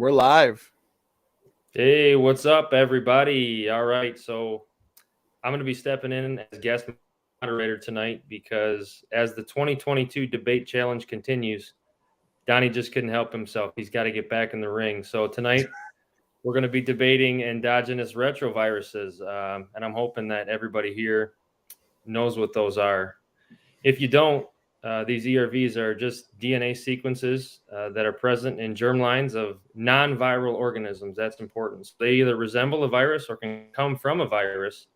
We're live. Hey, what's up, everybody? All right, so I'm going to be stepping in as guest moderator tonight because as the 2022 debate challenge continues, Donny just couldn't help himself. He's got to get back in the ring. So tonight we're going to be debating endogenous retroviruses, and I'm hoping that everybody here knows what those are. If you don't, these ERVs are just DNA sequences that are present in germlines of non-viral organisms. That's important. So they either resemble a virus or can come from a virus,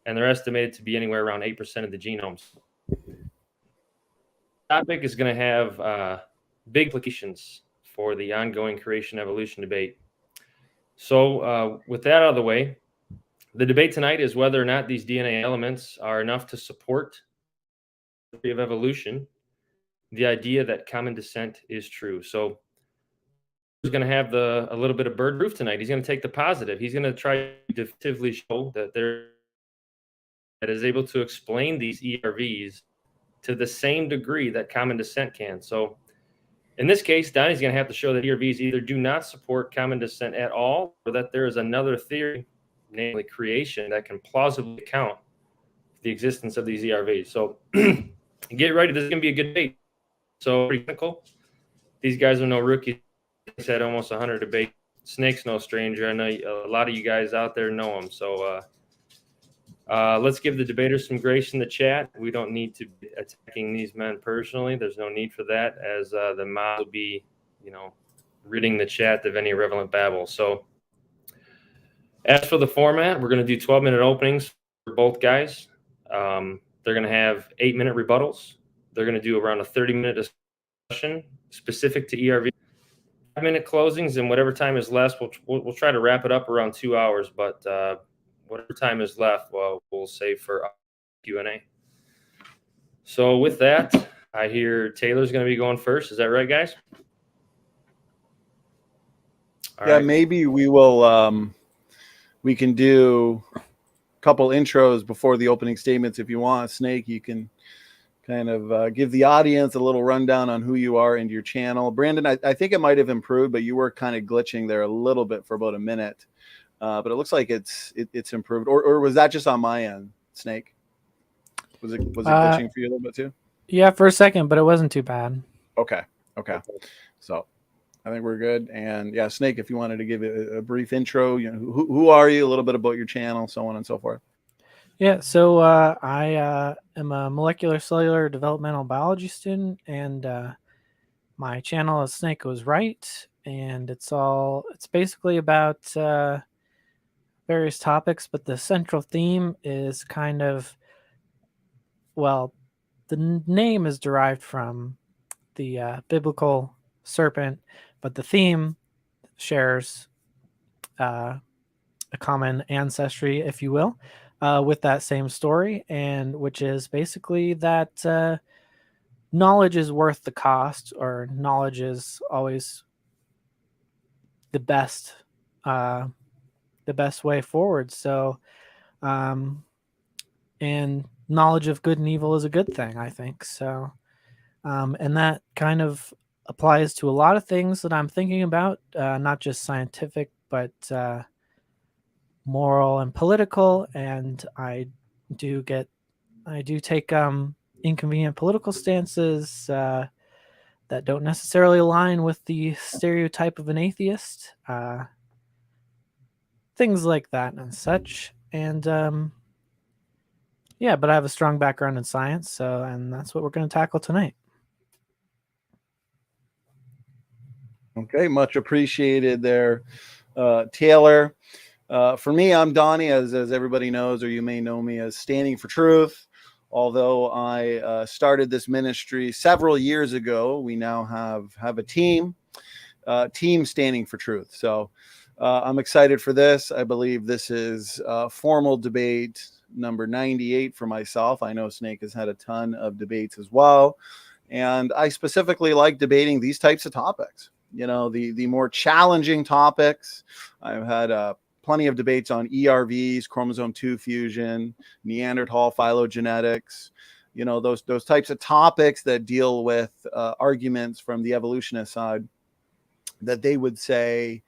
and they're estimated to be anywhere around 8% of the genomes. The topic is going to have big implications for the ongoing creation evolution debate. So with that out of the way, the debate tonight is whether or not these DNA elements are enough to support the theory of evolution, the idea that common descent is true. So he's going to have a little bit of bird proof tonight. He's going to take the positive. He's going to try to definitively show that that is able to explain these ERVs to the same degree that common descent can. So in this case, Donny's going to have to show that ERVs either do not support common descent at all, or that there is another theory, namely creation, that can plausibly account for the existence of these ERVs. So get ready. This is going to be a good debate. So pretty technical. These guys are no rookies. He's had almost 100 debates. Snake's no stranger. I know a lot of you guys out there know him. So let's give the debaters some grace in the chat. We don't need to be attacking these men personally. There's no need for that, as the mod will be, ridding the chat of any irrelevant babble. So as for the format, we're going to do 12-minute openings for both guys. They're going to have 8-minute rebuttals. They're going to do around a 30-minute discussion specific to ERV. 5-minute closings, and whatever time is left, we'll try to wrap it up around 2 hours. But whatever time is left, we'll save for Q&A. So with that, I hear Taylor's going to be going first. Is that right, guys? All right. Maybe we will. We can do a couple intros before the opening statements if you want. Snake, you can kind of give the audience a little rundown on who you are and your channel. Brandon, I think it might have improved, but you were kind of glitching there a little bit for about a minute. But it looks like it's improved. Or was that just on my end, Snake? Was it glitching for you a little bit too? Yeah, for a second, but it wasn't too bad. Okay. So I think we're good. And yeah, Snake, if you wanted to give a brief intro, who are you, a little bit about your channel, so on and so forth. Yeah, so I am a molecular cellular developmental biology student, and my channel is Snake Goes Right, and it's basically about various topics, but the central theme is kind of, well, the name is derived from the biblical serpent, but the theme shares a common ancestry, if you will, with that same story, and which is basically that knowledge is worth the cost, or knowledge is always the best way forward. So, and knowledge of good and evil is a good thing, I think. So, and that kind of applies to a lot of things that I'm thinking about, not just scientific, but moral and political. And I do take inconvenient political stances that don't necessarily align with the stereotype of an atheist, things like that and such. And yeah, but I have a strong background in science, and that's what we're going to tackle tonight. Okay, much appreciated there, Taylor. For me, I'm Donny, as everybody knows, or you may know me as Standing for Truth. Although I started this ministry several years ago, we now have a team Standing for Truth. So I'm excited for this. I believe this is formal debate number 98 for myself. I know Snake has had a ton of debates as well. And I specifically like debating these types of topics. The more challenging topics. I've had plenty of debates on ERVs, chromosome 2 fusion, Neanderthal phylogenetics, those types of topics that deal with arguments from the evolutionist side. that they would say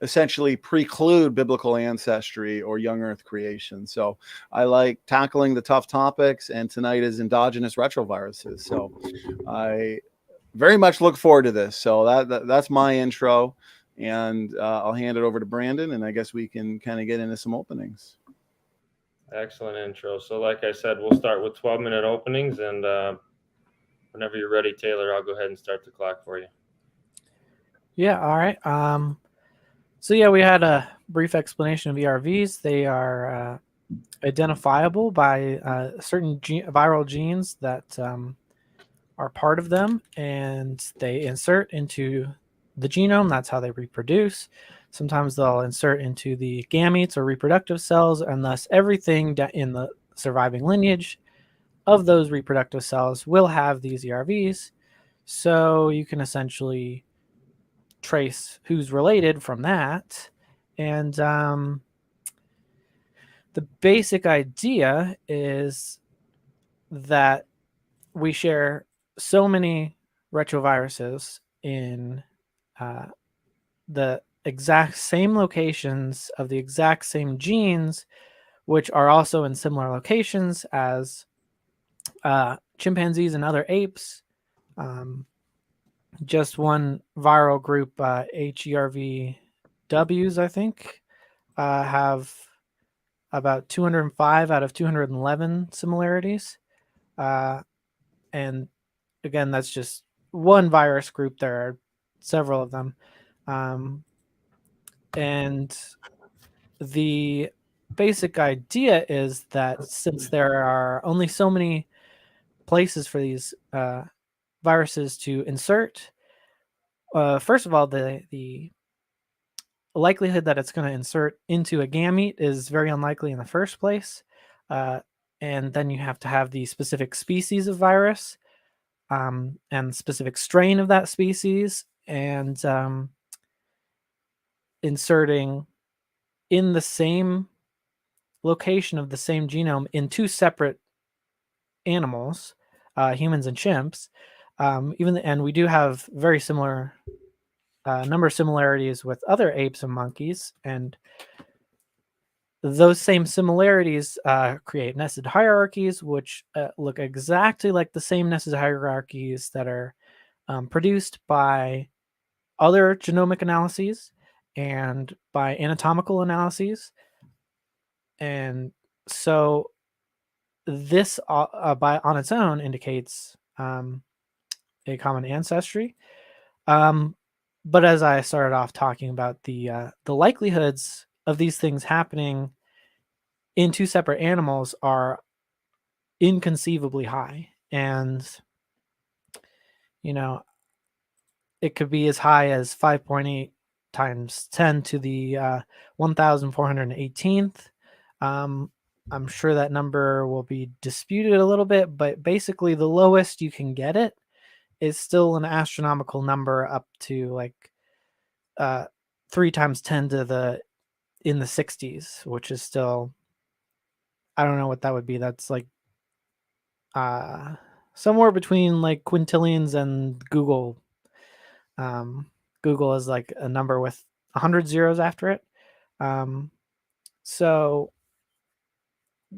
essentially preclude biblical ancestry or young earth creation. So I like tackling the tough topics, and tonight is endogenous retroviruses. So I very much look forward to this. So that's my intro, and I'll hand it over to Brandon, and I guess we can kind of get into some openings. Excellent intro. So like I said, we'll start with 12-minute openings, and whenever you're ready, Taylor, I'll go ahead and start the clock for you. Yeah, all right. So yeah, we had a brief explanation of ERVs. They are identifiable by certain viral genes that are part of them, and they insert into the genome. That's how they reproduce. Sometimes they'll insert into the gametes or reproductive cells, and thus everything in the surviving lineage of those reproductive cells will have these ERVs. So you can essentially trace who's related from that. And the basic idea is that we share so many retroviruses in the exact same locations of the exact same genes, which are also in similar locations as chimpanzees and other apes. Just one viral group, HERVWs, I think, have about 205 out of 211 similarities. And again, that's just one virus group. There are several of them. And the basic idea is that since there are only so many places for these viruses to insert, first of all, the likelihood that it's going to insert into a gamete is very unlikely in the first place. And then you have to have the specific species of virus and specific strain of that species, and inserting in the same location of the same genome in two separate animals, humans and chimps. And we do have very similar number of similarities with other apes and monkeys, and those same similarities create nested hierarchies, which look exactly like the same nested hierarchies that are produced by other genomic analyses and by anatomical analyses. And so this on its own indicates a common ancestry. But as I started off talking about, the likelihoods of these things happening in two separate animals are inconceivably high. And, it could be as high as 5.8 times 10 to the 1,418th. I'm sure that number will be disputed a little bit, but basically the lowest you can get it is still an astronomical number, up to like 3 times 10 to the in the 60s, which is still, I don't know what that would be. That's like somewhere between like quintillions and Google. Google is like a number with 100 zeros after it. So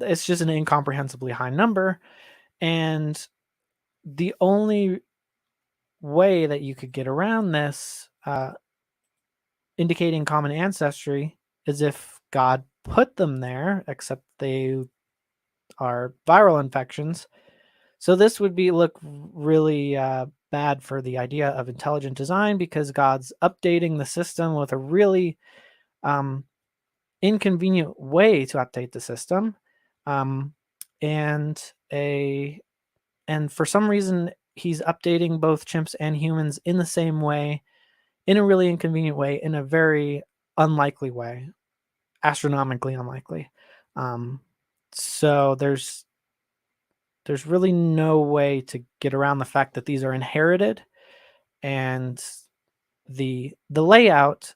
it's just an incomprehensibly high number. And the only way that you could get around this indicating common ancestry is if God put them there, except they are viral infections. So this would look really bad for the idea of intelligent design, because God's updating the system with a really inconvenient way to update the system, and for some reason he's updating both chimps and humans in the same way, in a really inconvenient way, in a very unlikely way, astronomically unlikely. So there's really no way to get around the fact that these are inherited, and the layout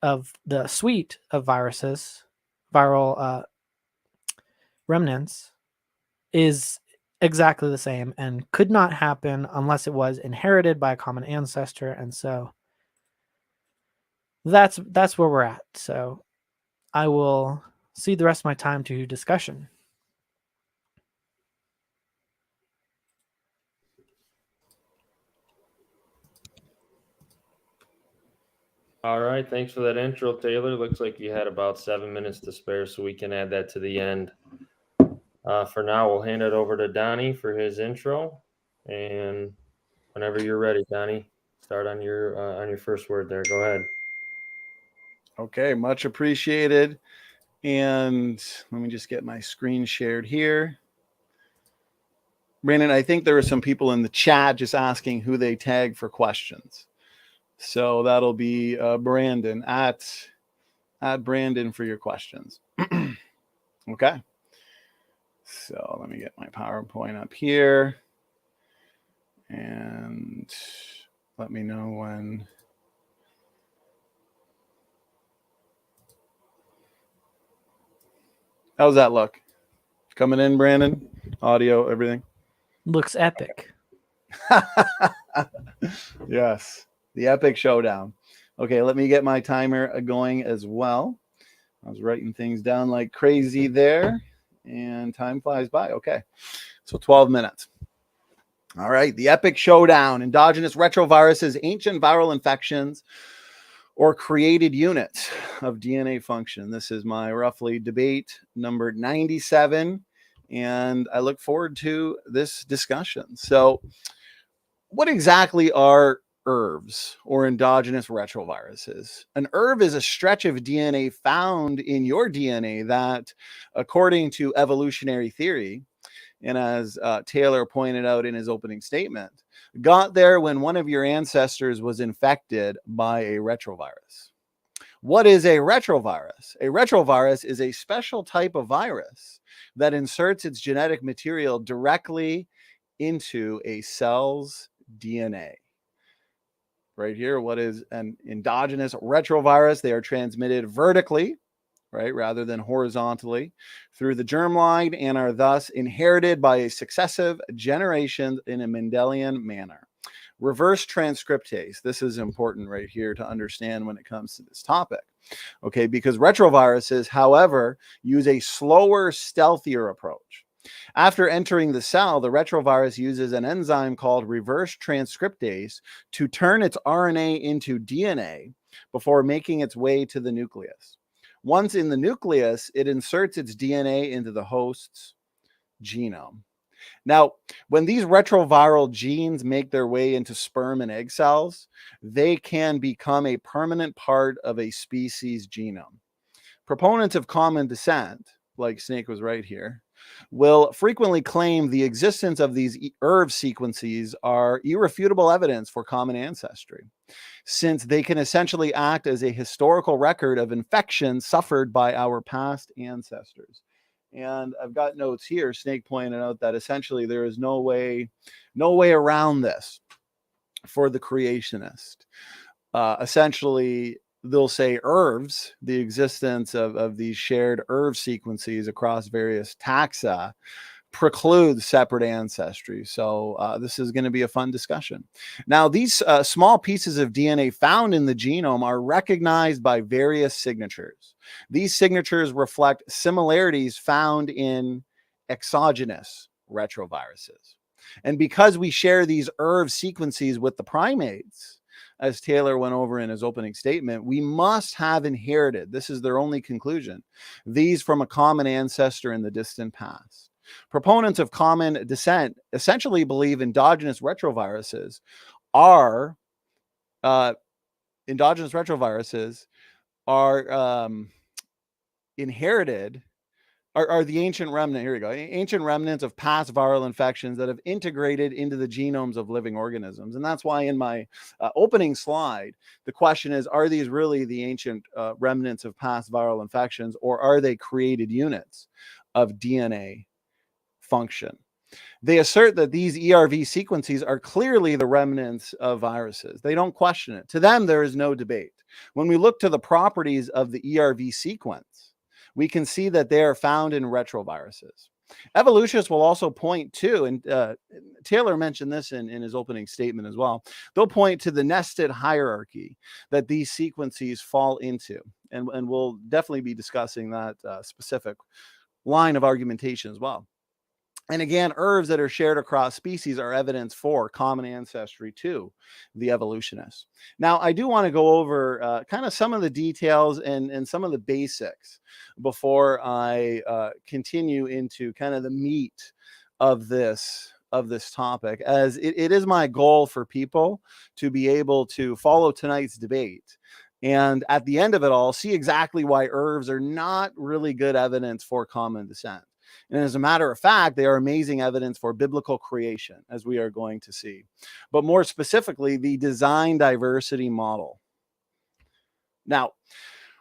of the suite of viruses, viral remnants, is exactly the same and could not happen unless it was inherited by a common ancestor. And so that's where we're at. So I will cede the rest of my time to discussion. All right. Thanks for that intro, Taylor. Looks like you had about 7 minutes to spare, so we can add that to the end. For now, we'll hand it over to Donny for his intro. And whenever you're ready, Donny, start on your first word there. Go ahead. Okay, much appreciated. And let me just get my screen shared here. Brandon, I think there are some people in the chat just asking who they tag for questions. So that'll be Brandon at Brandon for your questions. Okay. So let me get my PowerPoint up here. And let me know when. How's that look? Coming in, Brandon? Audio, everything? Looks epic. Yes, the epic showdown. Okay, let me get my timer going as well. I was writing things down like crazy there, and time flies by. Okay, so 12 minutes. All right, the epic showdown. Endogenous retroviruses, ancient viral infections, or created units of DNA function. This is my roughly debate number 97, and I look forward to this discussion. So, what exactly are ERVs, or endogenous retroviruses? An ERV is a stretch of DNA found in your DNA that, according to evolutionary theory, and as Taylor pointed out in his opening statement, got there when one of your ancestors was infected by a retrovirus. What is a retrovirus? A retrovirus is a special type of virus that inserts its genetic material directly into a cell's DNA. Right here, what is an endogenous retrovirus? They are transmitted vertically, right, rather than horizontally through the germline, and are thus inherited by a successive generation in a Mendelian manner. Reverse transcriptase. This is important right here to understand when it comes to this topic. Okay, because retroviruses, however, use a slower, stealthier approach. After entering the cell, the retrovirus uses an enzyme called reverse transcriptase to turn its RNA into DNA before making its way to the nucleus. Once in the nucleus, it inserts its DNA into the host's genome. Now, when these retroviral genes make their way into sperm and egg cells, they can become a permanent part of a species' genome. Proponents of common descent, like Snake was right here, will frequently claim the existence of these ERV sequences are irrefutable evidence for common ancestry, since they can essentially act as a historical record of infections suffered by our past ancestors. And I've got notes here. Snake pointed out that essentially there is no way around this for the creationist. Essentially, they'll say ERVs, the existence of these shared ERV sequences across various taxa, preclude separate ancestry. So this is going to be a fun discussion. Now, these small pieces of DNA found in the genome are recognized by various signatures. These signatures reflect similarities found in exogenous retroviruses. And because we share these ERV sequences with the primates, as Taylor went over in his opening statement, we must have inherited, this is their only conclusion, these from a common ancestor in the distant past. Proponents of common descent essentially believe endogenous retroviruses are inherited, are the ancient remnant, here we go, ancient remnants of past viral infections that have integrated into the genomes of living organisms. And that's why in my opening slide, the question is, are these really the ancient remnants of past viral infections, or are they created units of DNA function? They assert that these ERV sequences are clearly the remnants of viruses. They don't question it. To them, there is no debate. When we look to the properties of the ERV sequence, we can see that they are found in retroviruses. Evolutionists will also point to, and Taylor mentioned this in his opening statement as well, they'll point to the nested hierarchy that these sequences fall into. And we'll definitely be discussing that specific line of argumentation as well. And again, herbs that are shared across species are evidence for common ancestry to the evolutionists. Now, I do want to go over kind of some of the details and some of the basics before I continue into kind of the meat of this topic, as it is my goal for people to be able to follow tonight's debate. And at the end of it all, see exactly why herbs are not really good evidence for common descent. And as a matter of fact, they are amazing evidence for biblical creation, as we are going to see. But more specifically, the design diversity model. Now,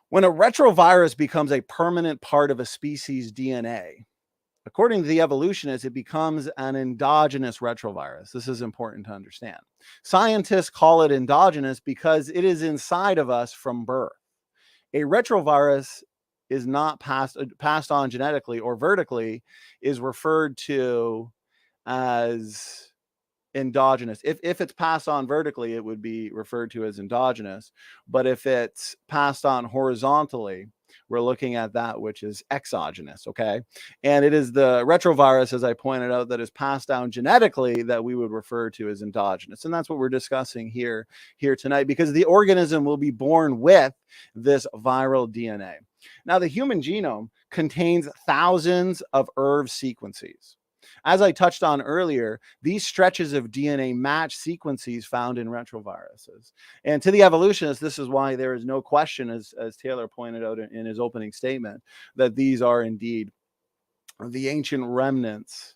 when a retrovirus becomes a permanent part of a species' DNA, according to the evolutionists, it becomes an endogenous retrovirus. This is important to understand. Scientists call it endogenous because it is inside of us from birth. A retrovirus is not passed on genetically or vertically, is referred to as endogenous. If it's passed on vertically, it would be referred to as endogenous. But if it's passed on horizontally, we're looking at that which is exogenous, okay? And it is the retrovirus, as I pointed out, that is passed down genetically that we would refer to as endogenous. And that's what we're discussing here tonight, because the organism will be born with this viral DNA. Now, the human genome contains thousands of ERV sequences. As I touched on earlier, these stretches of DNA match sequences found in retroviruses. And to the evolutionists, this is why there is no question, as Taylor pointed out in his opening statement, that these are indeed the ancient remnants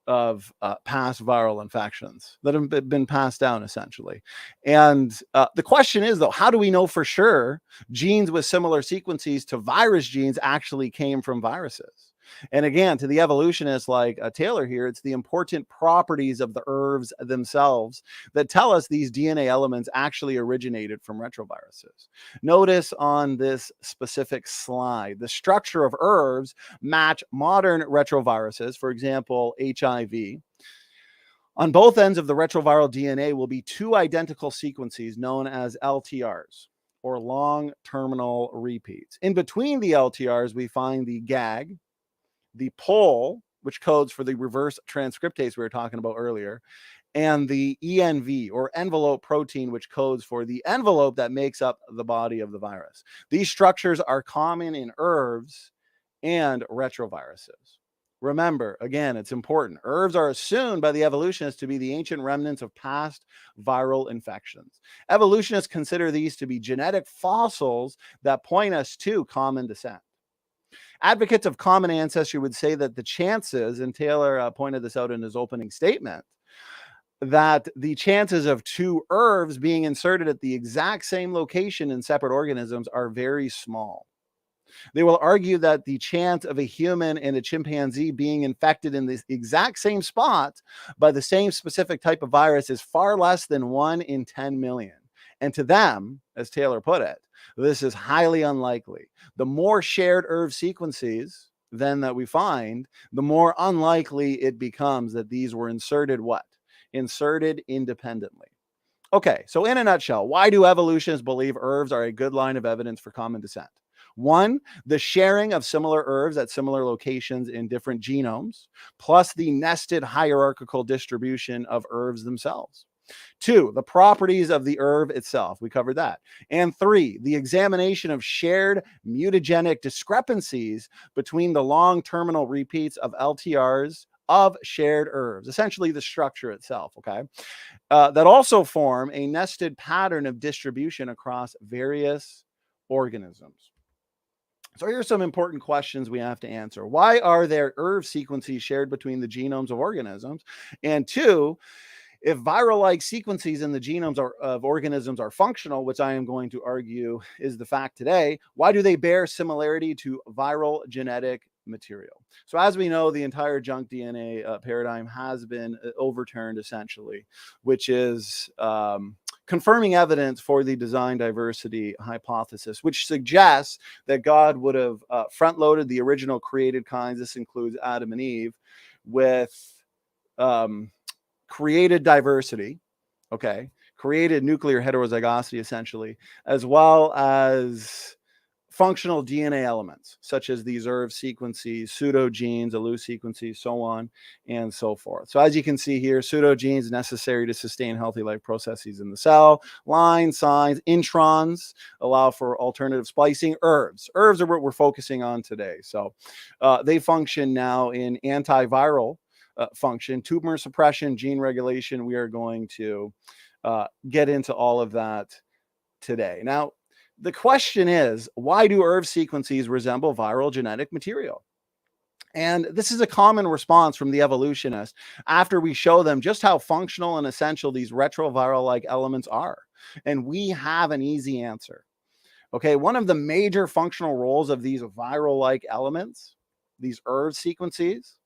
of past viral infections that have been passed down, essentially. And the question is, though, how do we know for sure genes with similar sequences to virus genes actually came from viruses? And again, to the evolutionists like Taylor here, it's the important properties of the herbs themselves that tell us these DNA elements actually originated from retroviruses. Notice on this specific slide, the structure of herbs match modern retroviruses, for example, HIV. On both ends of the retroviral DNA will be two identical sequences known as LTRs, or long terminal repeats. In between the LTRs, we find the GAG, the pol, which codes for the reverse transcriptase we were talking about earlier, and the ENV, or envelope protein, which codes for the envelope that makes up the body of the virus. These structures are common in herbs and retroviruses. Remember, again, it's important. Herbs are assumed by the evolutionists to be the ancient remnants of past viral infections. Evolutionists consider these to be genetic fossils that point us to common descent. Advocates of common ancestry would say that the chances, and Taylor pointed this out in his opening statement, that the chances of two herbs being inserted at the exact same location in separate organisms are very small. They will argue that the chance of a human and a chimpanzee being infected in the exact same spot by the same specific type of virus is far less than 1 in 10 million. And to them, as Taylor put it, this is highly unlikely. The more shared ERV sequences then that we find, the more unlikely it becomes that these were inserted what? Inserted independently. Okay, so in a nutshell, why do evolutionists believe herbs are a good line of evidence for common descent? One, the sharing of similar herbs at similar locations in different genomes, plus the nested hierarchical distribution of herbs themselves. Two, the properties of the herb itself. We covered that. And three, the examination of shared mutagenic discrepancies between the long terminal repeats of LTRs of shared herbs, essentially the structure itself, okay, that also form a nested pattern of distribution across various organisms. So here's some important questions we have to answer. Why are there ERV sequences shared between the genomes of organisms? And two, if viral-like sequences in the genomes of organisms are functional, which I am going to argue is the fact today, why do they bear similarity to viral genetic material? So as we know, the entire junk DNA paradigm has been overturned, essentially, which is confirming evidence for the design diversity hypothesis, which suggests that God would have front-loaded the original created kinds. This includes Adam and Eve, with created diversity, okay, created nuclear heterozygosity, essentially, as well as functional DNA elements, such as these ERV sequences, pseudogenes, allele sequences, so on and so forth. So as you can see here, pseudogenes necessary to sustain healthy life processes in the cell, lines, signs, introns allow for alternative splicing, ERVs. ERVs are what we're focusing on today. So they function now in antiviral function, tumor suppression, gene regulation. We are going to get into all of that today. Now, the question is, why do ERV sequences resemble viral genetic material? And this is a common response from the evolutionists after we show them just how functional and essential these retroviral-like elements are. And we have an easy answer. Okay, one of the major functional roles of these viral-like elements, these ERV sequences,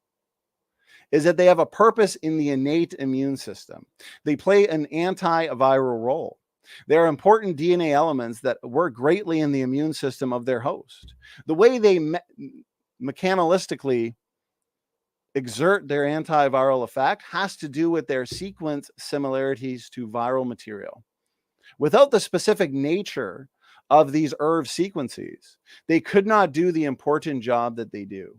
is that they have a purpose in the innate immune system. They play an antiviral role. They're important DNA elements that work greatly in the immune system of their host. The way they mechanistically exert their antiviral effect has to do with their sequence similarities to viral material. Without the specific nature of these ERV sequences, they could not do the important job that they do.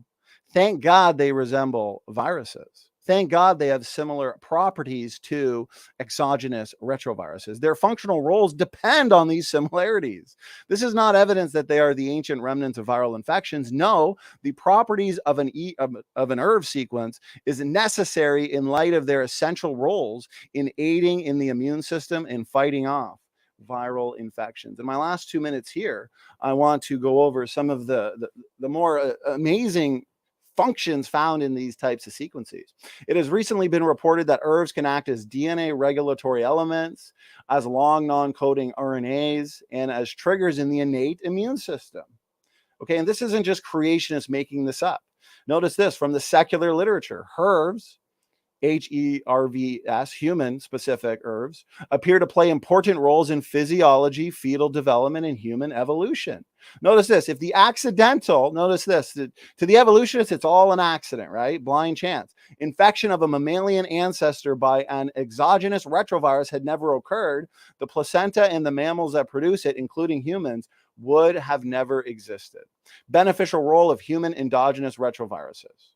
Thank God they resemble viruses. Thank God they have similar properties to exogenous retroviruses. Their functional roles depend on these similarities. This is not evidence that they are the ancient remnants of viral infections. No, the properties of an ERV sequence is necessary in light of their essential roles in aiding in the immune system and fighting off viral infections. In my last 2 minutes here, I want to go over some of the more amazing functions found in these types of sequences. It has recently been reported that ERVs can act as DNA regulatory elements, as long non-coding RNAs, and as triggers in the innate immune system. Okay, and this isn't just creationists making this up. Notice this from the secular literature. HERVs, HERVs, human-specific ERVs, appear to play important roles in physiology, fetal development, and human evolution. Notice this, if the accidental, notice this, to the evolutionists, it's all an accident, right? Blind chance. Infection of a mammalian ancestor by an exogenous retrovirus had never occurred. The placenta and the mammals that produce it, including humans, would have never existed. Beneficial role of human endogenous retroviruses.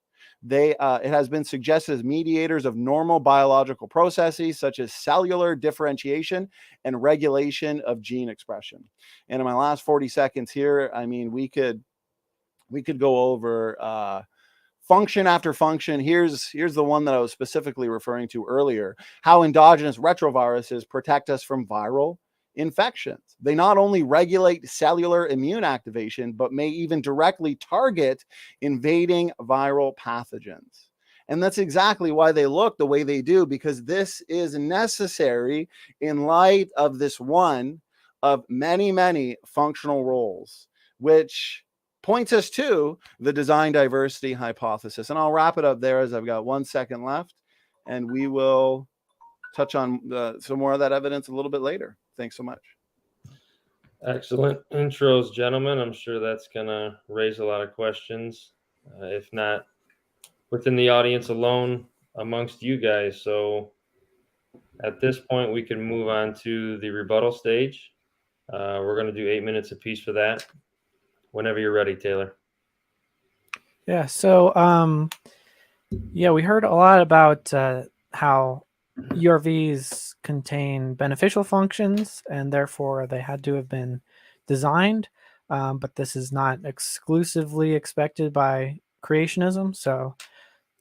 It has been suggested as mediators of normal biological processes such as cellular differentiation and regulation of gene expression. And in my last 40 seconds here, I mean, we could go over function after function. Here's the one that I was specifically referring to earlier, how endogenous retroviruses protect us from viral infections. They not only regulate cellular immune activation, but may even directly target invading viral pathogens. And that's exactly why they look the way they do, because this is necessary in light of this one of many, many functional roles, which points us to the design diversity hypothesis. And I'll wrap it up there as I've got 1 second left, and we will touch on some more of that evidence a little bit later. Thanks so much. Excellent intros, gentlemen. I'm sure that's going to raise a lot of questions, if not within the audience alone, amongst you guys. So at this point, we can move on to the rebuttal stage. We're going to do 8 minutes apiece for that. Whenever you're ready, Taylor. Yeah. So, we heard a lot about how ERVs contain beneficial functions, and therefore they had to have been designed. But this is not exclusively expected by creationism. So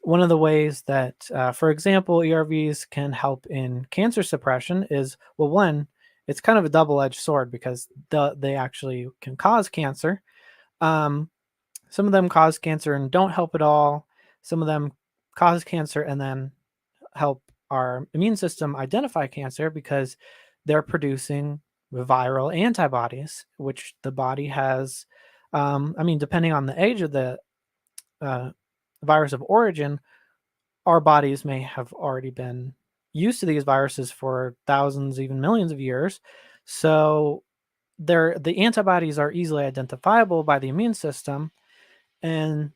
one of the ways that, for example, ERVs can help in cancer suppression is, well, one, it's kind of a double-edged sword because they actually can cause cancer. Some of them cause cancer and don't help at all. Some of them cause cancer and then help our immune system identify cancer because they're producing viral antibodies, which the body has. Depending on the age of the virus of origin, our bodies may have already been used to these viruses for thousands, even millions of years. So the antibodies are easily identifiable by the immune system. And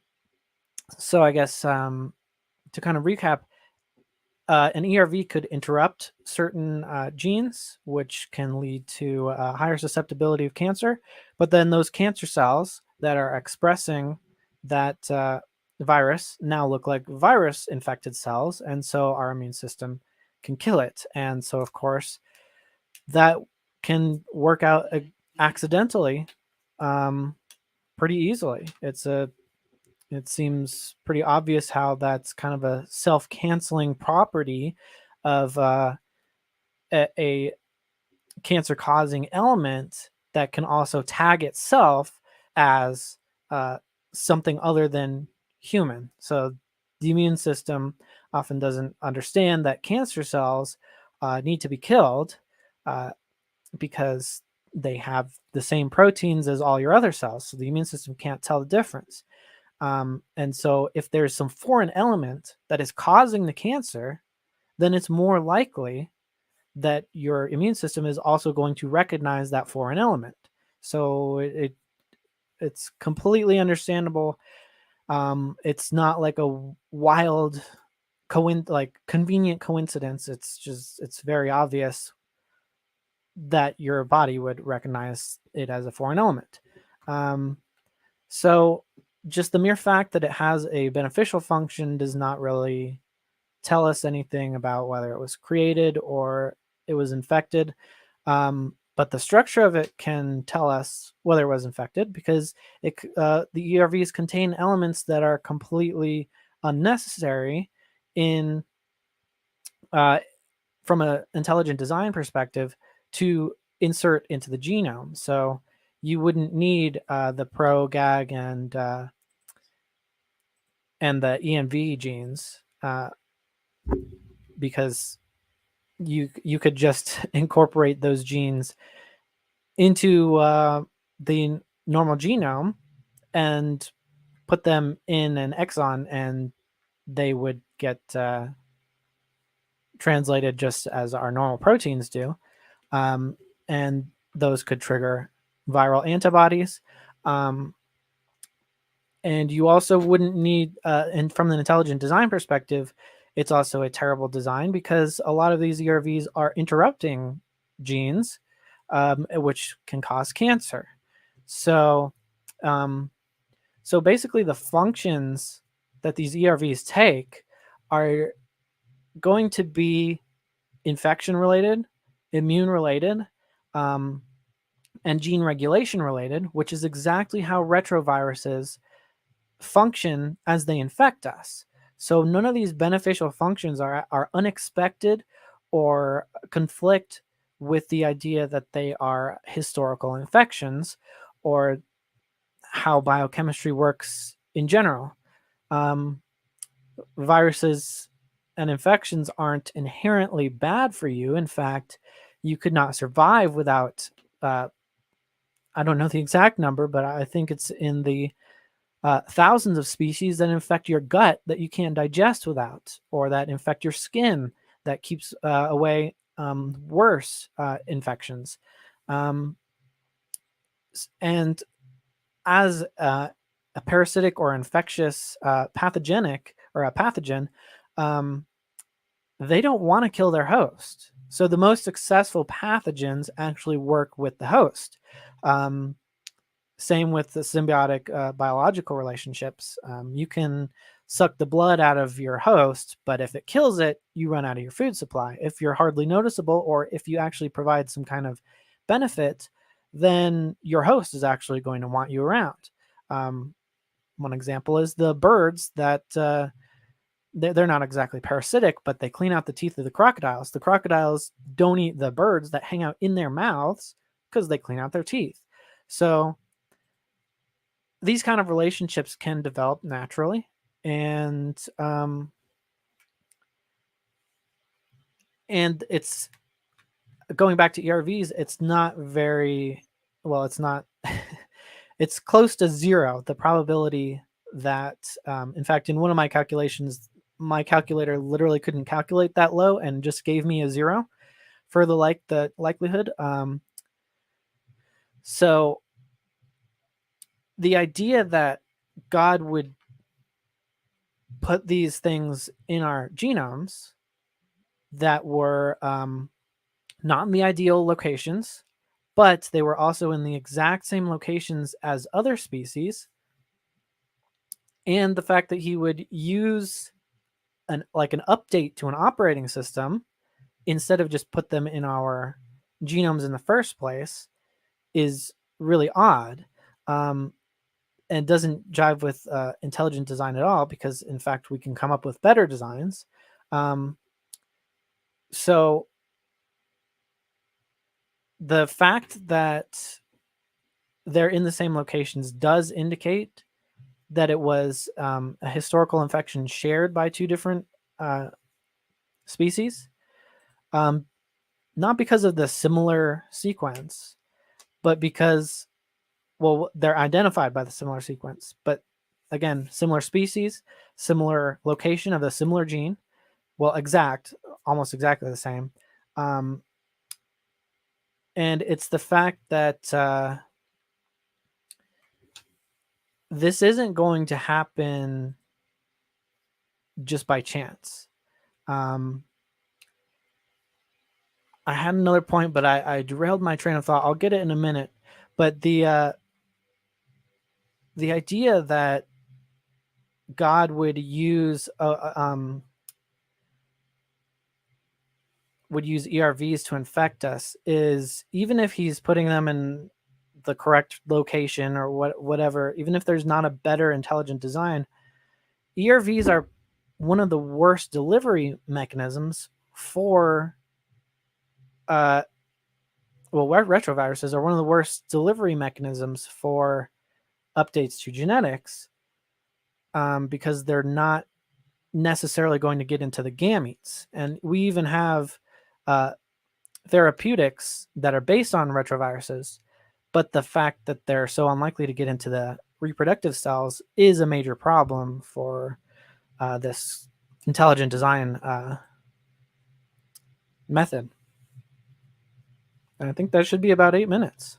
so I guess to kind of recap, an ERV could interrupt certain genes, which can lead to higher susceptibility of cancer. But then those cancer cells that are expressing that virus now look like virus infected cells. And so our immune system can kill it. And so, of course, that can work out accidentally pretty easily. It seems pretty obvious how that's kind of a self-canceling property of a cancer-causing element that can also tag itself as something other than human. So the immune system often doesn't understand that cancer cells need to be killed because they have the same proteins as all your other cells. So the immune system can't tell the difference. And so if there's some foreign element that is causing the cancer, then it's more likely that your immune system is also going to recognize that foreign element. So it's completely understandable. It's not like a wild, convenient coincidence. It's very obvious that your body would recognize it as a foreign element. So just the mere fact that it has a beneficial function does not really tell us anything about whether it was created or it was infected. But the structure of it can tell us whether it was infected, because the ERVs contain elements that are completely unnecessary in from an intelligent design perspective to insert into the genome. So you wouldn't need the pro-GAG and the EMV genes because you could just incorporate those genes into the normal genome and put them in an exon, and they would get translated just as our normal proteins do. And those could trigger viral antibodies. And you also wouldn't need, and from an intelligent design perspective, it's also a terrible design because a lot of these ERVs are interrupting genes, which can cause cancer. So, so basically the functions that these ERVs take are going to be infection related, immune related, and gene regulation related, which is exactly how retroviruses function as they infect us. So none of these beneficial functions are unexpected or conflict with the idea that they are historical infections or how biochemistry works in general. Viruses and infections aren't inherently bad for you. In fact, you could not survive without, I don't know the exact number, but I think it's in the thousands of species that infect your gut that you can't digest without, or that infect your skin that keeps away worse infections. And as a parasitic or infectious pathogenic or a pathogen, they don't want to kill their host. So the most successful pathogens actually work with the host. Same with the symbiotic biological relationships. You can suck the blood out of your host, but if it kills it, you run out of your food supply. If you're hardly noticeable, or if you actually provide some kind of benefit, then your host is actually going to want you around. One example is the birds that they're not exactly parasitic, but they clean out the teeth of the crocodiles. The crocodiles don't eat the birds that hang out in their mouths because they clean out their teeth. So these kind of relationships can develop naturally, and it's going back to ERVs. It's not very well. It's not. It's close to zero. The probability that, in fact, in one of my calculations, my calculator literally couldn't calculate that low and just gave me a 0 for the likelihood. So the idea that God would put these things in our genomes that were not in the ideal locations, but they were also in the exact same locations as other species, and the fact that he would use an update to an operating system instead of just put them in our genomes in the first place is really odd, and doesn't jive with intelligent design at all, because in fact we can come up with better designs. So the fact that they're in the same locations does indicate that it was a historical infection shared by two different species, not because of the similar sequence, but because, well, they're identified by the similar sequence, but again, similar species, similar location of a similar gene, well, almost exactly the same. And it's the fact that this isn't going to happen just by chance. I had another point, but I derailed my train of thought. I'll get it in a minute. But the idea that God would use ERVs to infect us is, even if he's putting them in the correct location or whatever, even if there's not a better intelligent design, ERVs are one of the worst delivery mechanisms for retroviruses are one of the worst delivery mechanisms for updates to genetics, because they're not necessarily going to get into the gametes. And we even have therapeutics that are based on retroviruses, but the fact that they're so unlikely to get into the reproductive cells is a major problem for this intelligent design method. And I think that should be about 8 minutes.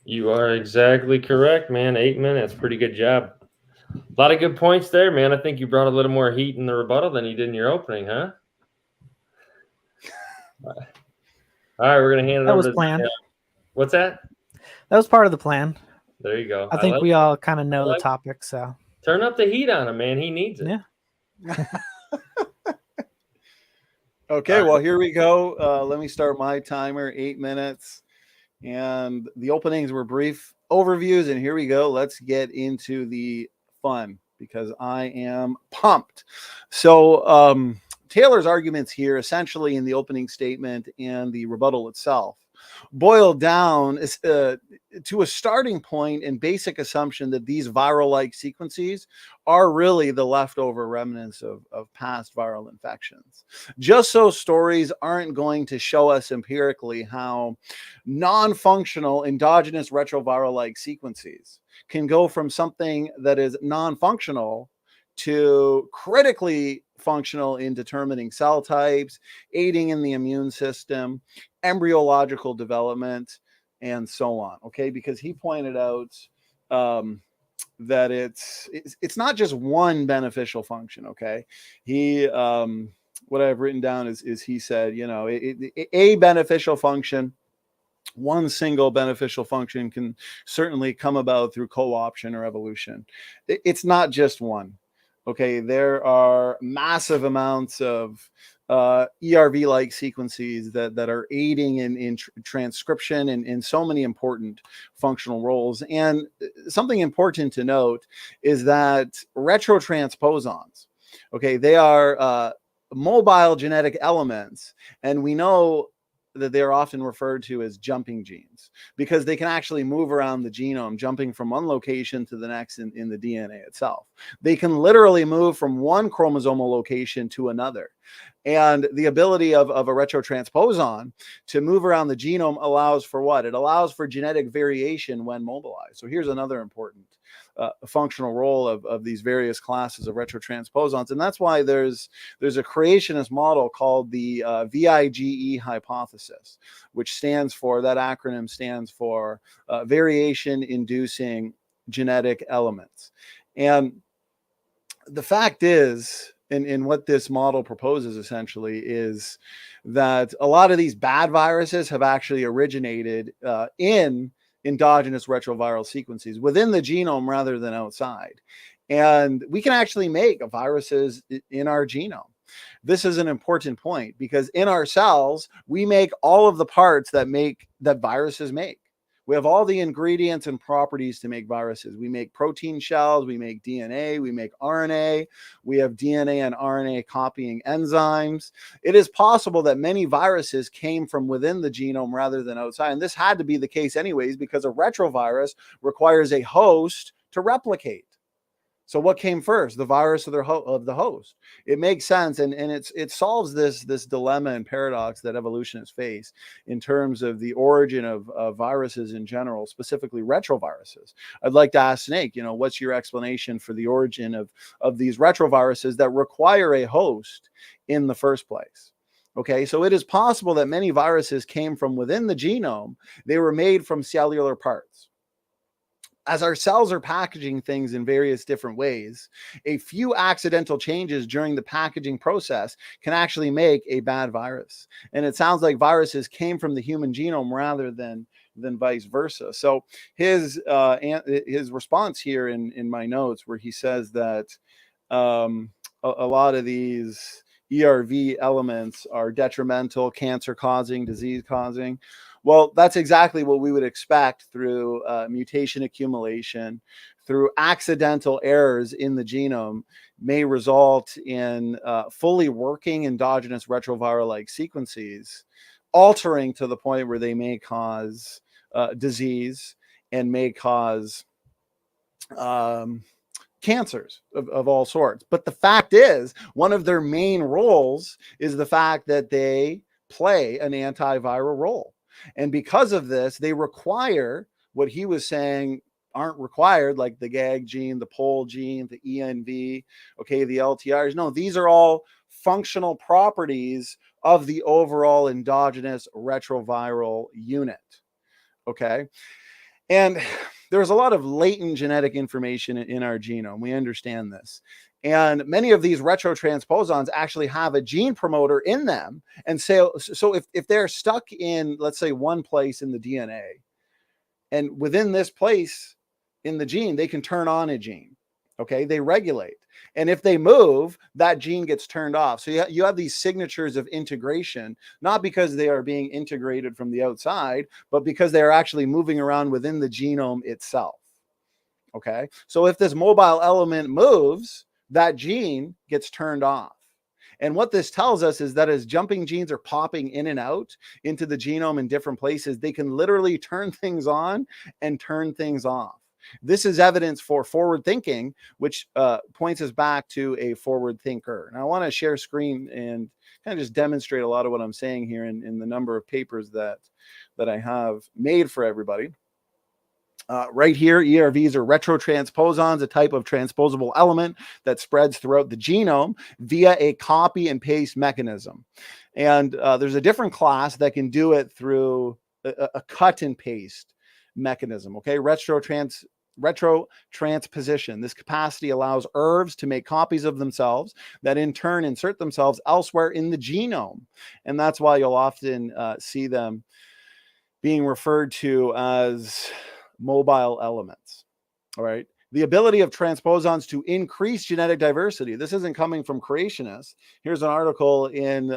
You are exactly correct, man. 8 minutes. Pretty good job. A lot of good points there, man. I think you brought a little more heat in the rebuttal than you did in your opening, huh? All right, we're going to hand it That over was to planned. What's that? That was part of the plan. There you go. I think we all kind of know the topic, so. Turn up the heat on him, man. He needs it. Yeah. Okay, well, here we go. Let me start my timer, 8 minutes. And the openings were brief overviews. And here we go. Let's get into the fun, because I am pumped. So Taylor's arguments here, essentially in the opening statement and the rebuttal itself, boiled down to a starting point and basic assumption that these viral-like sequences are really the leftover remnants of past viral infections. Just so stories aren't going to show us empirically how non-functional endogenous retroviral-like sequences can go from something that is non-functional to critically functional in determining cell types, aiding in the immune system, embryological development, and so on. Okay, because he pointed out that it's not just one beneficial function. Okay, he what I've written down is he said, a beneficial function, one single beneficial function, can certainly come about through co-option or evolution. It's not just one. Okay, there are massive amounts of ERV-like sequences that are aiding in transcription and in so many important functional roles. And something important to note is that retrotransposons, okay, they are mobile genetic elements, and we know that they're often referred to as jumping genes because they can actually move around the genome, jumping from one location to the next in the DNA itself. They can literally move from one chromosomal location to another. And the ability of a retrotransposon to move around the genome allows for what? It allows for genetic variation when mobilized. So here's another important functional role of these various classes of retrotransposons. And that's why there's a creationist model called the VIGE hypothesis, which stands for, that acronym stands for variation inducing genetic elements. And the fact is, in what this model proposes essentially, is that a lot of these bad viruses have actually originated in endogenous retroviral sequences within the genome rather than outside. And we can actually make viruses in our genome. This is an important point because in our cells, we make all of the parts that viruses make. We have all the ingredients and properties to make viruses. We make protein shells, we make DNA, we make RNA, we have DNA and RNA copying enzymes. It is possible that many viruses came from within the genome rather than outside. And this had to be the case anyways, because a retrovirus requires a host to replicate. So what came first, the virus of the host? It makes sense, and it solves this dilemma and paradox that evolutionists face in terms of the origin of viruses in general, specifically retroviruses. I'd like to ask Snake, what's your explanation for the origin of these retroviruses that require a host in the first place? Okay, so it is possible that many viruses came from within the genome. They were made from cellular parts. As our cells are packaging things in various different ways, a few accidental changes during the packaging process can actually make a bad virus. And it sounds like viruses came from the human genome rather than vice versa. So his response here in my notes, where he says that a lot of these ERV elements are detrimental, cancer-causing, disease-causing. Well, that's exactly what we would expect through mutation accumulation, through accidental errors in the genome may result in fully working endogenous retroviral-like sequences, altering to the point where they may cause disease and may cause cancers of all sorts. But the fact is, one of their main roles is the fact that they play an antiviral role. And because of this, they require what he was saying aren't required, like the GAG gene, the POL gene, the ENV, okay, the LTRs. No, these are all functional properties of the overall endogenous retroviral unit, okay? And there's a lot of latent genetic information in our genome. We understand this. And many of these retrotransposons actually have a gene promoter in them. And so if they're stuck in, let's say, one place in the DNA, and within this place in the gene, they can turn on a gene. Okay, they regulate. And if they move, that gene gets turned off. So you have these signatures of integration, not because they are being integrated from the outside, but because they are actually moving around within the genome itself. Okay, so if this mobile element moves, that gene gets turned off. And what this tells us is that as jumping genes are popping in and out into the genome in different places, they can literally turn things on and turn things off. This is evidence for forward thinking, which points us back to a forward thinker. And I want to share screen and kind of just demonstrate a lot of what I'm saying here in the number of papers that I have made for everybody. Right here, ERVs are retrotransposons, a type of transposable element that spreads throughout the genome via a copy and paste mechanism. And there's a different class that can do it through a cut and paste mechanism, okay? Retrotransposition. This capacity allows ERVs to make copies of themselves that in turn insert themselves elsewhere in the genome. And that's why you'll often see them being referred to as mobile elements. All right. The ability of transposons to increase genetic diversity. This isn't coming from creationists. Here's an article in,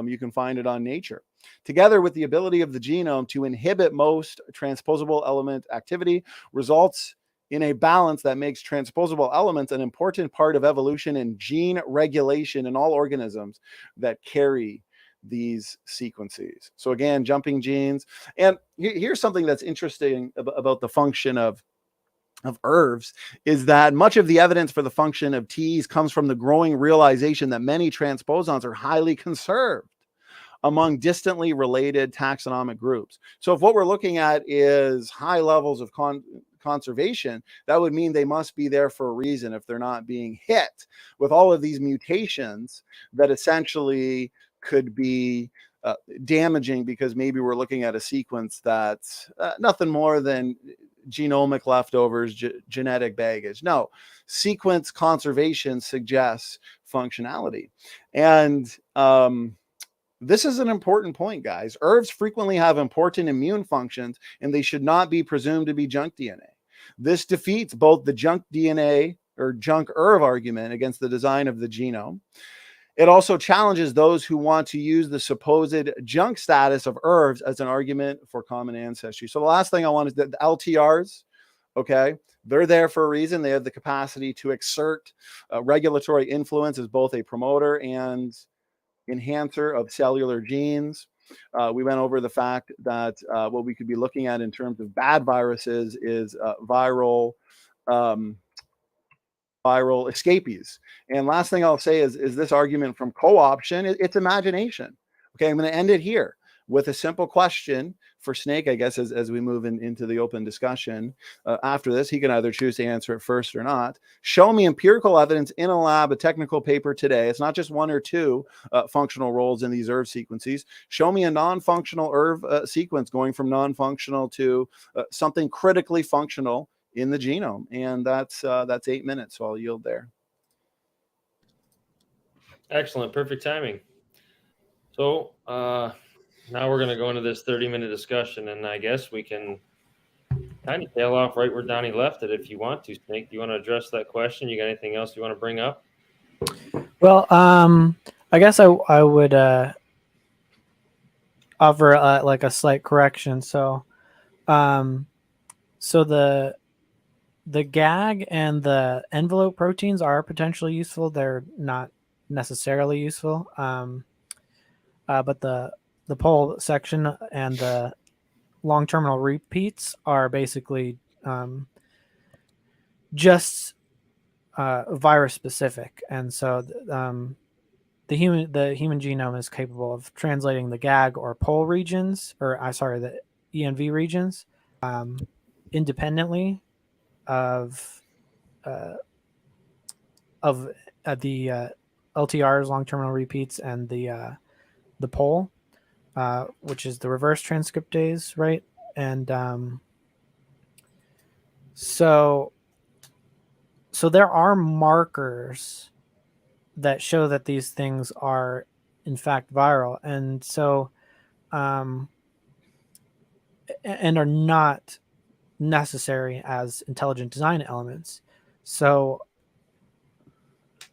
you can find it on Nature. Together with the ability of the genome to inhibit most transposable element activity results in a balance that makes transposable elements an important part of evolution and gene regulation in all organisms that carry these sequences. So again, jumping genes. And here's something that's interesting about the function of of ERVs is that much of the evidence for the function of Ts comes from the growing realization that many transposons are highly conserved among distantly related taxonomic groups. So if what we're looking at is high levels of conservation, that would mean they must be there for a reason if they're not being hit with all of these mutations that essentially could be damaging, because maybe we're looking at a sequence that's nothing more than genomic leftovers, genetic baggage. No, sequence conservation suggests functionality. And this is an important point, guys. ERVs frequently have important immune functions, and they should not be presumed to be junk DNA. This defeats both the junk DNA or junk ERV argument against the design of the genome. It also challenges those who want to use the supposed junk status of ERVs as an argument for common ancestry. So the last thing I want is that the LTRs, okay, they're there for a reason. They have the capacity to exert regulatory influence as both a promoter and enhancer of cellular genes. We went over the fact that what we could be looking at in terms of bad viruses is viral escapees. And last thing I'll say is this argument from co-option, it's imagination. Okay, I'm going to end it here with a simple question for Snake, I guess, as we move into the open discussion. After this, he can either choose to answer it first or not. Show me empirical evidence in a lab, a technical paper today. It's not just one or two functional roles in these ERV sequences. Show me a non-functional ERV sequence going from non-functional to something critically functional in the genome. And that's 8 minutes, so I'll yield there. Excellent. Perfect timing. So now we're going to go into this 30-minute discussion, and I guess we can kind of tail off right where Donny left it if you want to. Snake, do you want to address that question? You got anything else you want to bring up? Well, I guess I would offer like a slight correction. So, so the GAG and the envelope proteins are potentially useful. They're not necessarily useful. But the pole section and the long terminal repeats are basically just virus specific, and so the human genome is capable of translating the GAG or pole regions, or the ENV regions, independently of the LTRs, long terminal repeats, and the pole, which is the reverse transcriptase, right? And so there are markers that show that these things are in fact viral, and so and are not necessary as intelligent design elements. So,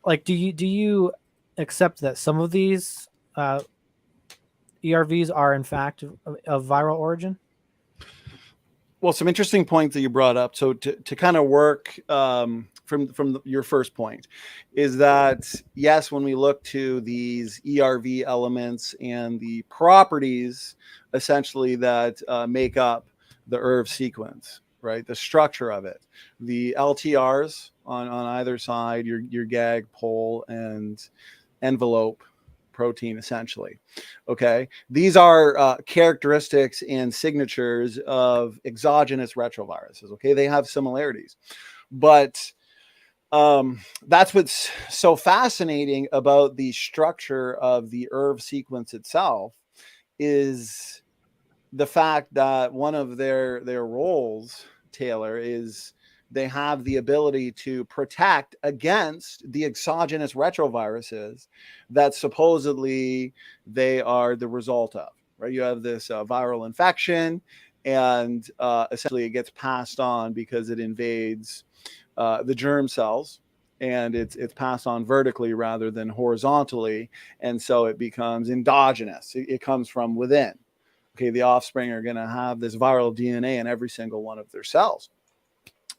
like, do you accept that some of these ERVs are in fact of viral origin? Well, some interesting points that you brought up. So to kind of work from your first point is that, yes, when we look to these ERV elements and the properties essentially that make up the ERV sequence, right, the structure of it, the LTRs on either side, your GAG, pole, and envelope protein, essentially. Okay, these are characteristics and signatures of exogenous retroviruses. Okay, they have similarities, but that's what's so fascinating about the structure of the ERV sequence itself, is the fact that one of their roles, Taylor, is they have the ability to protect against the exogenous retroviruses that supposedly they are the result of, right? You have this viral infection, and essentially it gets passed on because it invades the germ cells, and it's passed on vertically rather than horizontally, and so it becomes endogenous. It comes from within. Okay, the offspring are going to have this viral DNA in every single one of their cells.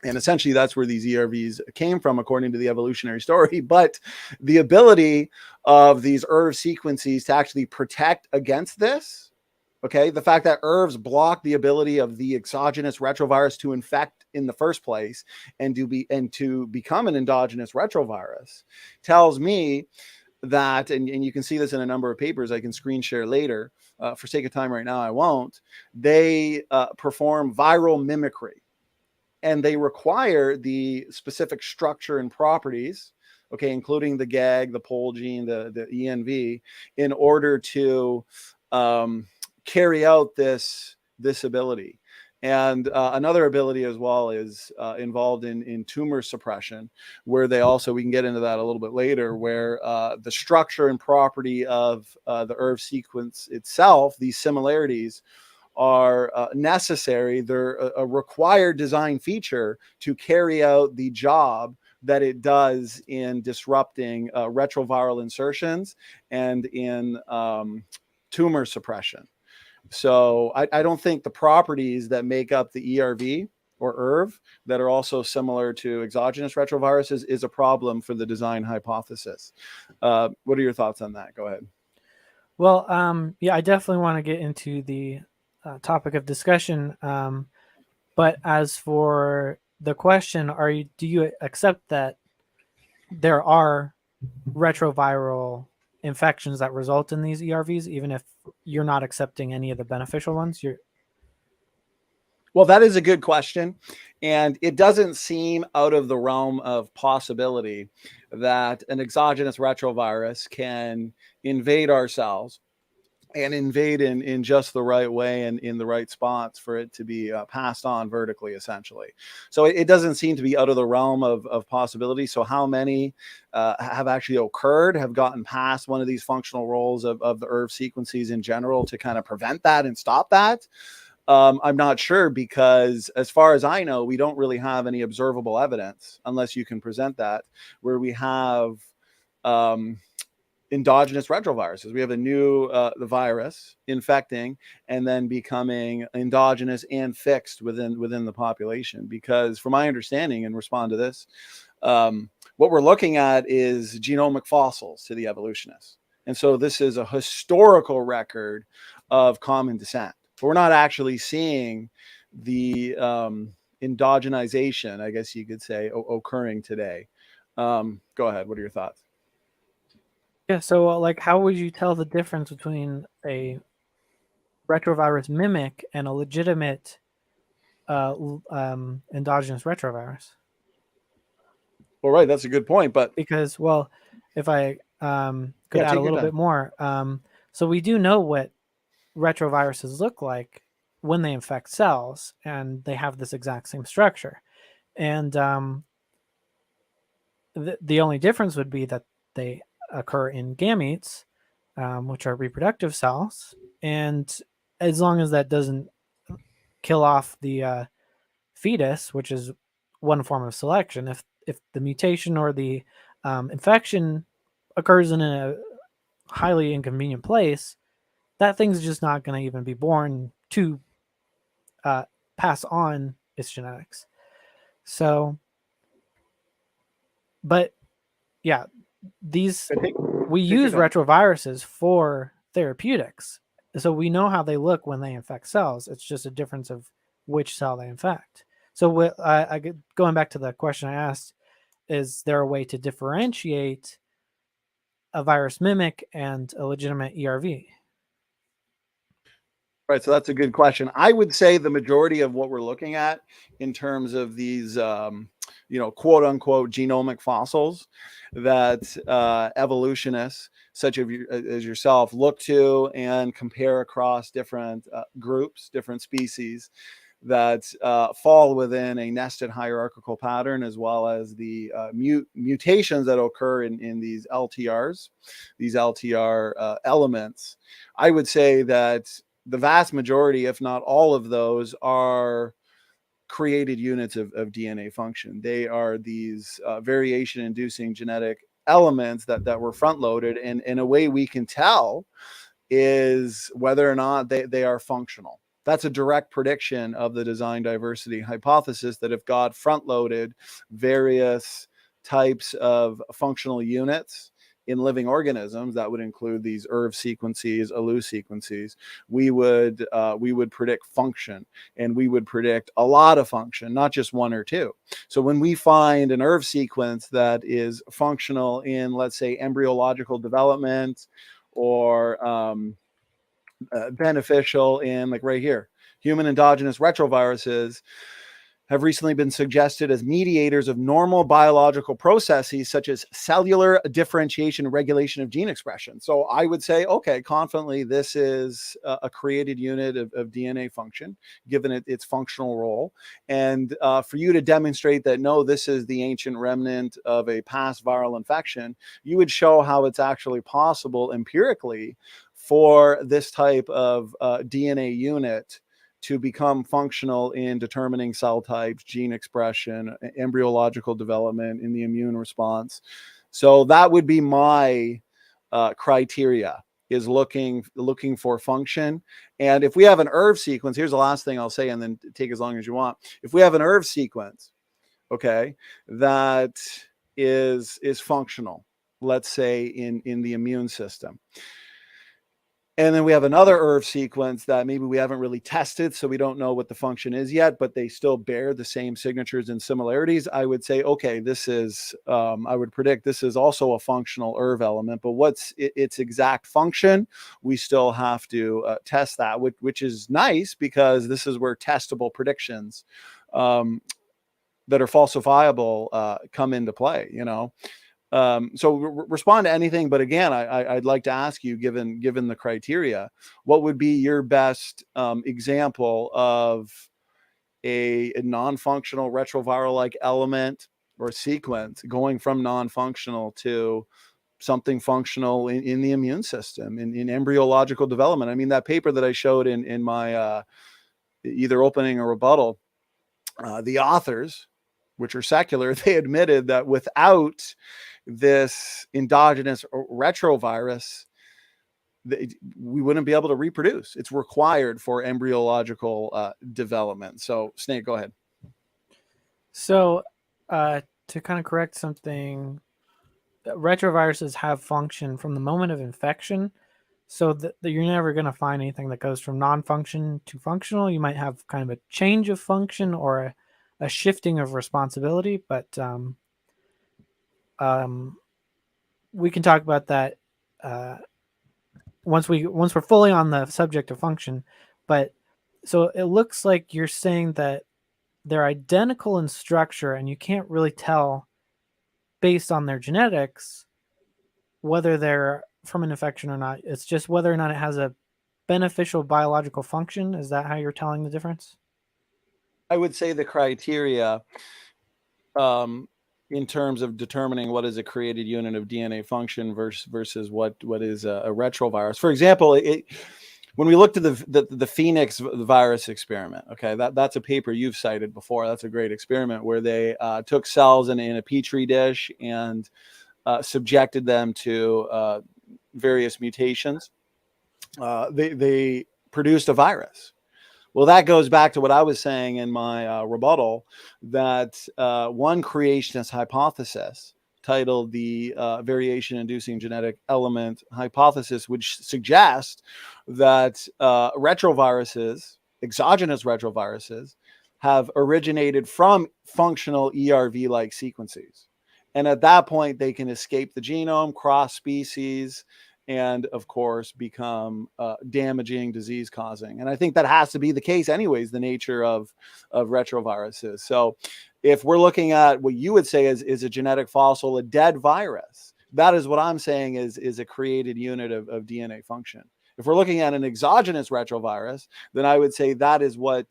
And essentially, that's where these ERVs came from, according to the evolutionary story. But the ability of these ERV sequences to actually protect against this, okay, the fact that ERVs block the ability of the exogenous retrovirus to infect in the first place, and to become an endogenous retrovirus tells me that, and you can see this in a number of papers I can screen share later. For sake of time right now, I won't. They perform viral mimicry, and they require the specific structure and properties, okay, including the GAG, the pol gene, the ENV, in order to carry out this ability. And another ability as well is involved in tumor suppression, where they also, we can get into that a little bit later, where the structure and property of the ERV sequence itself, these similarities, are necessary. They're a required design feature to carry out the job that it does in disrupting retroviral insertions and in tumor suppression. So I don't think the properties that make up the ERV or ERV that are also similar to exogenous retroviruses is a problem for the design hypothesis. What are your thoughts on that? Go ahead. Well, yeah, I definitely want to get into the topic of discussion. But as for the question, do you accept that there are retroviral infections that result in these ERVs, even if you're not accepting any of the beneficial ones? Well, that is a good question. And it doesn't seem out of the realm of possibility that an exogenous retrovirus can invade our cells and invade in just the right way and in the right spots for it to be passed on vertically, essentially. So it doesn't seem to be out of the realm of possibility. So how many have actually occurred, have gotten past one of these functional roles of the ERV sequences in general to kind of prevent that and stop that? I'm not sure, because as far as I know, we don't really have any observable evidence, unless you can present that, where we have endogenous retroviruses. We have a new the virus infecting and then becoming endogenous and fixed within the population. Because from my understanding, and respond to this, what we're looking at is genomic fossils to the evolutionists. And so this is a historical record of common descent. But we're not actually seeing the endogenization, I guess you could say, occurring today. Go ahead. What are your thoughts? Yeah, so like, how would you tell the difference between a retrovirus mimic and a legitimate endogenous retrovirus? Well, right, that's a good point. But because, well, if I could add a little bit more, so we do know what retroviruses look like when they infect cells, and they have this exact same structure. And the only difference would be that they occur in gametes, which are reproductive cells. And as long as that doesn't kill off the fetus, which is one form of selection, if the mutation or the infection occurs in a highly inconvenient place, that thing's just not going to even be born to pass on its genetics. So, but yeah, we use retroviruses for therapeutics. So we know how they look when they infect cells. It's just a difference of which cell they infect. So going back to the question I asked, is there a way to differentiate a virus mimic and a legitimate ERV? Right, so that's a good question. I would say the majority of what we're looking at in terms of these, quote unquote genomic fossils that evolutionists such as yourself look to and compare across different groups, different species that fall within a nested hierarchical pattern, as well as the mutations that occur in these LTRs, these LTR elements. I would say that the vast majority, if not all of those, are created units of DNA function. They are these variation-inducing genetic elements that were front-loaded, and in a way we can tell is whether or not they are functional. That's a direct prediction of the design diversity hypothesis, that if God front-loaded various types of functional units in living organisms, that would include these ERV sequences, ALU sequences, we would predict function, and we would predict a lot of function, not just one or two. So when we find an ERV sequence that is functional in, let's say, embryological development, or beneficial in, like right here, human endogenous retroviruses have recently been suggested as mediators of normal biological processes such as cellular differentiation and regulation of gene expression. So I would say, okay, confidently, this is a created unit of DNA function, given its functional role. And for you to demonstrate that, no, this is the ancient remnant of a past viral infection, you would show how it's actually possible empirically for this type of DNA unit to become functional in determining cell types, gene expression, embryological development, in the immune response. So that would be my criteria, is looking for function. And if we have an ERV sequence, here's the last thing I'll say, and then take as long as you want. If we have an ERV sequence, okay, that is functional, let's say in the immune system, and then we have another ERV sequence that maybe we haven't really tested, so we don't know what the function is yet, but they still bear the same signatures and similarities, I would say, okay, this is, I would predict this is also a functional ERV element, but what's its exact function? We still have to test that, which is nice, because this is where testable predictions that are falsifiable come into play, you know? So respond to anything, but again, I'd like to ask you, given the criteria, what would be your best example of a non-functional retroviral-like element or sequence going from non-functional to something functional in the immune system, in embryological development? I mean, that paper that I showed in my either opening or rebuttal, the authors, which are secular, they admitted that without this endogenous retrovirus, we wouldn't be able to reproduce. It's required for embryological development. So, Snake, go ahead. So, to kind of correct something, retroviruses have function from the moment of infection. So that you're never going to find anything that goes from non-function to functional. You might have kind of a change of function or a shifting of responsibility, but we can talk about that once we're fully on the subject of function. But so it looks like you're saying that they're identical in structure, and you can't really tell based on their genetics whether they're from an infection or not. It's just whether or not it has a beneficial biological function. Is that how you're telling the difference? I would say the criteria in terms of determining what is a created unit of DNA function versus what is a retrovirus. For example, when we looked at the Phoenix virus experiment, okay, that's a paper you've cited before. That's a great experiment where they took cells in a petri dish and subjected them to various mutations. They produced a virus. Well, that goes back to what I was saying in my rebuttal, that one creationist hypothesis titled the variation-inducing genetic element hypothesis, which suggests that retroviruses, exogenous retroviruses, have originated from functional ERV-like sequences. And at that point, they can escape the genome, cross species, and of course become damaging, disease-causing. And I think that has to be the case anyways, the nature of retroviruses. So if we're looking at what you would say is a genetic fossil, a dead virus, that is what I'm saying is a created unit of DNA function. If we're looking at an exogenous retrovirus, then I would say that is what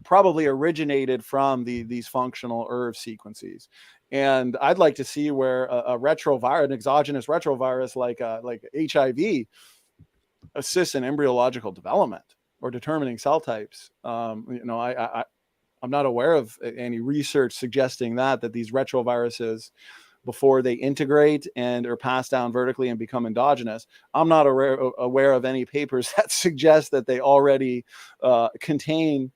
probably originated from these functional ERV sequences. And I'd like to see where a retrovirus, an exogenous retrovirus like HIV, assists in embryological development or determining cell types. I'm not aware of any research suggesting that these retroviruses, before they integrate and are passed down vertically and become endogenous, I'm not aware of any papers that suggest that they already contain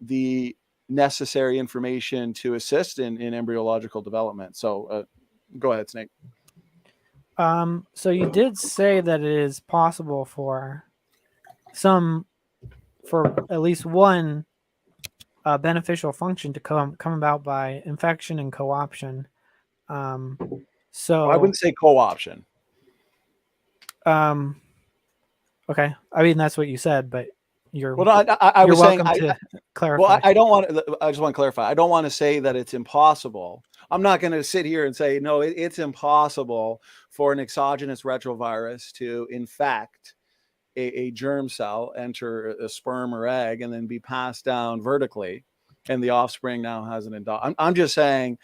the necessary information to assist in embryological development. So go ahead, Snake. So you did say that it is possible for at least one beneficial function to come about by infection and co-option. So I wouldn't say co-option. Okay, I mean that's what you said, but you're Well, I you're was saying, welcome to clarify. well, I don't want to, I just want to clarify. I don't want to say that it's impossible. I'm not going to sit here and say, no, it's impossible for an exogenous retrovirus to infect a germ cell, enter a sperm or egg, and then be passed down vertically. And the offspring now has an I'm just saying,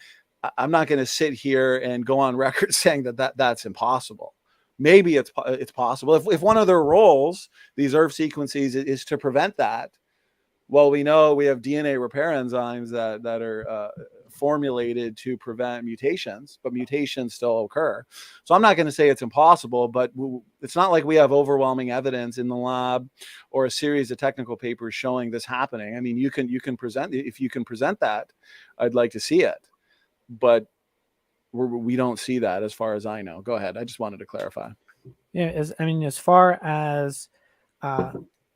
I'm not going to sit here and go on record saying that's impossible. Maybe it's possible. If one of their roles, these ERV sequences, is to prevent that, well, we know we have DNA repair enzymes that are formulated to prevent mutations, but mutations still occur. So I'm not going to say it's impossible, but it's not like we have overwhelming evidence in the lab or a series of technical papers showing this happening. I mean, you can present, if you can present that, I'd like to see it, but we don't see that as far as I know. Go ahead. I just wanted to clarify. Yeah, as far as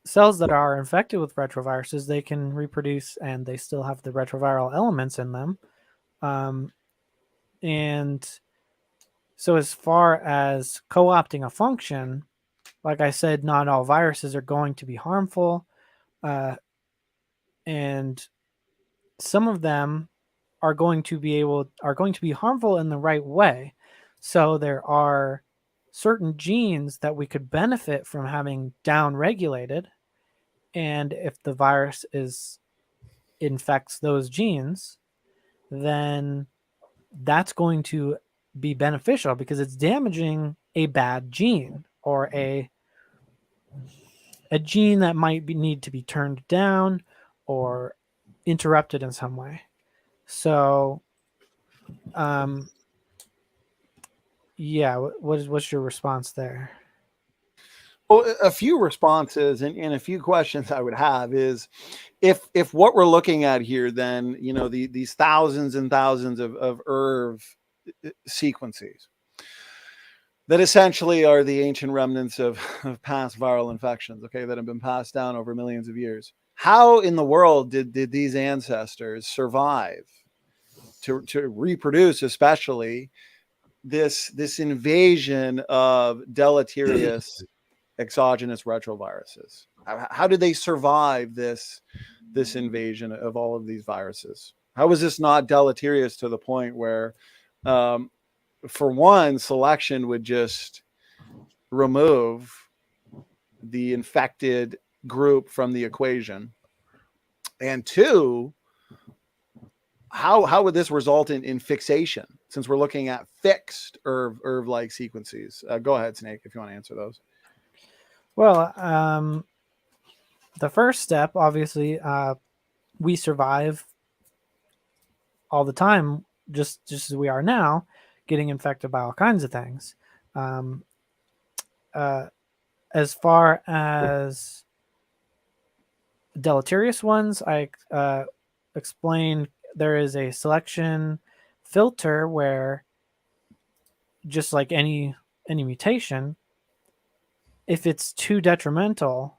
cells that are infected with retroviruses, they can reproduce and they still have the retroviral elements in them. And so as far as co-opting a function, like I said, not all viruses are going to be harmful. And some of them are going to be harmful in the right way. So there are certain genes that we could benefit from having down regulated, and if the virus infects those genes, then that's going to be beneficial because it's damaging a bad gene or a gene that might need to be turned down or interrupted in some way. So yeah, what's your response there? Well, a few responses and a few questions I would have is, if what we're looking at here, then these thousands and thousands of ERV sequences that essentially are the ancient remnants of past viral infections, okay, that have been passed down over millions of years. How in the world did these ancestors survive to reproduce, especially this invasion of deleterious exogenous retroviruses? How did they survive this invasion of all of these viruses? How was this not deleterious to the point where, for one, selection would just remove the infected group from the equation, and two, how would this result in fixation, since we're looking at fixed ERV like sequences? Go ahead, Snake, if you want to answer those. Well, the first step, obviously, we survive all the time, just as we are now, getting infected by all kinds of things. As far as deleterious ones, I explained there is a selection filter where, just like any mutation, if it's too detrimental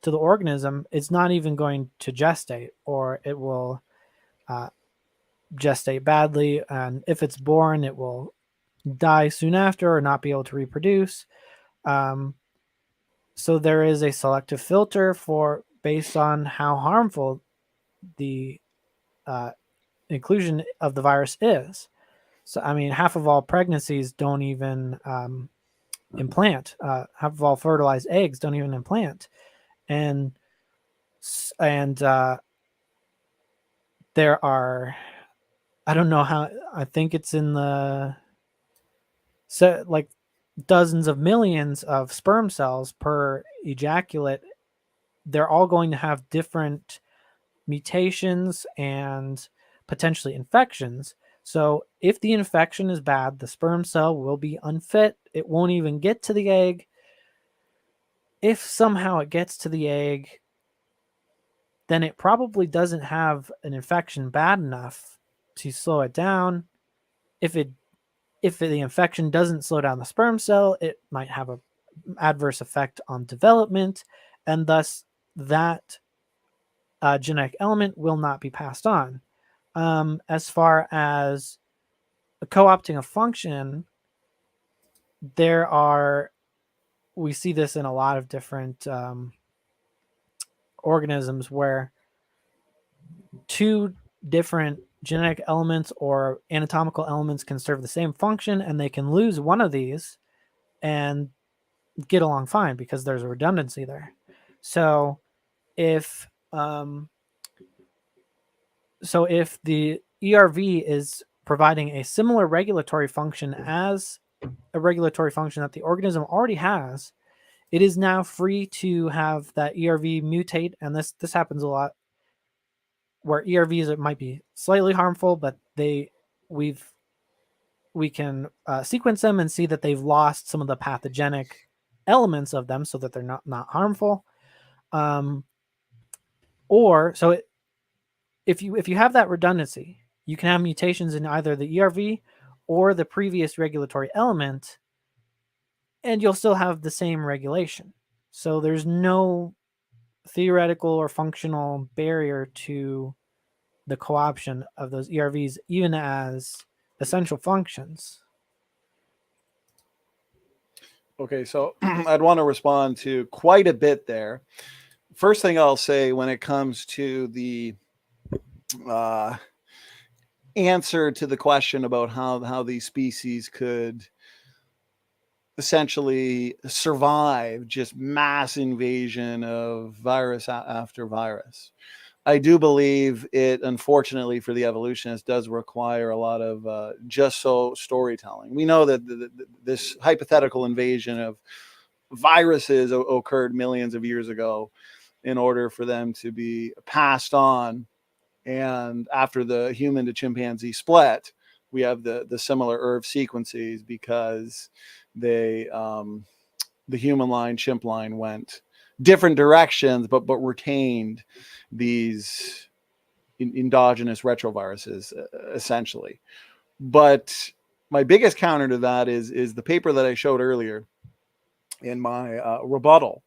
to the organism, it's not even going to gestate, or it will gestate badly, and if it's born, it will die soon after or not be able to reproduce. So there is a selective filter based on how harmful the inclusion of the virus is. So I mean, half of all pregnancies don't even implant. Half of all fertilized eggs don't even implant, and there are, I don't know how, I think it's in the like dozens of millions of sperm cells per ejaculate. They're all going to have different mutations and potentially infections. So if the infection is bad, the sperm cell will be unfit. It won't even get to the egg. If somehow it gets to the egg, then it probably doesn't have an infection bad enough to slow it down. If it if the infection doesn't slow down the sperm cell, it might have an adverse effect on development, and thus that genetic element will not be passed on. As far as co-opting a function, we see this in a lot of different organisms where two different genetic elements or anatomical elements can serve the same function, and they can lose one of these and get along fine because there's a redundancy there. So if the ERV is providing a similar regulatory function as a regulatory function that the organism already has, it is now free to have that ERV mutate, and this happens a lot where ERVs might be slightly harmful, but we can sequence them and see that they've lost some of the pathogenic elements of them so that they're not harmful. If you have that redundancy, you can have mutations in either the ERV or the previous regulatory element, and you'll still have the same regulation. So there's no theoretical or functional barrier to the co-option of those ERVs, even as essential functions. Okay, so I'd want to respond to quite a bit there. First thing I'll say when it comes to the answer to the question about how these species could essentially survive just mass invasion of virus after virus. I do believe it, unfortunately for the evolutionists, does require a lot of just so storytelling. We know that this hypothetical invasion of viruses occurred millions of years ago in order for them to be passed on. And after the human to chimpanzee split, we have the similar ERV sequences because the human line, chimp line went different directions, but retained these endogenous retroviruses essentially. But my biggest counter to that is the paper that I showed earlier in my rebuttal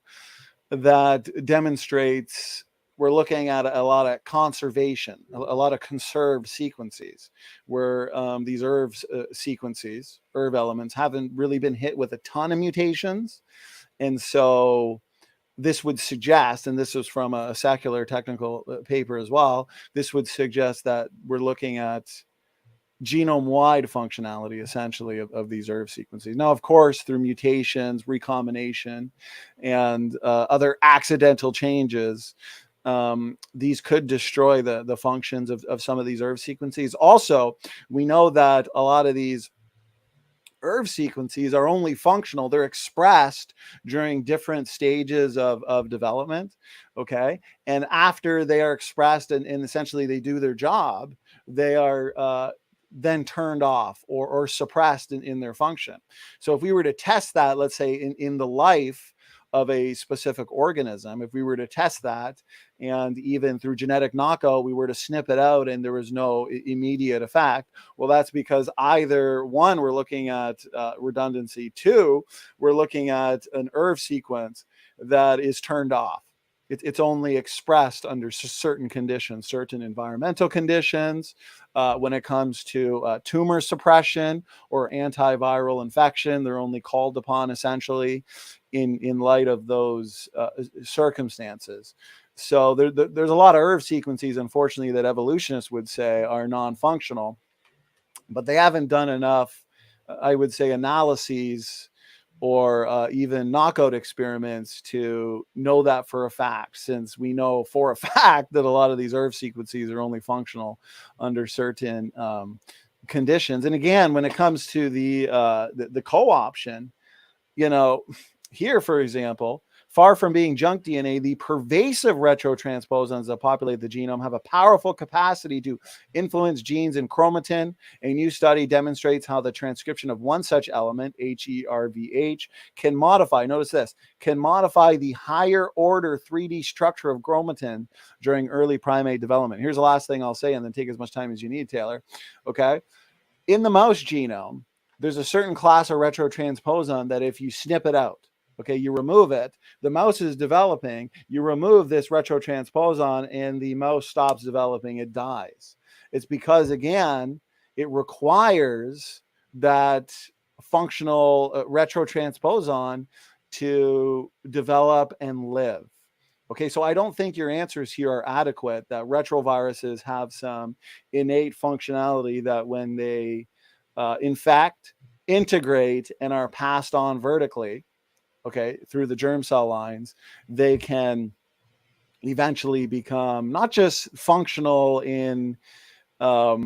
that demonstrates we're looking at a lot of conservation, a lot of conserved sequences where these ERV elements haven't really been hit with a ton of mutations. And so this would suggest, and this was from a secular technical paper as well, this would suggest that we're looking at genome-wide functionality, essentially, of these ERV sequences. Now, of course, through mutations, recombination, and other accidental changes, these could destroy the functions of some of these ERV sequences. Also, we know that a lot of these ERV sequences are only functional. They're expressed during different stages of development, okay? And after they are expressed and essentially they do their job, they are then turned off or suppressed in their function. So if we were to test that, let's say in the life of a specific organism, if we were to test that, and even through genetic knockout, we were to snip it out and there was no immediate effect, well, that's because either one, we're looking at redundancy, two, we're looking at an ERV sequence that is turned off. It's only expressed under certain conditions, certain environmental conditions. When it comes to tumor suppression or antiviral infection, they're only called upon essentially in light of those circumstances. So there's a lot of ERV sequences, unfortunately, that evolutionists would say are non-functional, but they haven't done enough, I would say, analyses or even knockout experiments to know that for a fact, since we know for a fact that a lot of these ERV sequences are only functional under certain conditions. And again, when it comes to the co-option, you know, here, for example, far from being junk DNA, the pervasive retrotransposons that populate the genome have a powerful capacity to influence genes in chromatin. A new study demonstrates how the transcription of one such element, HERVH, can modify, notice this, can modify the higher order 3D structure of chromatin during early primate development. Here's the last thing I'll say, and then take as much time as you need, Taylor. Okay. In the mouse genome, there's a certain class of retrotransposon that if you snip it out, okay, you remove it, the mouse is developing, you remove this retrotransposon and the mouse stops developing, it dies. It's because, again, it requires that functional retrotransposon to develop and live. Okay, so I don't think your answers here are adequate, that retroviruses have some innate functionality that when they in fact integrate and are passed on vertically, okay, through the germ cell lines, they can eventually become not just functional in a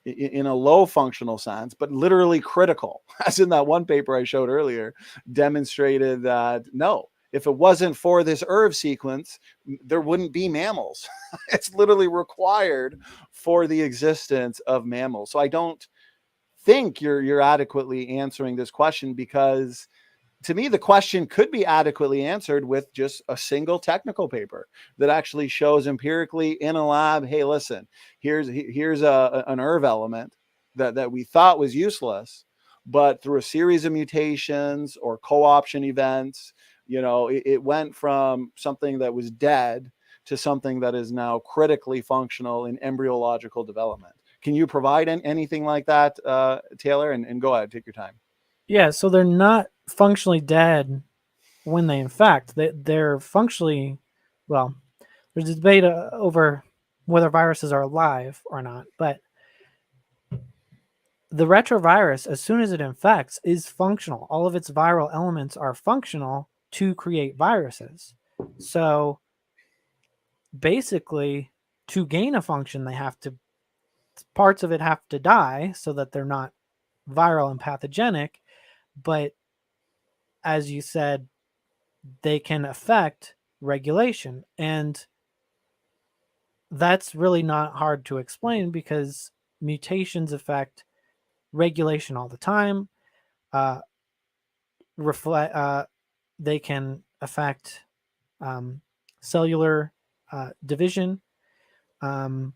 low functional sense, but literally critical, as in that one paper I showed earlier demonstrated that no, if it wasn't for this ERV sequence, there wouldn't be mammals. It's literally required for the existence of mammals. So I don't think you're adequately answering this question, because to me, the question could be adequately answered with just a single technical paper that actually shows empirically in a lab, hey, listen, here's an ERV element that we thought was useless, but through a series of mutations or co-option events, it went from something that was dead to something that is now critically functional in embryological development. Can you provide anything like that, Taylor? And go ahead, take your time. Yeah, so they're not functionally dead when they infect. They're functionally, well, there's a debate over whether viruses are alive or not, but the retrovirus, as soon as it infects, is functional. All of its viral elements are functional to create viruses. So basically, to gain a function, parts of it have to die so that they're not viral and pathogenic. But as you said, they can affect regulation. And that's really not hard to explain, because mutations affect regulation all the time. They can affect cellular division. And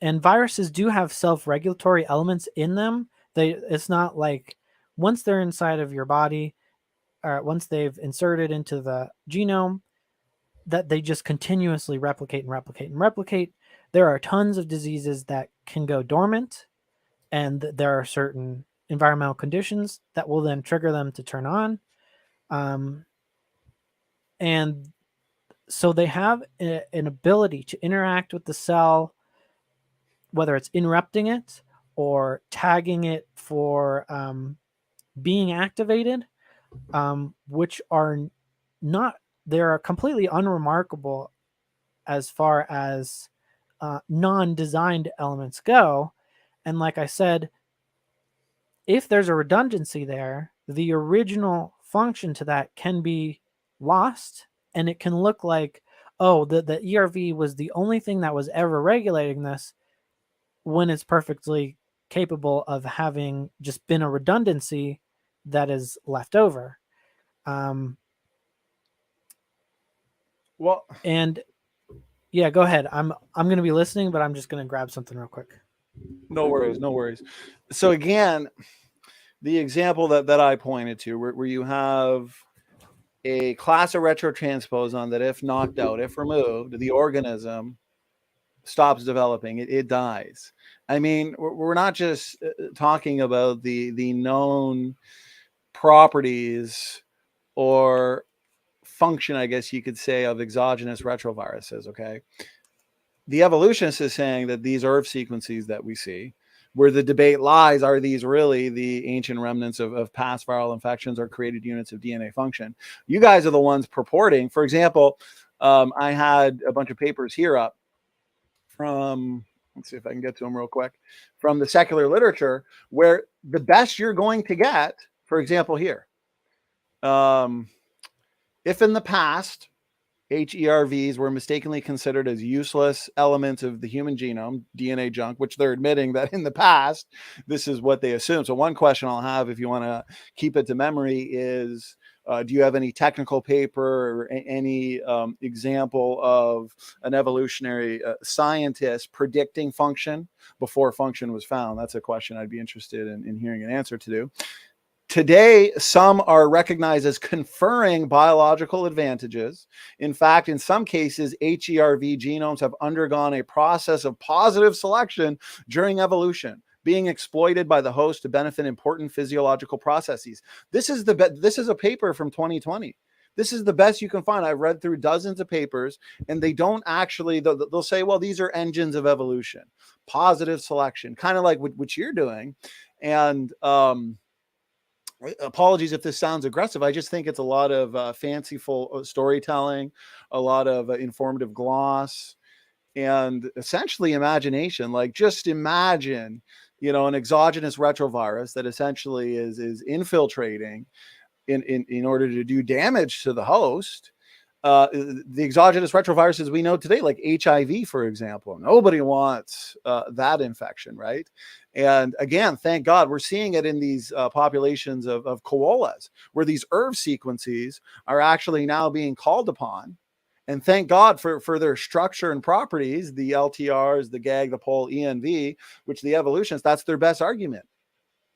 viruses do have self-regulatory elements in them. It's not like once they're inside of your body, or once they've inserted into the genome, that they just continuously replicate and replicate and replicate. There are tons of diseases that can go dormant, and there are certain environmental conditions that will then trigger them to turn on. And so they have an ability to interact with the cell, whether it's interrupting it or tagging it for being activated, which are not, they're completely unremarkable as far as non-designed elements go. And like I said, if there's a redundancy there, the original function to that can be lost, and it can look like, oh, the ERV was the only thing that was ever regulating this, when it's perfectly capable of having just been a redundancy that is left over. Well, and yeah, go ahead. I'm going to be listening, but I'm just going to grab something real quick. no worries. So again, the example that I pointed to, where you have a class of retrotransposon that, if knocked out, if removed, the organism stops developing, it dies. I mean, we're not just talking about the known properties or function, I guess you could say, of exogenous retroviruses. Okay, the evolutionist is saying that these ERV sequences that we see, where the debate lies, are these really the ancient remnants of past viral infections or created units of DNA function? You guys are the ones purporting. For example, I had a bunch of papers here up from, let's see if I can get to them real quick, from the secular literature, where the best you're going to get, for example, here, if in the past HERVs were mistakenly considered as useless elements of the human genome, DNA junk, which they're admitting that in the past, this is what they assume. So one question I'll have, if you want to keep it to memory, is Do you have any technical paper or any example of an evolutionary scientist predicting function before function was found? That's a question I'd be interested in hearing an answer to. Today, some are recognized as conferring biological advantages. In fact, in some cases, HERV genomes have undergone a process of positive selection during evolution, being exploited by the host to benefit important physiological processes. This is a paper from 2020. This is the best you can find. I've read through dozens of papers, and they don't actually, they'll say, well, these are engines of evolution, positive selection, kind of like what you're doing. And apologies if this sounds aggressive. I just think it's a lot of fanciful storytelling, a lot of informative gloss, and essentially imagination. Like, just imagine, an exogenous retrovirus that essentially is infiltrating in order to do damage to the host. The exogenous retroviruses we know today, like HIV, for example, nobody wants that infection, right? And again, thank God we're seeing it in these populations of koalas, where these ERV sequences are actually now being called upon. And thank God for their structure and properties, the LTRs, the GAG, the POL, ENV, which the evolutionists, that's their best argument.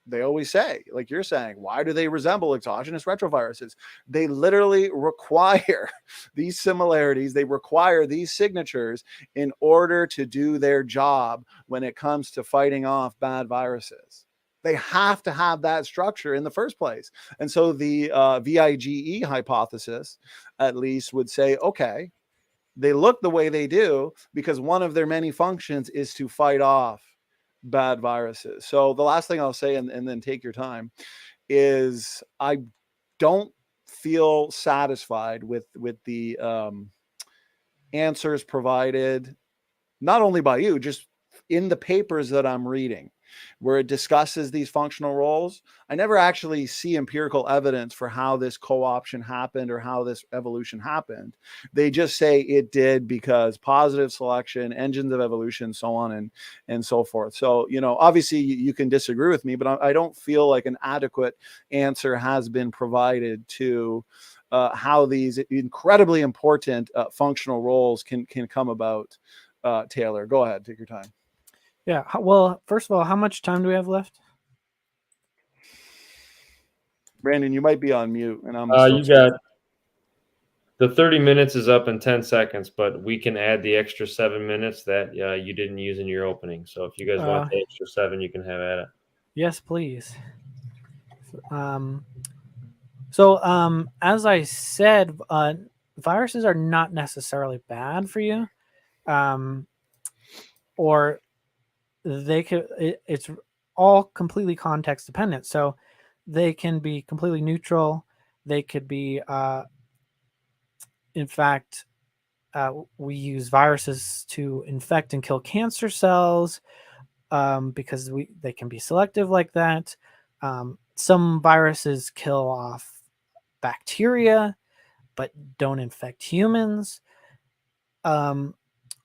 They always say, like you're saying, why do they resemble exogenous retroviruses? They literally require these similarities. They require these signatures in order to do their job when it comes to fighting off bad viruses. They have to have that structure in the first place. And so the VIGE hypothesis, at least, would say, okay, they look the way they do because one of their many functions is to fight off bad viruses. So the last thing I'll say, and then take your time, is I don't feel satisfied with the answers provided, not only by you, just in the papers that I'm reading, where it discusses these functional roles. I never actually see empirical evidence for how this co-option happened or how this evolution happened. They just say it did because positive selection, engines of evolution, so on and so forth. So, obviously you can disagree with me, but I don't feel like an adequate answer has been provided to how these incredibly important functional roles can come about. Taylor, go ahead, take your time. Yeah. Well, first of all, how much time do we have left? Brandon, you might be on mute, and I'm. You got the 30 minutes is up in 10 seconds, but we can add the extra 7 minutes that you didn't use in your opening. So if you guys want the extra 7, you can have at it. Yes, please. So as I said, viruses are not necessarily bad for you, or they could. It's all completely context dependent. So they can be completely neutral. They could be, in fact, we use viruses to infect and kill cancer cells because they can be selective like that. Some viruses kill off bacteria, but don't infect humans.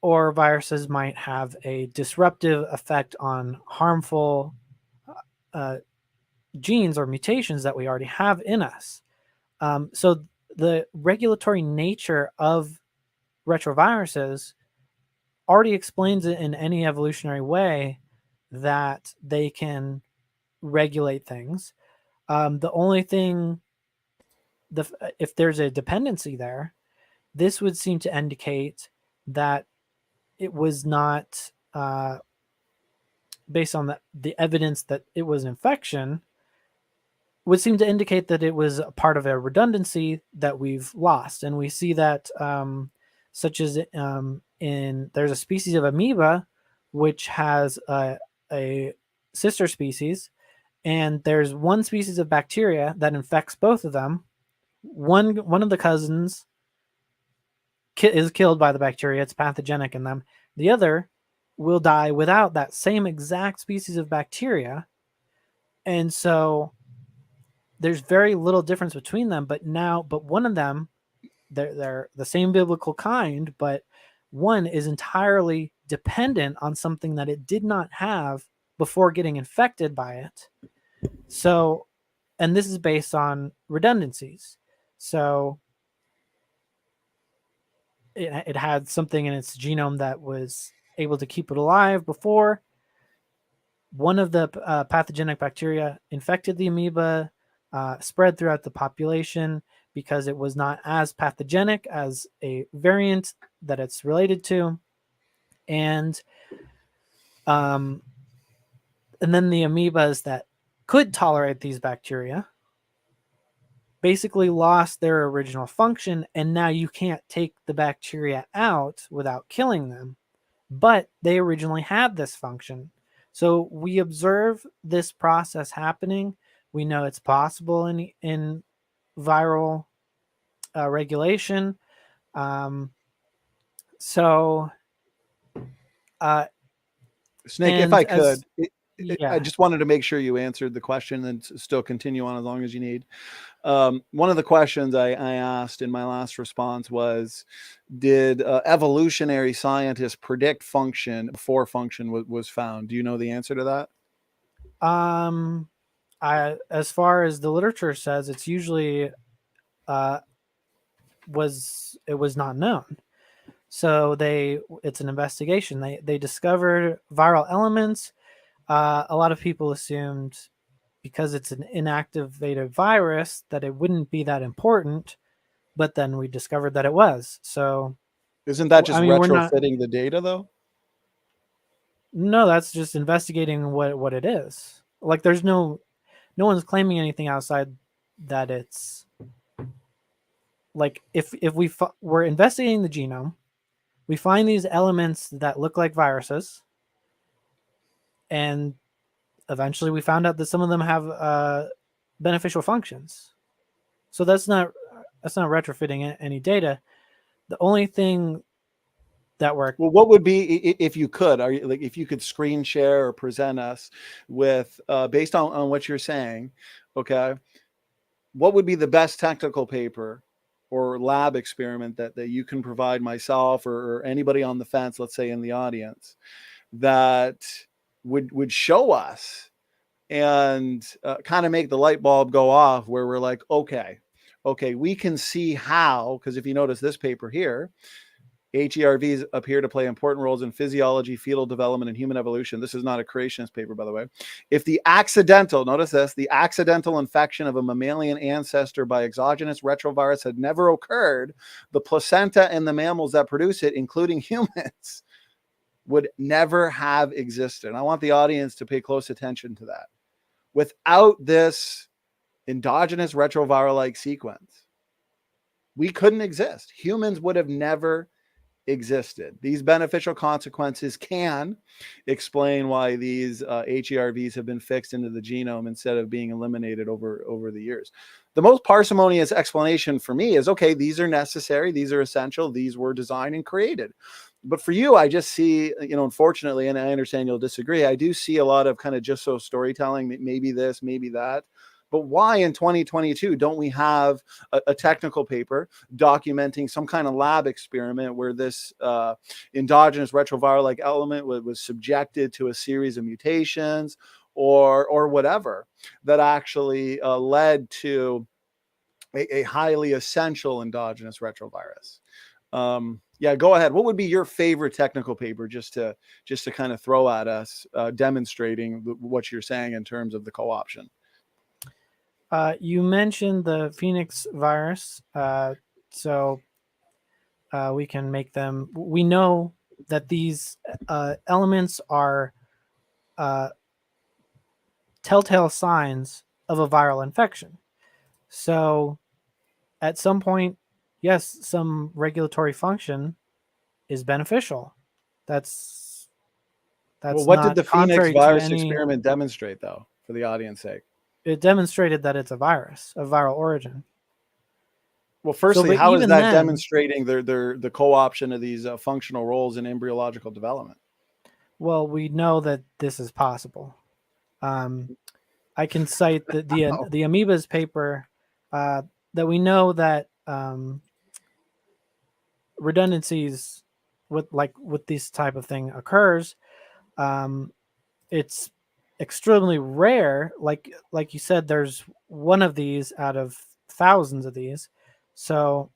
Or viruses might have a disruptive effect on harmful genes or mutations that we already have in us. So the regulatory nature of retroviruses already explains it in any evolutionary way that they can regulate things. The only thing, if there's a dependency there, this would seem to indicate that it was not based on the evidence that it was an infection, would seem to indicate that it was a part of a redundancy that we've lost. And we see that such as there's a species of amoeba which has a sister species, and there's one species of bacteria that infects both of them. One of the cousins is killed by the bacteria. It's pathogenic in them. The other will die without that same exact species of bacteria. And so there's very little difference between them, but one of them, they're the same biblical kind, but one is entirely dependent on something that it did not have before getting infected by it. So, and this is based on redundancies. So it had something in its genome that was able to keep it alive before. One of the pathogenic bacteria infected the amoeba, spread throughout the population because it was not as pathogenic as a variant that it's related to. And then the amoebas that could tolerate these bacteria basically lost their original function, and now you can't take the bacteria out without killing them. But they originally had this function. So we observe this process happening. We know it's possible in viral regulation. So, Snake, if I as could, I yeah, just wanted to make sure you answered the question and still continue on as long as you need. One of the questions I asked in my last response was, did evolutionary scientists predict function before function was found? Do you know the answer to that? as far as the literature says, it's usually was not known. So it's an investigation. They discovered viral elements. A lot of people assumed because it's an inactivated virus that it wouldn't be that important, but then we discovered that it was. So Isn't that just I mean, we're not. retrofitting the data though? No, that's just investigating what it is. Like there's no one's claiming anything outside that it's like if we're investigating the genome, we find these elements that look like viruses, and eventually we found out that some of them have beneficial functions. So that's not retrofitting any data. The only thing that we're Well, what would be, if you could, are you, like, if you could screen share or present us with, based on what you're saying, okay, what would be the best technical paper or lab experiment that you can provide myself or anybody on the fence, let's say in the audience, that would show us and kind of make the light bulb go off, where we're like, okay, we can see how, because if you notice this paper here, HERVs appear to play important roles in physiology, fetal development, and human evolution. This is not a creationist paper, by the way. If the accidental, notice this, the accidental infection of a mammalian ancestor by exogenous retrovirus had never occurred, the placenta and the mammals that produce it, including humans, would never have existed. And I want the audience to pay close attention to that. Without this endogenous retroviral-like sequence, we couldn't exist. Humans would have never existed. These beneficial consequences can explain why these HERVs have been fixed into the genome instead of being eliminated over the years. The most parsimonious explanation for me is, okay, these are necessary, these are essential, these were designed and created. But for you, I just see, unfortunately, and I understand you'll disagree, I do see a lot of kind of just so storytelling, maybe this, maybe that. But why in 2022 don't we have a technical paper documenting some kind of lab experiment where this endogenous retroviral-like element was subjected to a series of mutations or whatever that actually led to a highly essential endogenous retrovirus? Yeah, go ahead. What would be your favorite technical paper just to kind of throw at us, demonstrating what you're saying in terms of the co-option? you mentioned the Phoenix virus, so we can make them. We know that these elements are telltale signs of a viral infection. So at some point, yes, some regulatory function is beneficial. That's Well, what did not the Phoenix contrary to virus any. experiment demonstrate, though, for the audience sake? It demonstrated that it's a virus of viral origin. Well, So, firstly, but how is even that then, demonstrating the co-option of these functional roles in embryological development? well, we know that this is possible. I can cite the amoebas paper that we know that redundancies with this type of thing occurs. It's extremely rare. Like you said, there's one of these out of thousands of these. So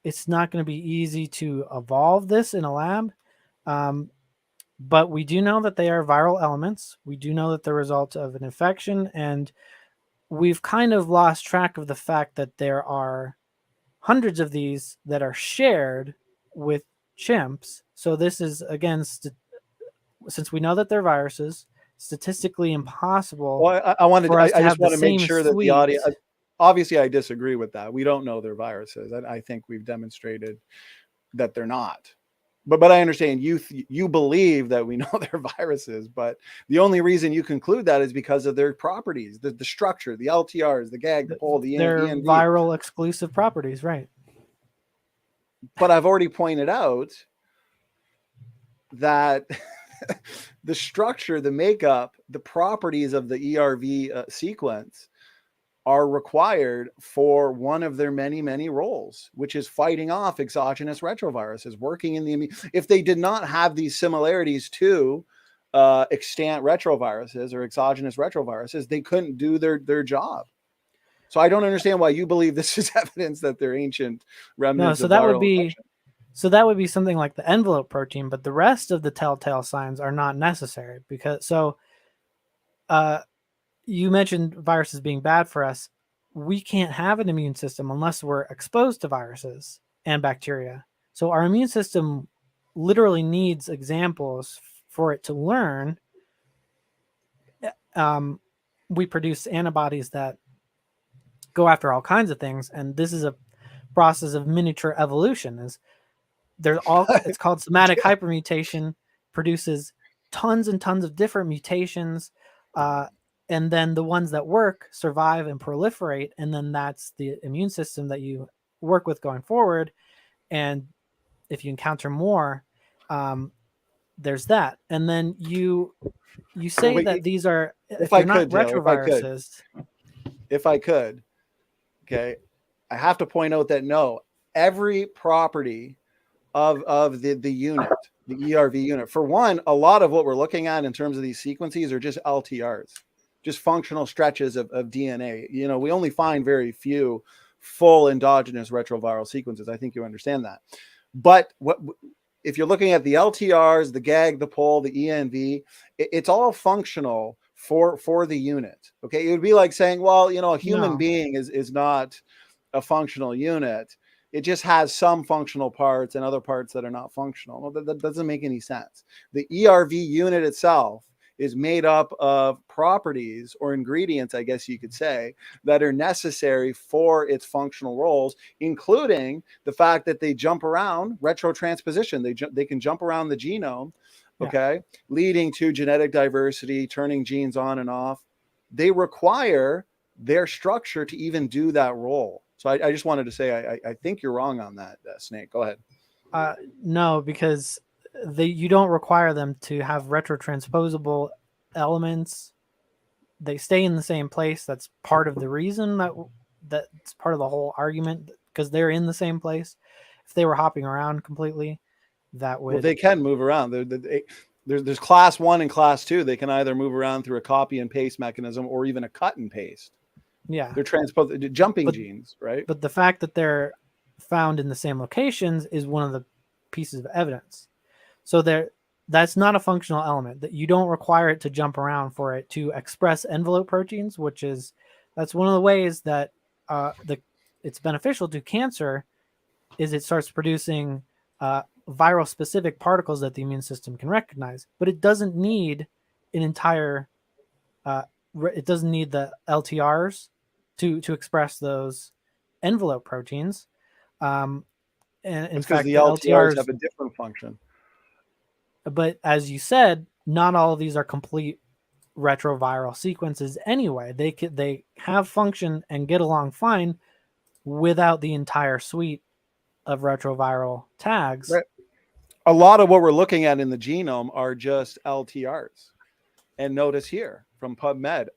it's not going to be easy to evolve this in a lab. But we do know that they are viral elements. We do know that they're a result of an infection, and we've kind of lost track of the fact that there are hundreds of these that are shared with chimps. So this is, again, since we know that they're viruses, statistically impossible Well, I just have the want to make same sure that the suite. audience, obviously I disagree with that. We don't know they're viruses. I think we've demonstrated that they're not. But I understand you believe that we know they're viruses, but the only reason you conclude that is because of their properties, the structure, the LTRs, the gag, the pole, the They're ENV. viral exclusive properties, right? But I've already pointed out that the structure, the makeup, the properties of the ERV sequence are required for one of their many, many roles, which is fighting off exogenous retroviruses, working in the immune. If they did not have these similarities to extant retroviruses or exogenous retroviruses, they couldn't do their job. So I don't understand why you believe this is evidence that they're ancient remnants of viral infection. So that would be something like the envelope protein, but the rest of the telltale signs are not necessary because you mentioned viruses being bad for us. We can't have an immune system unless we're exposed to viruses and bacteria. So our immune system literally needs examples for it to learn. We produce antibodies that go after all kinds of things, and this is a process of miniature evolution. It's called somatic hypermutation, produces tons and tons of different mutations, and then the ones that work survive and proliferate, and then that's the immune system that you work with going forward. And if you encounter more, there's that. And then you say that these are, if they're not retroviruses. If I could, okay, I have to point out that no, every property of the unit, the ERV unit. For one, a lot of what we're looking at in terms of these sequences are just LTRs, just functional stretches of DNA. You know, we only find very few full endogenous retroviral sequences. I think you understand that. But if you're looking at the LTRs, the gag, the pole, the ENV, it's all functional for the unit. Okay, it would be like saying, well, you know, a human being is not a functional unit. It just has some functional parts and other parts that are not functional. Well, that doesn't make any sense. The ERV unit itself is made up of properties or ingredients, I guess you could say, that are necessary for its functional roles, including the fact that they jump around, retrotransposition. They can jump around the genome, okay, leading to genetic diversity, turning genes on and off. They require their structure to even do that role. So I just wanted to say, I think you're wrong on that, Snake. Go ahead. No, because you don't require them to have retrotransposable elements. They stay in the same place. That's part of the reason that's part of the whole argument, because they're in the same place. If they were hopping around completely, that would... Well, they can move around. There's class 1 and class 2. They can either move around through a copy and paste mechanism or even a cut and paste. Yeah, they're jumping genes, right? But the fact that they're found in the same locations is one of the pieces of evidence. So that's not a functional element. That you don't require it to jump around for it to express envelope proteins, that's one of the ways that it's beneficial to cancer, is it starts producing viral specific particles that the immune system can recognize. But it doesn't need an entire it doesn't need the LTRs to express those envelope proteins. And in fact, the LTRs have a different function. But as you said, not all of these are complete retroviral sequences anyway. They have function and get along fine without the entire suite of retroviral tags. Right. A lot of what we're looking at in the genome are just LTRs. And notice here from PubMed,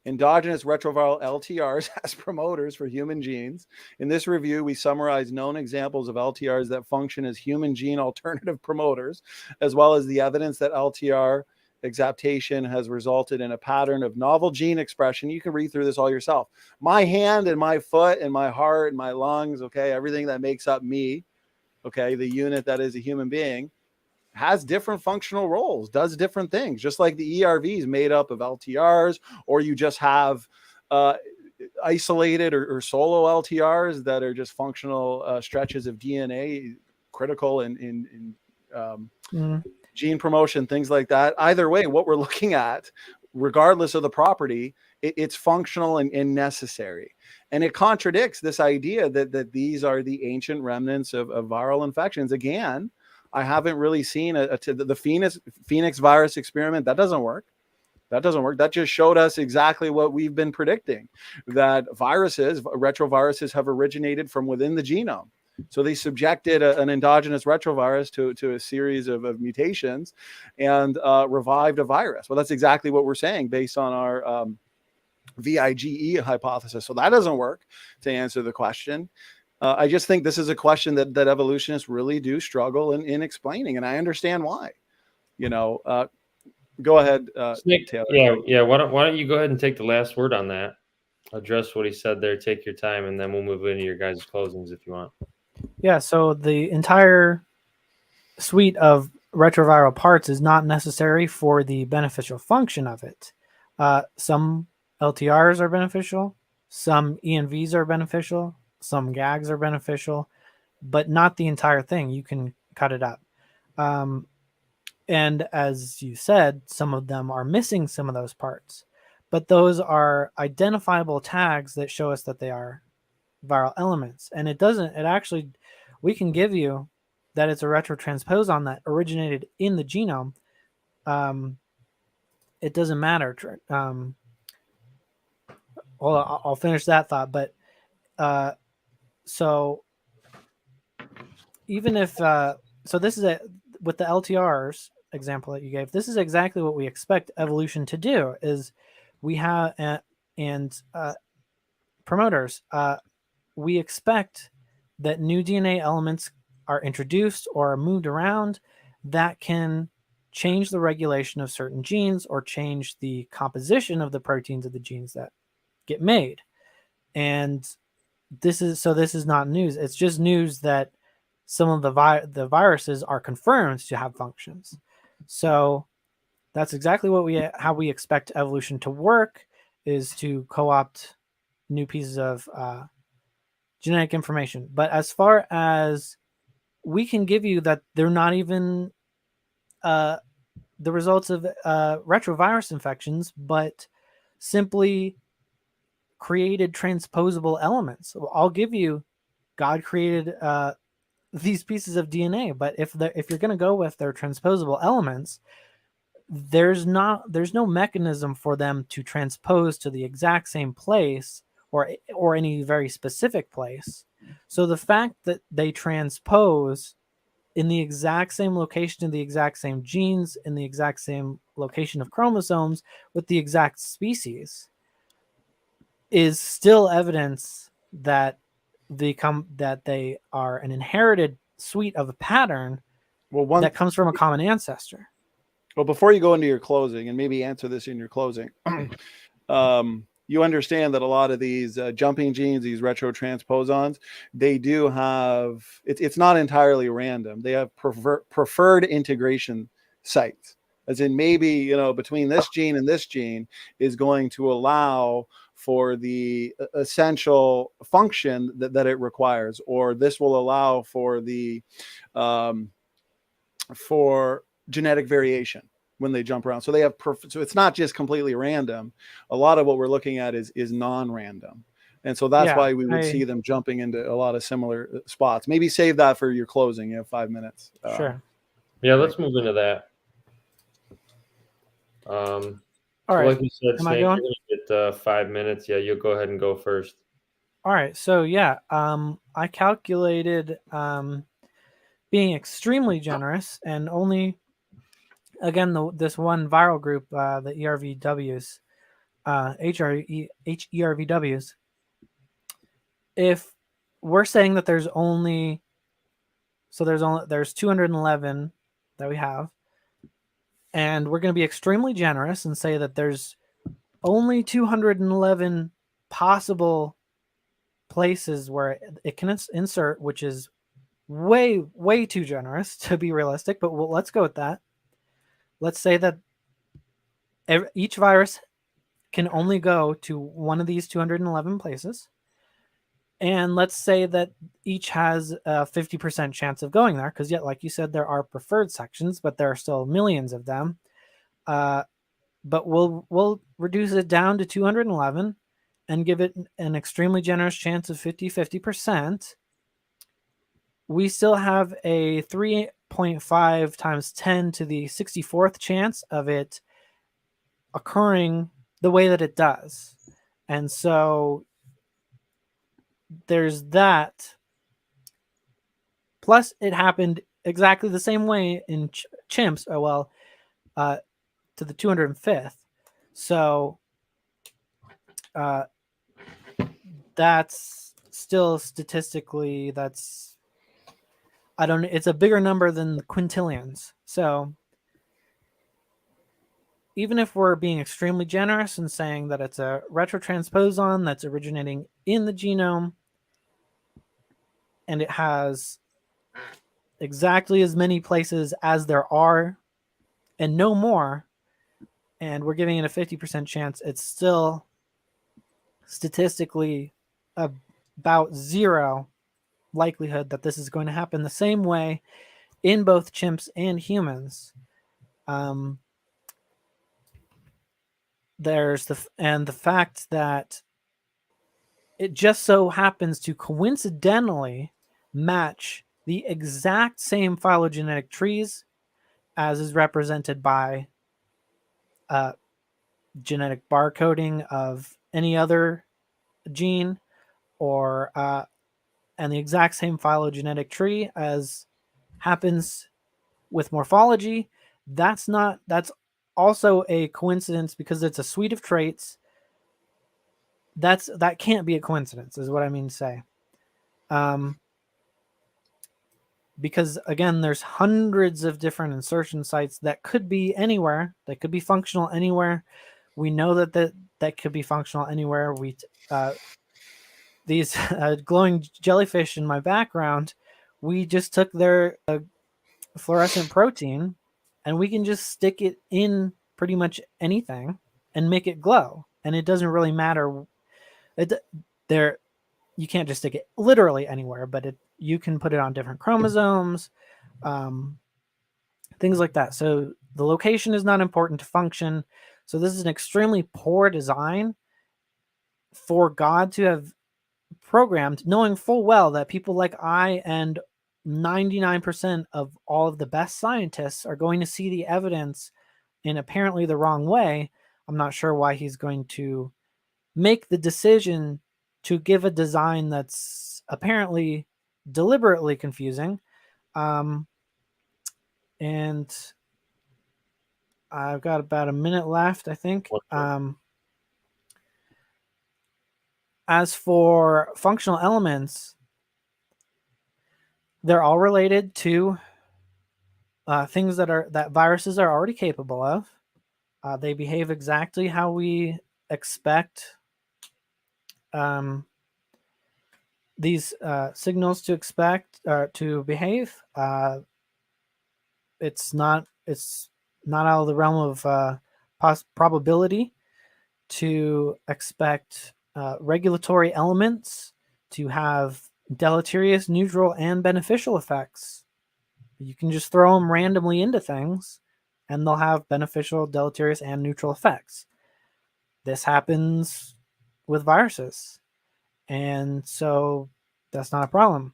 endogenous retroviral LTRs as promoters for human genes. In this review, we summarize known examples of LTRs that function as human gene alternative promoters, as well as the evidence that LTR exaptation has resulted in a pattern of novel gene expression. You can read through this all yourself. My hand and my foot and my heart and my lungs, okay, everything that makes up me, okay, the unit that is a human being, has different functional roles, does different things, just like the ERV is made up of LTRs, or you just have isolated or solo LTRs that are just functional stretches of DNA, critical in gene promotion, things like that. Either way, what we're looking at, regardless of the property, it's functional and necessary. And it contradicts this idea that these are the ancient remnants of viral infections. Again, I haven't really seen the Phoenix virus experiment. That doesn't work. That just showed us exactly what we've been predicting, that retroviruses have originated from within the genome. So they subjected an endogenous retrovirus to a series of mutations and revived a virus. Well, that's exactly what we're saying based on our VIGE hypothesis. So that doesn't work to answer the question. I just think this is a question that evolutionists really do struggle in explaining, and I understand why. Go ahead, Nick, Taylor. Yeah. Why don't you go ahead and take the last word on that? Address what he said there. Take your time, and then we'll move into your guys' closings if you want. Yeah. So the entire suite of retroviral parts is not necessary for the beneficial function of it. Some LTRs are beneficial, some ENVs are beneficial, some GAGs are beneficial, but not the entire thing. You can cut it up. And as you said, some of them are missing some of those parts, but those are identifiable tags that show us that they are viral elements. And we can give you that it's a retrotransposon that originated in the genome. It doesn't matter. Well, I'll finish that thought, but so even if so this is with the LTRs example that you gave, this is exactly what we expect evolution to do. Is we have promoters, we expect that new DNA elements are introduced or moved around that can change the regulation of certain genes or change the composition of the proteins of the genes that get made. And this is not news. It's just news that some of the viruses are confirmed to have functions. So that's exactly how we expect evolution to work, is to co-opt new pieces of genetic information. But as far as we can give you that, they're not even the results of retrovirus infections, but simply created transposable elements. I'll give you, God created these pieces of DNA, but if you're going to go with their transposable elements, there's no mechanism for them to transpose to the exact same place or any very specific place. So the fact that they transpose in the exact same location, in the exact same genes, in the exact same location of chromosomes with the exact species, is still evidence that they are an inherited suite of a pattern that comes from a common ancestor. Well, before you go into your closing, and maybe answer this in your closing, you understand that a lot of these jumping genes, these retrotransposons, they do have, it's not entirely random. They have preferred integration sites, as in maybe, between this gene and this gene is going to allow for the essential function that it requires, or this will allow for the for genetic variation when they jump around. So they have so it's not just completely random. A lot of what we're looking at is non-random. And so that's why we would see them jumping into a lot of similar spots. Maybe save that for your closing. You have 5 minutes. Sure. Yeah, let's move into that. All right. Like you said, Snake, you're going to get 5 minutes. Yeah, you'll go ahead and go first. All right. So yeah, I calculated being extremely generous and only, again, this one viral group, the ERVWs, HERVWs. If we're saying that there's 211 that we have, And we're going to be extremely generous and say that there's only 211 possible places where it can insert, which is way too generous to be realistic, but let's go with that. Let's say that each virus can only go to one of these 211 places. And let's say that each has a 50% chance of going there, because yet, like you said, there are preferred sections, but there are still millions of them. But we'll reduce it down to 211 and give it an extremely generous chance of 50%. We still have a 3.5 times 10 to the 64th chance of it occurring the way that it does. And so there's that. Plus, it happened exactly the same way in chimps. To the 205th. So that's still statistically, it's a bigger number than the quintillions. So even if we're being extremely generous and saying that it's a retrotransposon that's originating in the genome, and it has exactly as many places as there are and no more, and we're giving it a 50% chance, it's still statistically about zero likelihood that this is going to happen the same way in both chimps and humans. There's the fact that it just so happens to coincidentally match the exact same phylogenetic trees as is represented by genetic barcoding of any other gene, or and the exact same phylogenetic tree as happens with morphology. That's also a coincidence, because it's a suite of traits. That can't be a coincidence, is what I mean to say. Because again, there's hundreds of different insertion sites that could be anywhere. That could be functional anywhere. We know that could be functional anywhere. These glowing jellyfish in my background, we just took their fluorescent protein and we can just stick it in pretty much anything and make it glow, and it doesn't really matter. You can't just stick it literally anywhere, but you can put it on different chromosomes, things like that. So the location is not important to function. So this is an extremely poor design for God to have programmed, knowing full well that people like I and 99% of all of the best scientists are going to see the evidence in apparently the wrong way. I'm not sure why he's going to make the decision to give a design that's apparently deliberately confusing. And I've got about a minute left, I think. As for functional elements, they're all related to things that viruses are already capable of. They behave exactly how we expect these signals to behave. It's not out of the realm of probability to expect regulatory elements to have deleterious, neutral, and beneficial effects. You can just throw them randomly into things and they'll have beneficial, deleterious, and neutral effects. This happens with viruses, and so that's not a problem.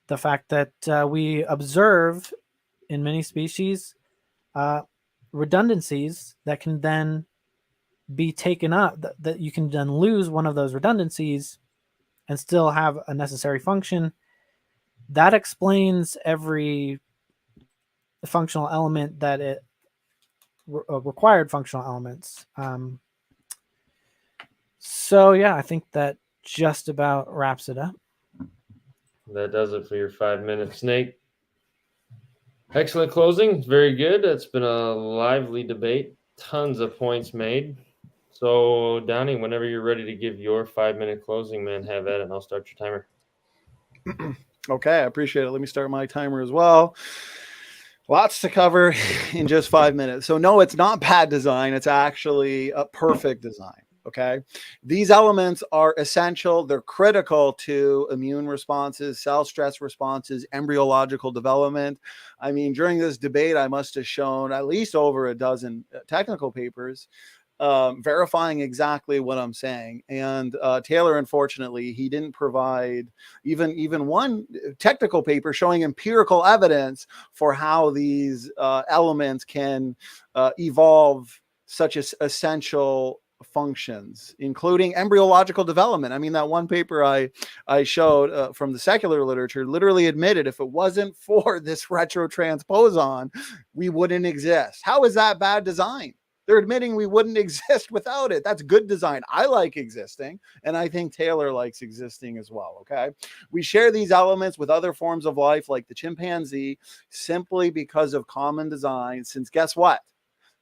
The fact that we observe in many species redundancies that can then be taken up, that you can then lose one of those redundancies and still have a necessary function, that explains every functional element that it required functional elements. So yeah, I think that just about wraps it up. That does it for your 5 minutes, Snake. Excellent closing. Very good. It's been a lively debate. Tons of points made. So, Donny, whenever you're ready to give your 5-minute closing, man, have at it, and I'll start your timer. Okay, I appreciate it. Let me start my timer as well. Lots to cover in just 5 minutes. So no, it's not bad design. It's actually a perfect design. Okay. These elements are essential. They're critical to immune responses, cell stress responses, embryological development. I mean, during this debate, I must have shown at least over a dozen technical papers verifying exactly what I'm saying. And Taylor, unfortunately, he didn't provide even one technical paper showing empirical evidence for how these elements can evolve such as essential functions, including embryological development. I mean, that one paper I showed from the secular literature literally admitted if it wasn't for this retrotransposon, we wouldn't exist. How is that bad design? They're admitting we wouldn't exist without it. That's good design. I like existing, and I think Taylor likes existing as well, okay? We share these elements with other forms of life like the chimpanzee simply because of common design, since guess what?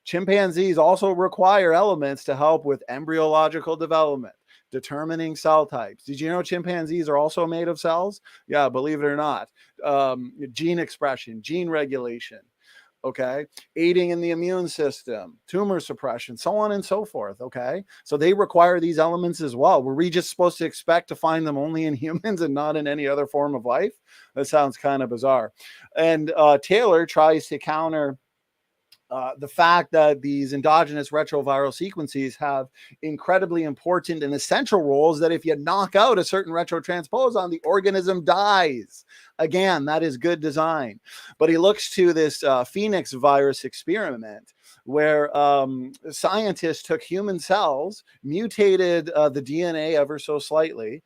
Chimpanzees also require elements to help with embryological development, determining cell types. Did you know chimpanzees are also made of cells? Yeah, believe it or not. Gene expression, gene regulation, okay, aiding in the immune system, tumor suppression, so on and so forth, okay? So they require these elements as well. Were we just supposed to expect to find them only in humans and not in any other form of life? That sounds kind of bizarre. And Taylor tries to counter the fact that these endogenous retroviral sequences have incredibly important and essential roles that if you knock out a certain retrotransposon, the organism dies. Again, that is good design. But he looks to this Phoenix virus experiment where scientists took human cells, mutated the DNA ever so slightly,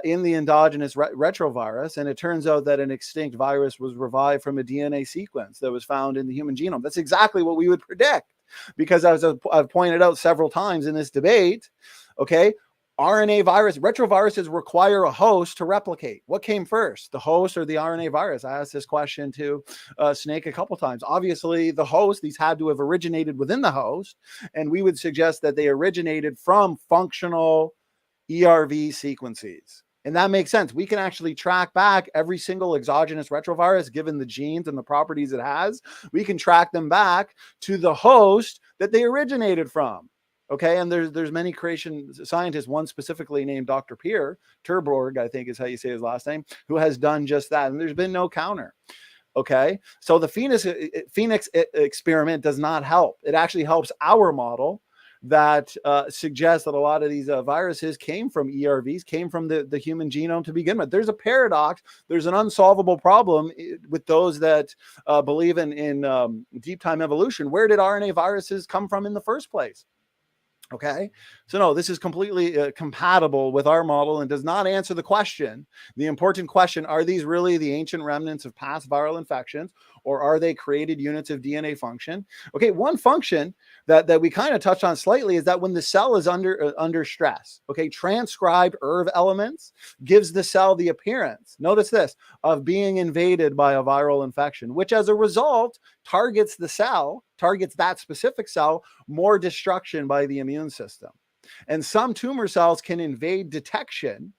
in the endogenous retrovirus, and it turns out that an extinct virus was revived from a DNA sequence that was found in the human genome. That's exactly what we would predict, because as I've pointed out several times in this debate, okay, RNA virus, retroviruses require a host to replicate. What came first, the host or the RNA virus? I asked this question to Snake a couple times. Obviously, the host, these had to have originated within the host, and we would suggest that they originated from functional ERV sequences. And that makes sense. We can actually track back every single exogenous retrovirus, given the genes and the properties it has. We can track them back to the host that they originated from. Okay, and there's many creation scientists, one specifically named Dr. Pierre Terborg, I think is how you say his last name, who has done just that. And there's been no counter. Okay, so the Phoenix experiment does not help. It actually helps our model that suggests that a lot of these viruses came from ERVs, came from the human genome to begin with. There's a paradox. There's an unsolvable problem with those that believe in deep time evolution. Where did RNA viruses come from in the first place? Okay, so no, this is completely compatible with our model and does not answer the question, the important question: are these really the ancient remnants of past viral infections, or are they created units of DNA function? Okay, one function that we kind of touched on slightly is that when the cell is under stress, okay, transcribed ERV elements gives the cell the appearance, notice this, of being invaded by a viral infection, which as a result targets the cell, targets that specific cell, more destruction by the immune system. And some tumor cells can invade detection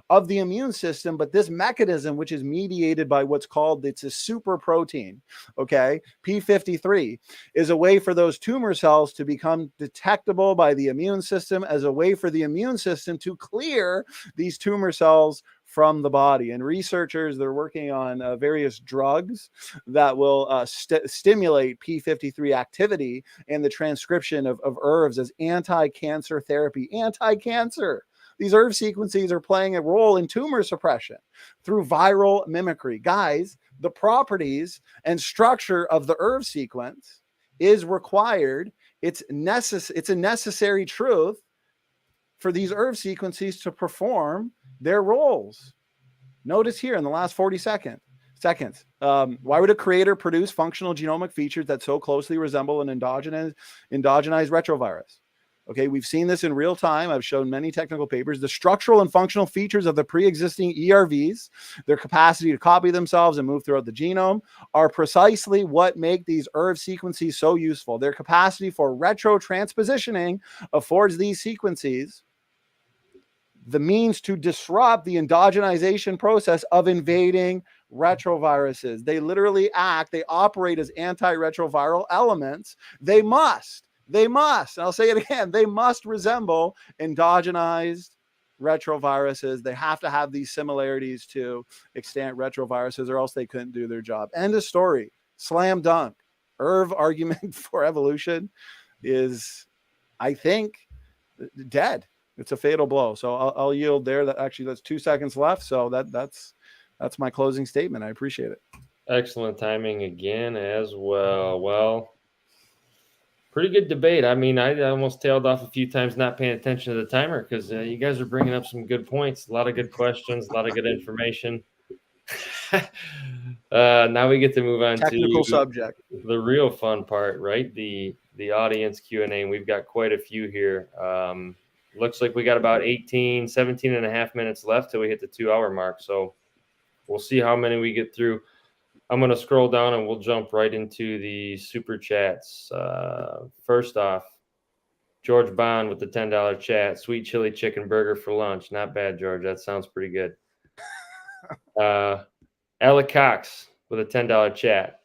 of the immune system, but this mechanism, which is mediated by what's called, it's a super protein, okay, P53, is a way for those tumor cells to become detectable by the immune system, as a way for the immune system to clear these tumor cells from the body. And researchers, they're working on various drugs that will stimulate P53 activity and the transcription of ERVs as anti-cancer therapy. Anti-cancer. These ERV sequences are playing a role in tumor suppression through viral mimicry. Guys, the properties and structure of the ERV sequence is required. It's a necessary truth for these ERV sequences to perform their roles. Notice here in the last 40 seconds, why would a creator produce functional genomic features that so closely resemble an endogenized retrovirus? Okay, we've seen this in real time. I've shown many technical papers. The structural and functional features of the pre-existing ERVs, their capacity to copy themselves and move throughout the genome, are precisely what make these ERV sequences so useful. Their capacity for retrotranspositioning affords these sequences the means to disrupt the endogenization process of invading retroviruses. They literally they operate as antiretroviral elements. They must, and I'll say it again, they must resemble endogenized retroviruses. They have to have these similarities to extant retroviruses, or else they couldn't do their job. End of story. Slam dunk. ERV argument for evolution is, I think, dead. It's a fatal blow. So I'll yield there. That's 2 seconds left. So that's my closing statement. I appreciate it. Excellent timing again as well. Well, pretty good debate. I mean, I almost tailed off a few times not paying attention to the timer because you guys are bringing up some good points, a lot of good questions, a lot of good information. Now we get to move on Technical to subject, the real fun part, right? The audience Q&A, and we've got quite a few here. Looks like we got about 17 and a half minutes left till we hit the 2-hour mark. So we'll see how many we get through. I'm going to scroll down and we'll jump right into the super chats. First off, George Bond with the $10 chat. Sweet chili chicken burger for lunch. Not bad, George. That sounds pretty good. Alec Cox with a $10 chat.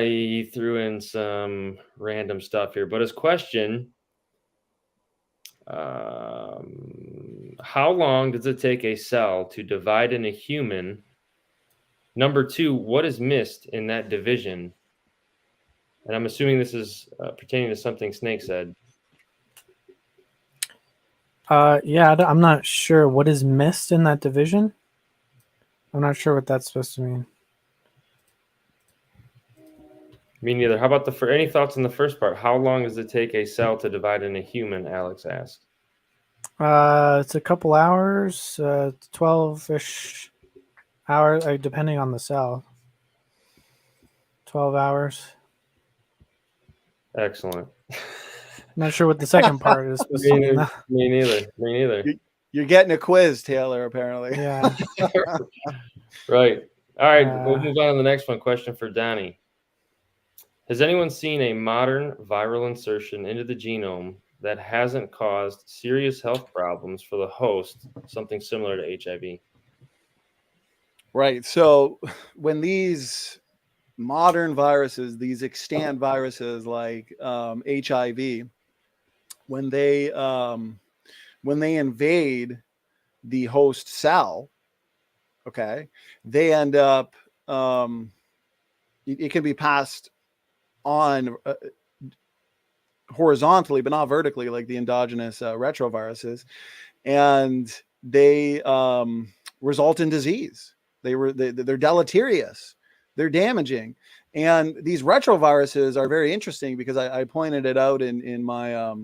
He threw in some random stuff here, but his question, how long does it take a cell to divide in a human? Number 2, what is missed in that division? And I'm assuming this is pertaining to something Snake said. Yeah, I'm not sure what is missed in that division. I'm not sure what that's supposed to mean. Me neither. How about any thoughts on the first part? How long does it take a cell to divide in a human? Alex asked. It's a couple hours, 12-ish hours, depending on the cell. 12 hours. Excellent. I'm not sure what the second part is supposed to mean. Me neither. You're getting a quiz, Taylor, apparently. Yeah. Right. All right. We'll move on to the next one. Question for Donny. Has anyone seen a modern viral insertion into the genome that hasn't caused serious health problems for the host, something similar to HIV? Right. So when these modern viruses, these extant viruses like HIV, when they invade the host cell, okay, they end up it can be passed on horizontally, but not vertically, like the endogenous retroviruses, and they result in disease. They're deleterious. They're damaging. And these retroviruses are very interesting because I pointed it out in my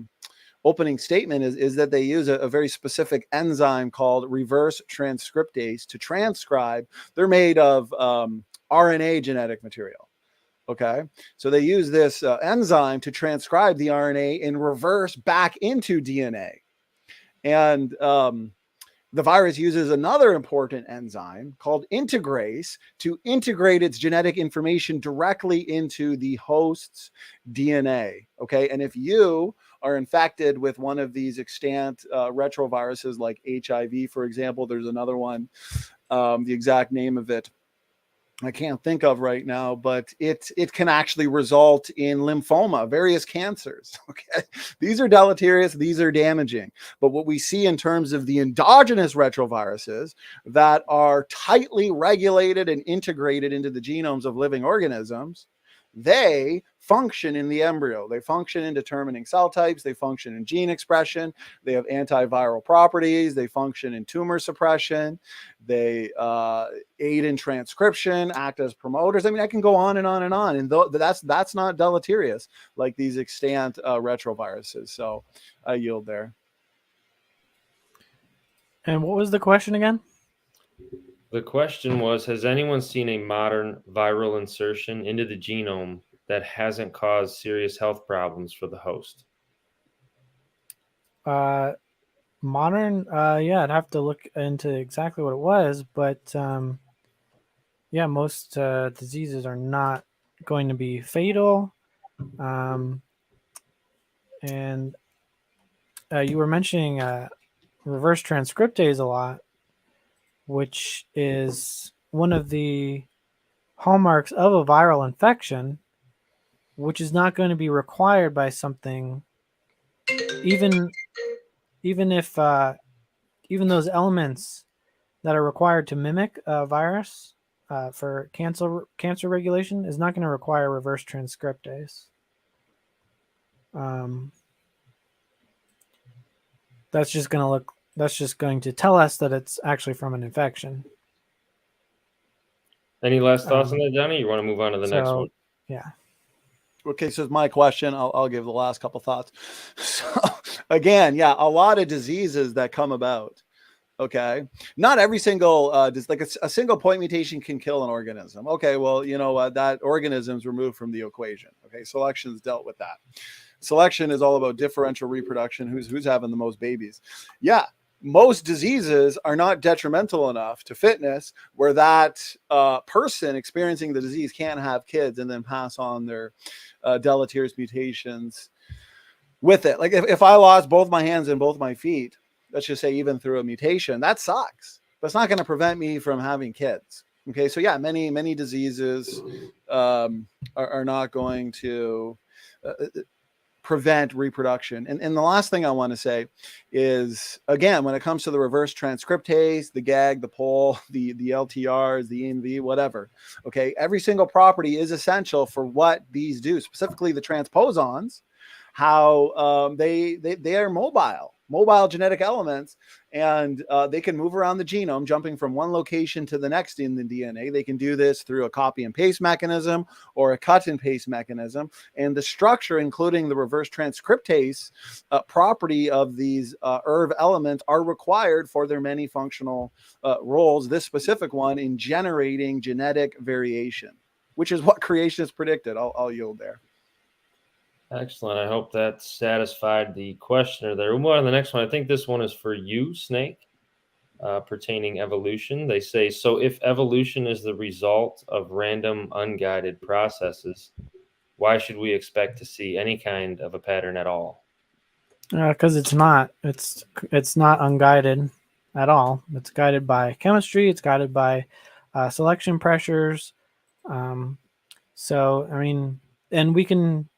opening statement is that they use a very specific enzyme called reverse transcriptase to transcribe. They're made of RNA genetic material. Okay, so they use this enzyme to transcribe the RNA in reverse back into DNA. And the virus uses another important enzyme called integrase to integrate its genetic information directly into the host's DNA. Okay, and if you are infected with one of these extant retroviruses like HIV, for example, there's another one, the exact name of it I can't think of right now, but it can actually result in lymphoma, various cancers. Okay, these are deleterious, these are damaging. But what we see in terms of the endogenous retroviruses that are tightly regulated and integrated into the genomes of living organisms, they function in the embryo. They function in determining cell types. They function in gene expression. They have antiviral properties. They function in tumor suppression. They aid in transcription, act as promoters. I mean, I can go on and on and on. And that's not deleterious like these extant retroviruses. So I yield there. And what was the question again? The question was, has anyone seen a modern viral insertion into the genome that hasn't caused serious health problems for the host? Modern, yeah, I'd have to look into exactly what it was, but yeah, most diseases are not going to be fatal. And you were mentioning reverse transcriptase a lot, which is one of the hallmarks of a viral infection, which is not going to be required by something, even if even those elements that are required to mimic a virus for cancer regulation is not going to require reverse transcriptase. That's just going to tell us that it's actually from an infection. Any last thoughts on that, Donny? You want to move on to the next one? Yeah. Okay, so it's my question. I'll give the last couple thoughts. So again, yeah, a lot of diseases that come about. Okay, not every single like a single point mutation can kill an organism. Okay, well, you know that organism's removed from the equation. Okay, selection's dealt with that. Selection is all about differential reproduction. Who's having the most babies? Yeah, most diseases are not detrimental enough to fitness where that person experiencing the disease can't have kids and then pass on their deleterious mutations with it. Like if I lost both my hands and both my feet, let's just say even through a mutation, that sucks. But it's not going to prevent me from having kids. Okay, so yeah, many diseases are not going to prevent reproduction. And the last thing I want to say is, again, when it comes to the reverse transcriptase, the GAG, the POL, the LTRs, the ENV, whatever, okay, every single property is essential for what these do, specifically the transposons, how they are mobile genetic elements, and they can move around the genome, jumping from one location to the next in the DNA. They can do this through a copy and paste mechanism or a cut and paste mechanism. And the structure, including the reverse transcriptase property of these ERV elements, are required for their many functional roles, this specific one in generating genetic variation, which is what creationists predicted. I'll yield there. Excellent. I hope that satisfied the questioner there. We'll move on to the next one. I think this one is for you, Snake, pertaining evolution. They say, so if evolution is the result of random, unguided processes, why should we expect to see any kind of a pattern at all? Because it's not. It's not unguided at all. It's guided by chemistry. It's guided by selection pressures. So, I mean, and we can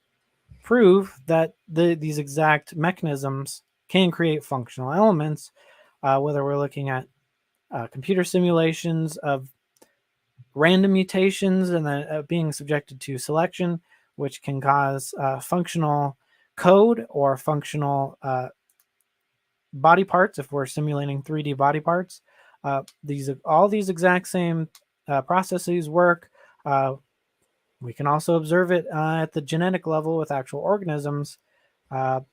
prove that these exact mechanisms can create functional elements, whether we're looking at computer simulations of random mutations and then being subjected to selection, which can cause functional code or functional body parts if we're simulating 3D body parts. All these exact same processes work. We can also observe it at the genetic level with actual organisms. But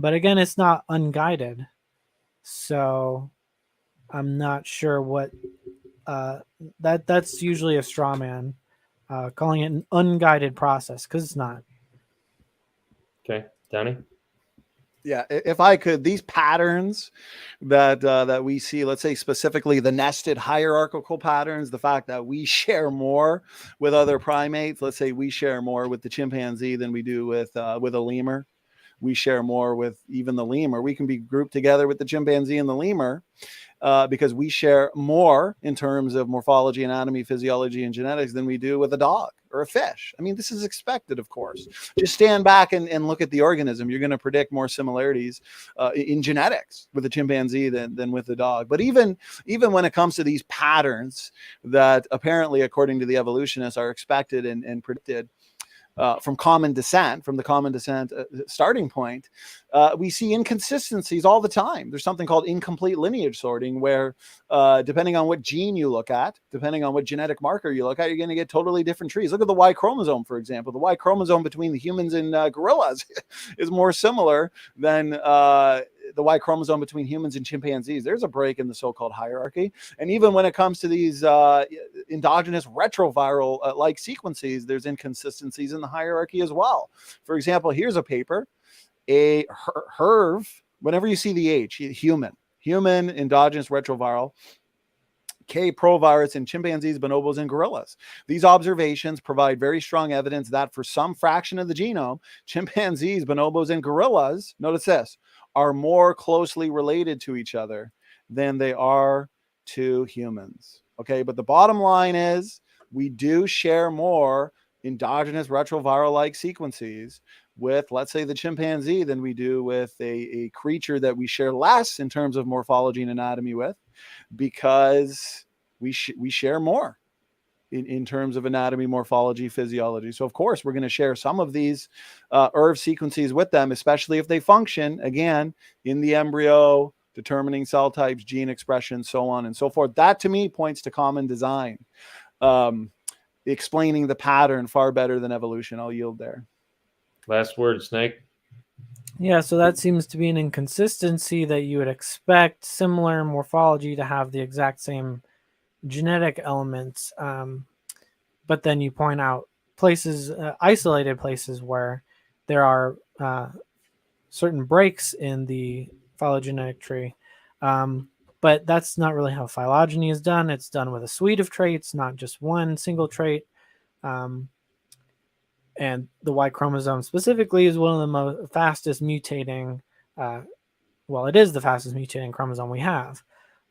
again, it's not unguided. So I'm not sure what that's usually a straw man, calling it an unguided process, because it's not. Okay, Donny? Yeah, if I could, these patterns that we see, let's say specifically the nested hierarchical patterns, the fact that we share more with other primates, let's say we share more with the chimpanzee than we do with a lemur. We share more with even the lemur. We can be grouped together with the chimpanzee and the lemur because we share more in terms of morphology, anatomy, physiology, and genetics than we do with a dog or a fish. I mean, this is expected, of course. Just stand back and look at the organism. You're going to predict more similarities in genetics with the chimpanzee than with the dog. But even when it comes to these patterns that apparently, according to the evolutionists, are expected and predicted, from the common descent starting point, we see inconsistencies all the time. There's something called incomplete lineage sorting, where depending on what gene you look at, depending on what genetic marker you look at, you're going to get totally different trees. Look at the Y chromosome, for example. The Y chromosome between the humans and gorillas is more similar than the Y chromosome between humans and chimpanzees, there's a break in the so-called hierarchy. And even when it comes to these endogenous retroviral like sequences, there's inconsistencies in the hierarchy as well. For example, here's a paper, a HERV, whenever you see the H, human endogenous retroviral, K provirus in chimpanzees, bonobos, and gorillas. These observations provide very strong evidence that for some fraction of the genome, chimpanzees, bonobos, and gorillas, notice this, are more closely related to each other than they are to humans. Okay, but the bottom line is we do share more endogenous retroviral-like sequences with, let's say, the chimpanzee than we do with a creature that we share less in terms of morphology and anatomy with, because we share more in terms of anatomy, morphology, physiology. So of course we're going to share some of these ERV sequences with them, especially if they function, again, in the embryo, determining cell types, gene expression, so on and so forth. That to me points to common design, explaining the pattern far better than evolution. I'll yield there. Last word, Snake. Yeah, so that seems to be an inconsistency that you would expect similar morphology to have the exact same genetic elements. But then you point out places, isolated places where there are certain breaks in the phylogenetic tree. But that's not really how phylogeny is done. It's done with a suite of traits, not just one single trait. And the Y chromosome specifically is one of the most fastest mutating, it is the fastest mutating chromosome we have.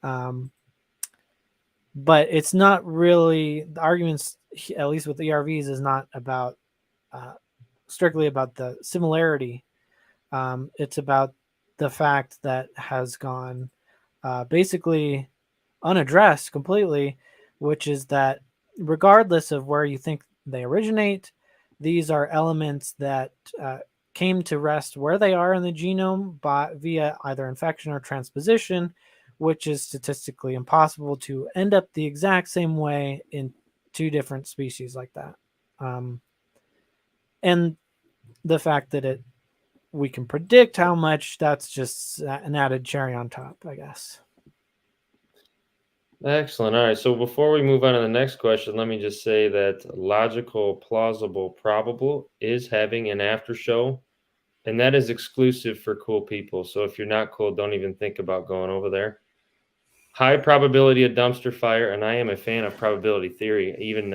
But it's not really, the arguments, at least with ERVs, is not about strictly about the similarity. It's about the fact that has gone basically unaddressed completely, which is that regardless of where you think they originate, these are elements that came to rest where they are in the genome via either infection or transposition, which is statistically impossible to end up the exact same way in two different species like that. And the fact that we can predict how much, that's just an added cherry on top, I guess. Excellent. All right. So before we move on to the next question, let me just say that Logical, Plausible, Probable is having an after show, and that is exclusive for cool people. So if you're not cool, don't even think about going over there. High probability of dumpster fire, and I am a fan of probability theory, even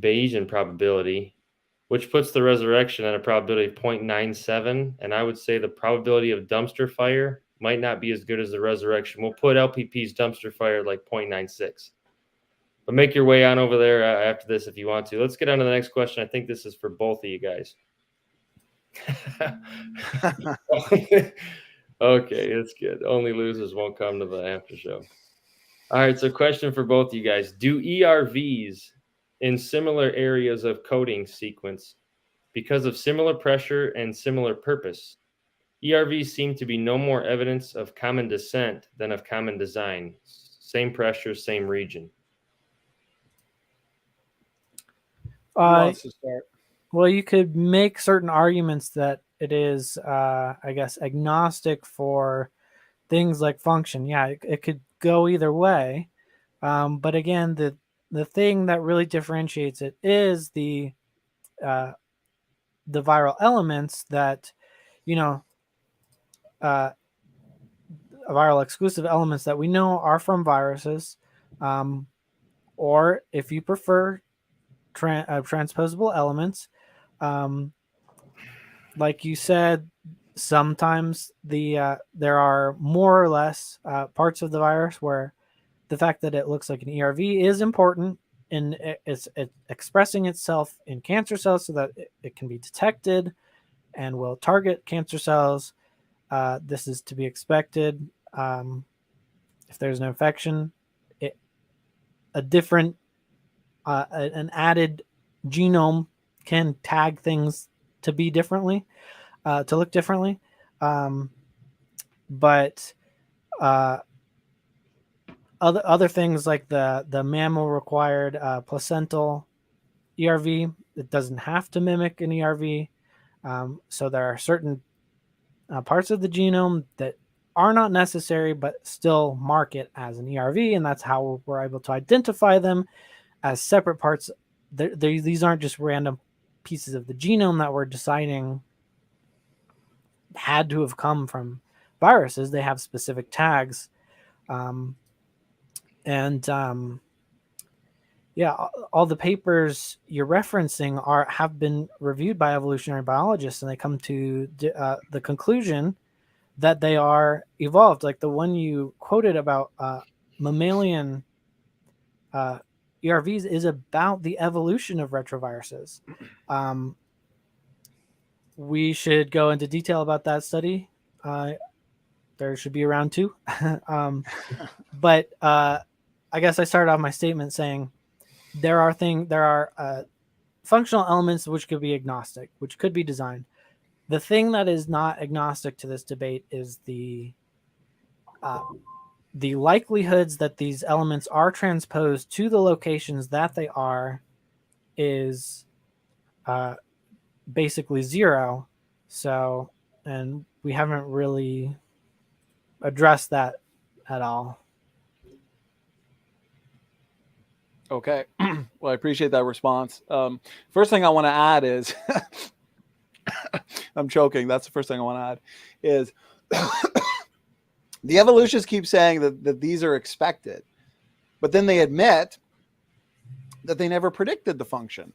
Bayesian probability, which puts the resurrection at a probability of 0.97. And I would say the probability of dumpster fire might not be as good as the resurrection. We'll put LPP's dumpster fire like 0.96. But make your way on over there after this if you want to. Let's get on to the next question. I think this is for both of you guys. Okay, it's good. Only losers won't come to the after show. All right, so question for both of you guys. Do ERVs in similar areas of coding sequence, because of similar pressure and similar purpose, ERVs seem to be no more evidence of common descent than of common design? Same pressure, same region. Who wants to start? Well, you could make certain arguments that it is, I guess, agnostic for things like function. Yeah, it could go either way. But again, the thing that really differentiates it is the viral elements that, viral exclusive elements that we know are from viruses, or if you prefer, transposable elements. Like you said, sometimes there are more or less parts of the virus where the fact that it looks like an ERV is important, and it's expressing itself in cancer cells so that it can be detected and will target cancer cells. This is to be expected. If there's an infection, an added genome can tag things to be differently, to look differently. But other things like the mammal required placental ERV, it doesn't have to mimic an ERV. So there are certain parts of the genome that are not necessary but still mark it as an ERV, and that's how we're able to identify them as separate parts. These aren't just random pieces of the genome that we're deciding had to have come from viruses. They have specific tags. Yeah, all the papers you're referencing have been reviewed by evolutionary biologists, and they come to the conclusion that they are evolved. Like the one you quoted about mammalian ERVs is about the evolution of retroviruses. We should go into detail about that study. There should be around 2. But I guess I started off my statement saying there are functional elements which could be agnostic, which could be designed. The thing that is not agnostic to this debate is the likelihoods that these elements are transposed to the locations that they are is basically 0. So, and we haven't really addressed that at all. Okay. Well, I appreciate that response. First thing I want to add is I'm choking. That's the first thing I want to add is the evolutionists keep saying that these are expected, but then they admit that they never predicted the function.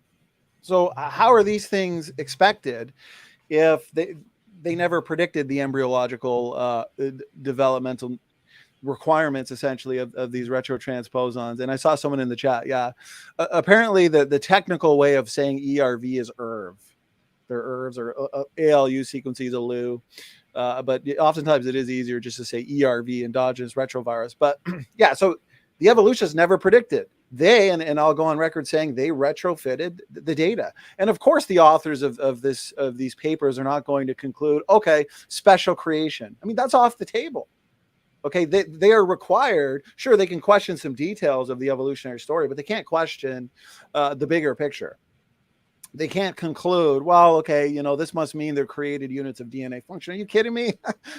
So how are these things expected if they never predicted the embryological developmental requirements essentially of these retrotransposons? And I saw someone in the chat. Yeah. Apparently the technical way of saying ERV is ERV. They're ERVs or ALU sequences, ALU. But oftentimes it is easier just to say ERV, endogenous retrovirus. But yeah, so the evolutionists never predicted. And I'll go on record saying they retrofitted the data. And of course, the authors of these papers are not going to conclude, okay, special creation. I mean, that's off the table. Okay, they are required. Sure, they can question some details of the evolutionary story, but they can't question the bigger picture. They can't conclude, well, okay, this must mean they're created units of DNA function. Are you kidding me?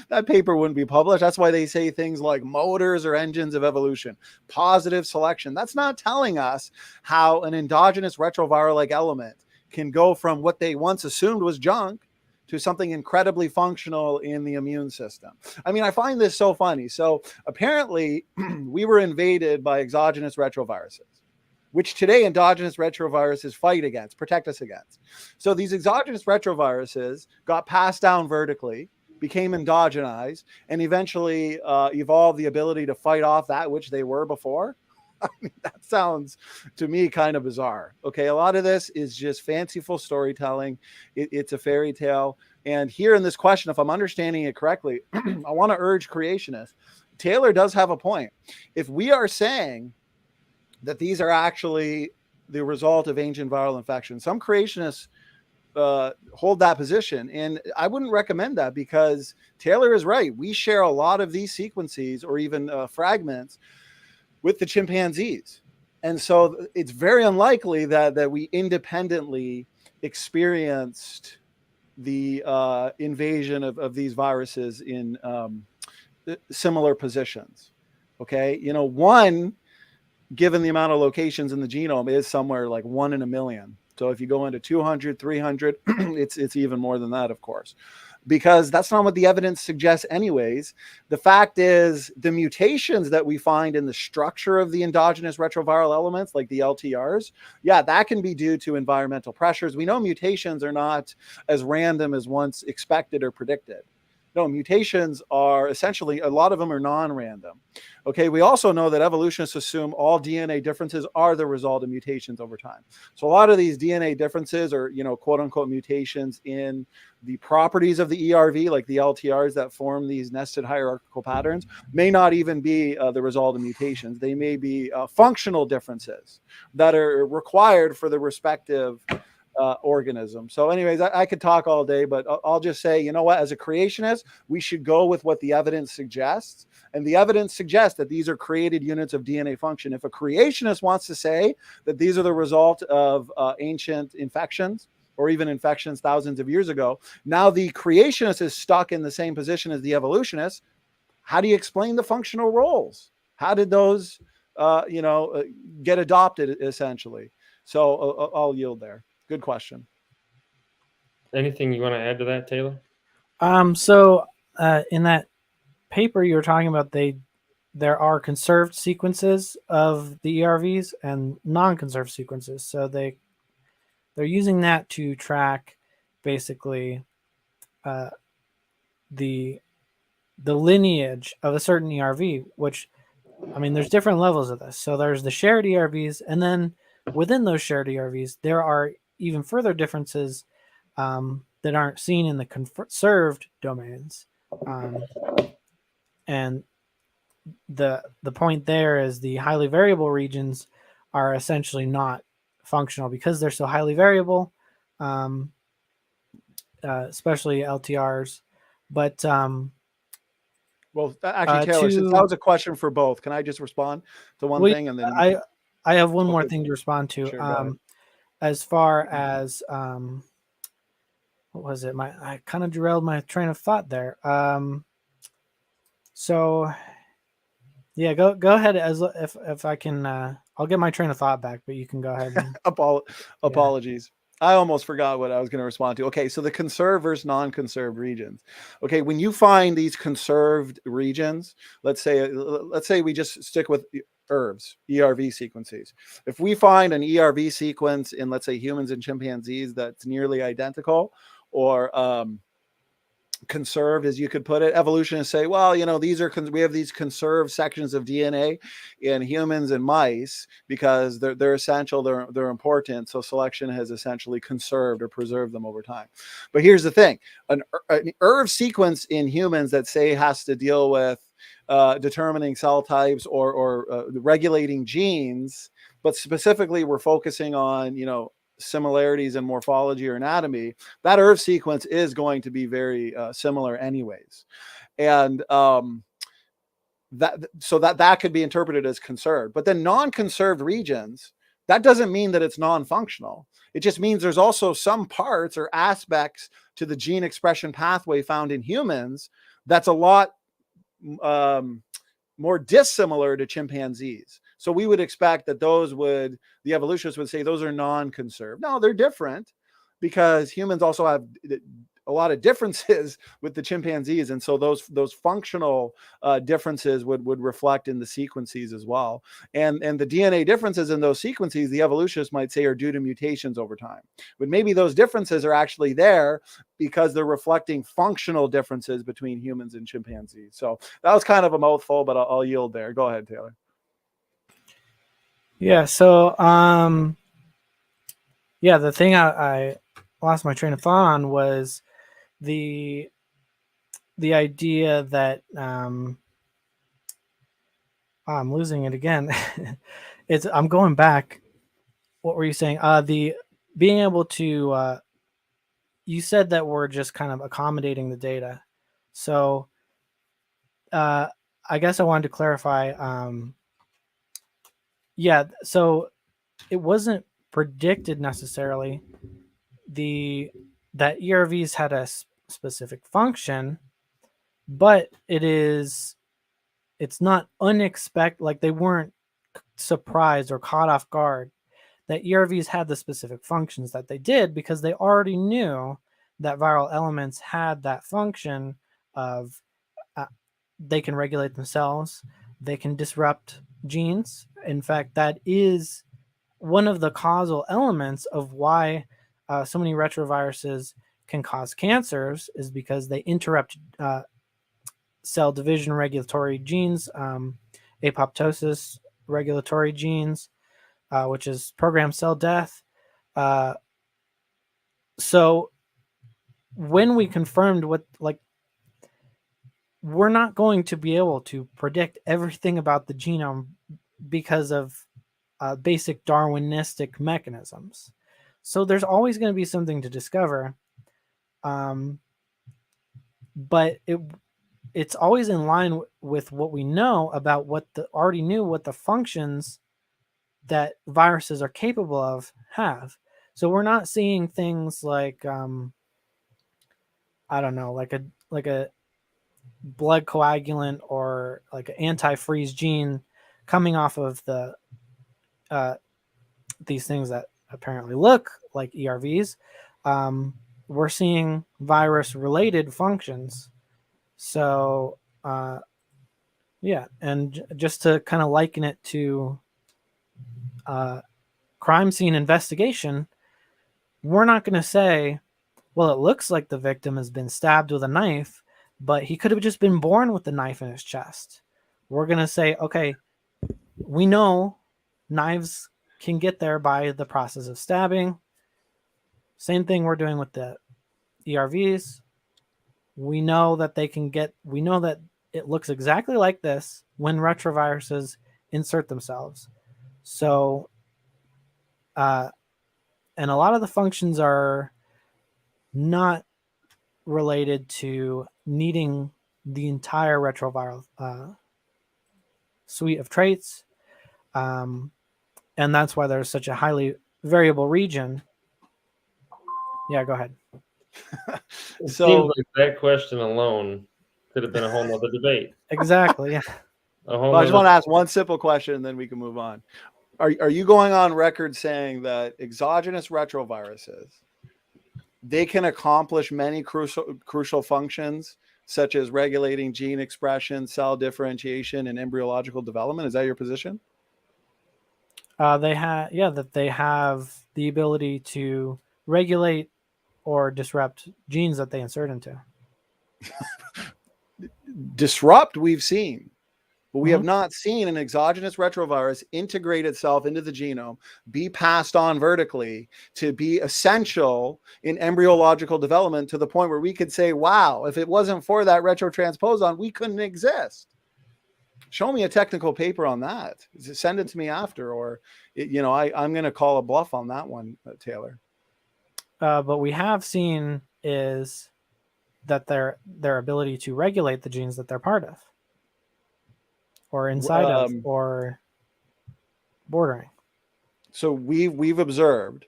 That paper wouldn't be published. That's why they say things like motors or engines of evolution, positive selection. That's not telling us how an endogenous retroviral-like element can go from what they once assumed was junk to something incredibly functional in the immune system. I mean, I find this so funny. So apparently we were invaded by exogenous retroviruses, which today endogenous retroviruses fight against, protect us against. So these exogenous retroviruses got passed down vertically, became endogenized, and eventually evolved the ability to fight off that which they were before. I mean, that sounds to me kind of bizarre. Okay, a lot of this is just fanciful storytelling. It's a fairy tale. And here in this question, if I'm understanding it correctly, I want to urge creationists. Taylor does have a point. If we are saying that these are actually the result of ancient viral infection, some creationists hold that position. And I wouldn't recommend that because Taylor is right. We share a lot of these sequences or even fragments with the chimpanzees. And so it's very unlikely that we independently experienced the invasion of these viruses in similar positions. Okay. One, given the amount of locations in the genome, is somewhere like 1 in a million. So if you go into 200, 300, it's even more than that, of course, because that's not what the evidence suggests anyways. The fact is the mutations that we find in the structure of the endogenous retroviral elements, like the LTRs, yeah, that can be due to environmental pressures. We know mutations are not as random as once expected or predicted. No, mutations are essentially, a lot of them are non-random. Okay, we also know that evolutionists assume all DNA differences are the result of mutations over time. So a lot of these DNA differences are, quote unquote mutations in the properties of the ERV, like the LTRs that form these nested hierarchical patterns, may not even be the result of mutations. They may be functional differences that are required for the respective organism. So anyways, I could talk all day, but I'll just say, you know what, as a creationist, we should go with what the evidence suggests. And the evidence suggests that these are created units of DNA function. If a creationist wants to say that these are the result of ancient infections, or even infections thousands of years ago. Now the creationist is stuck in the same position as the evolutionist. How do you explain the functional roles? How did those, get adopted essentially? So I'll yield there. Good question. Anything you want to add to that, Taylor? So in that paper you were talking about, there are conserved sequences of the ERVs and non-conserved sequences. So they're using that to track basically the lineage of a certain ERV, which, I mean, there's different levels of this. So there's the shared ERVs, and then within those shared ERVs, there are even further differences that aren't seen in the conserved domains. And the point there is the highly variable regions are essentially not functional because they're so highly variable, especially LTRs. But well, actually, Taylor, since that was a question for both, can I just respond to one thing and then I have one more thing to respond to. Sure, as far as what was it? I kind of derailed my train of thought there. So yeah, go ahead. If I can, I'll get my train of thought back, but you can go ahead. Apologies. I almost forgot what I was going to respond to. Okay, so the conserved versus non-conserved regions. Okay, when you find these conserved regions, let's say we just stick with ERV sequences. If we find an ERV sequence in, let's say, humans and chimpanzees that's nearly identical, or conserved, as you could put it, evolutionists say, well, we have these conserved sections of DNA in humans and mice because they're essential, they're important, so selection has essentially conserved or preserved them over time. But here's the thing: an ERV sequence in humans that say has to deal with determining cell types or regulating genes, but specifically we're focusing on similarities in morphology or anatomy, that ERV sequence is going to be very similar anyways. And that could be interpreted as conserved. But then non-conserved regions, that doesn't mean that it's non-functional. It just means there's also some parts or aspects to the gene expression pathway found in humans that's a lot more dissimilar to chimpanzees. So we would expect that the evolutionists would say those are non-conserved. No, they're different because humans also have a lot of differences with the chimpanzees. And so those functional differences would reflect in the sequences as well. And the DNA differences in those sequences, the evolutionists might say, are due to mutations over time. But maybe those differences are actually there because they're reflecting functional differences between humans and chimpanzees. So that was kind of a mouthful, but I'll yield there. Go ahead, Taylor. Yeah. So, the thing I lost my train of thought on was the idea that I'm losing it again. I'm going back. What were you saying? The being able to you said that we're just kind of accommodating the data. So I guess I wanted to clarify. So it wasn't predicted necessarily that ERVs had a specific function, but it's not unexpected. Like they weren't surprised or caught off guard that ERVs had the specific functions that they did because they already knew that viral elements had that function of they can regulate themselves, they can disrupt genes. In fact, that is one of the causal elements of why so many retroviruses can cause cancers, is because they interrupt cell division regulatory genes, apoptosis regulatory genes, which is programmed cell death. So when we confirmed we're not going to be able to predict everything about the genome because of basic Darwinistic mechanisms. So there's always going to be something to discover. But it's always in line with what we know about what the functions that viruses are capable of have. So we're not seeing things like I don't know, like a blood coagulant or like an antifreeze gene coming off of the these things that apparently look like ERVs. We're seeing virus related functions. So yeah, and just to kind of liken it to crime scene investigation, we're not going to say, well, it looks like the victim has been stabbed with a knife, but he could have just been born with the knife in his chest. We're going to say, okay, we know knives can get there by the process of stabbing. Same thing we're doing with the ERVs. We know that we know that it looks exactly like this when retroviruses insert themselves. So, and a lot of the functions are not related to needing the entire retroviral suite of traits. And that's why there's such a highly variable region. Yeah, go ahead. It So- seems like that question alone could have been a whole nother debate. Exactly. Yeah. Well, I just want to ask one simple question and then we can move on. Are you going on record saying that exogenous retroviruses, they can accomplish many crucial functions, such as regulating gene expression, cell differentiation, and embryological development? Is that your position? They have the ability to regulate or disrupt genes that they insert into. Disrupt, we've seen, but we have not seen an exogenous retrovirus integrate itself into the genome, be passed on vertically to be essential in embryological development to the point where we could say, wow, if it wasn't for that retrotransposon, we couldn't exist. Show me a technical paper on that. Send it to me after, or, I'm going to call a bluff on that one, Taylor. But we have seen is that their ability to regulate the genes that they're part of, or inside of, or bordering. So we've observed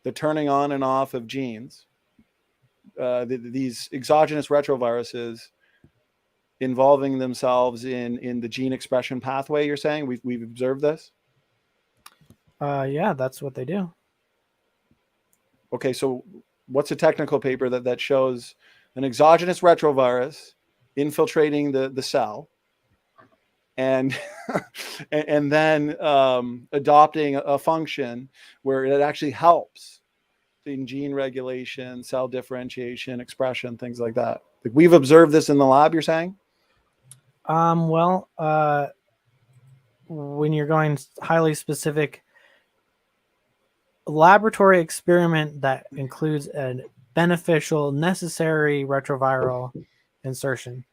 the turning on and off of genes, these exogenous retroviruses involving themselves in the gene expression pathway. You're saying we've observed this? Yeah, that's what they do. Okay, so what's a technical paper that shows an exogenous retrovirus infiltrating the cell and and then adopting a function where it actually helps in gene regulation, cell differentiation, expression, things like that? Like, we've observed this in the lab, you're saying? Well, when you're going highly specific, laboratory experiment that includes a beneficial, necessary retroviral insertion.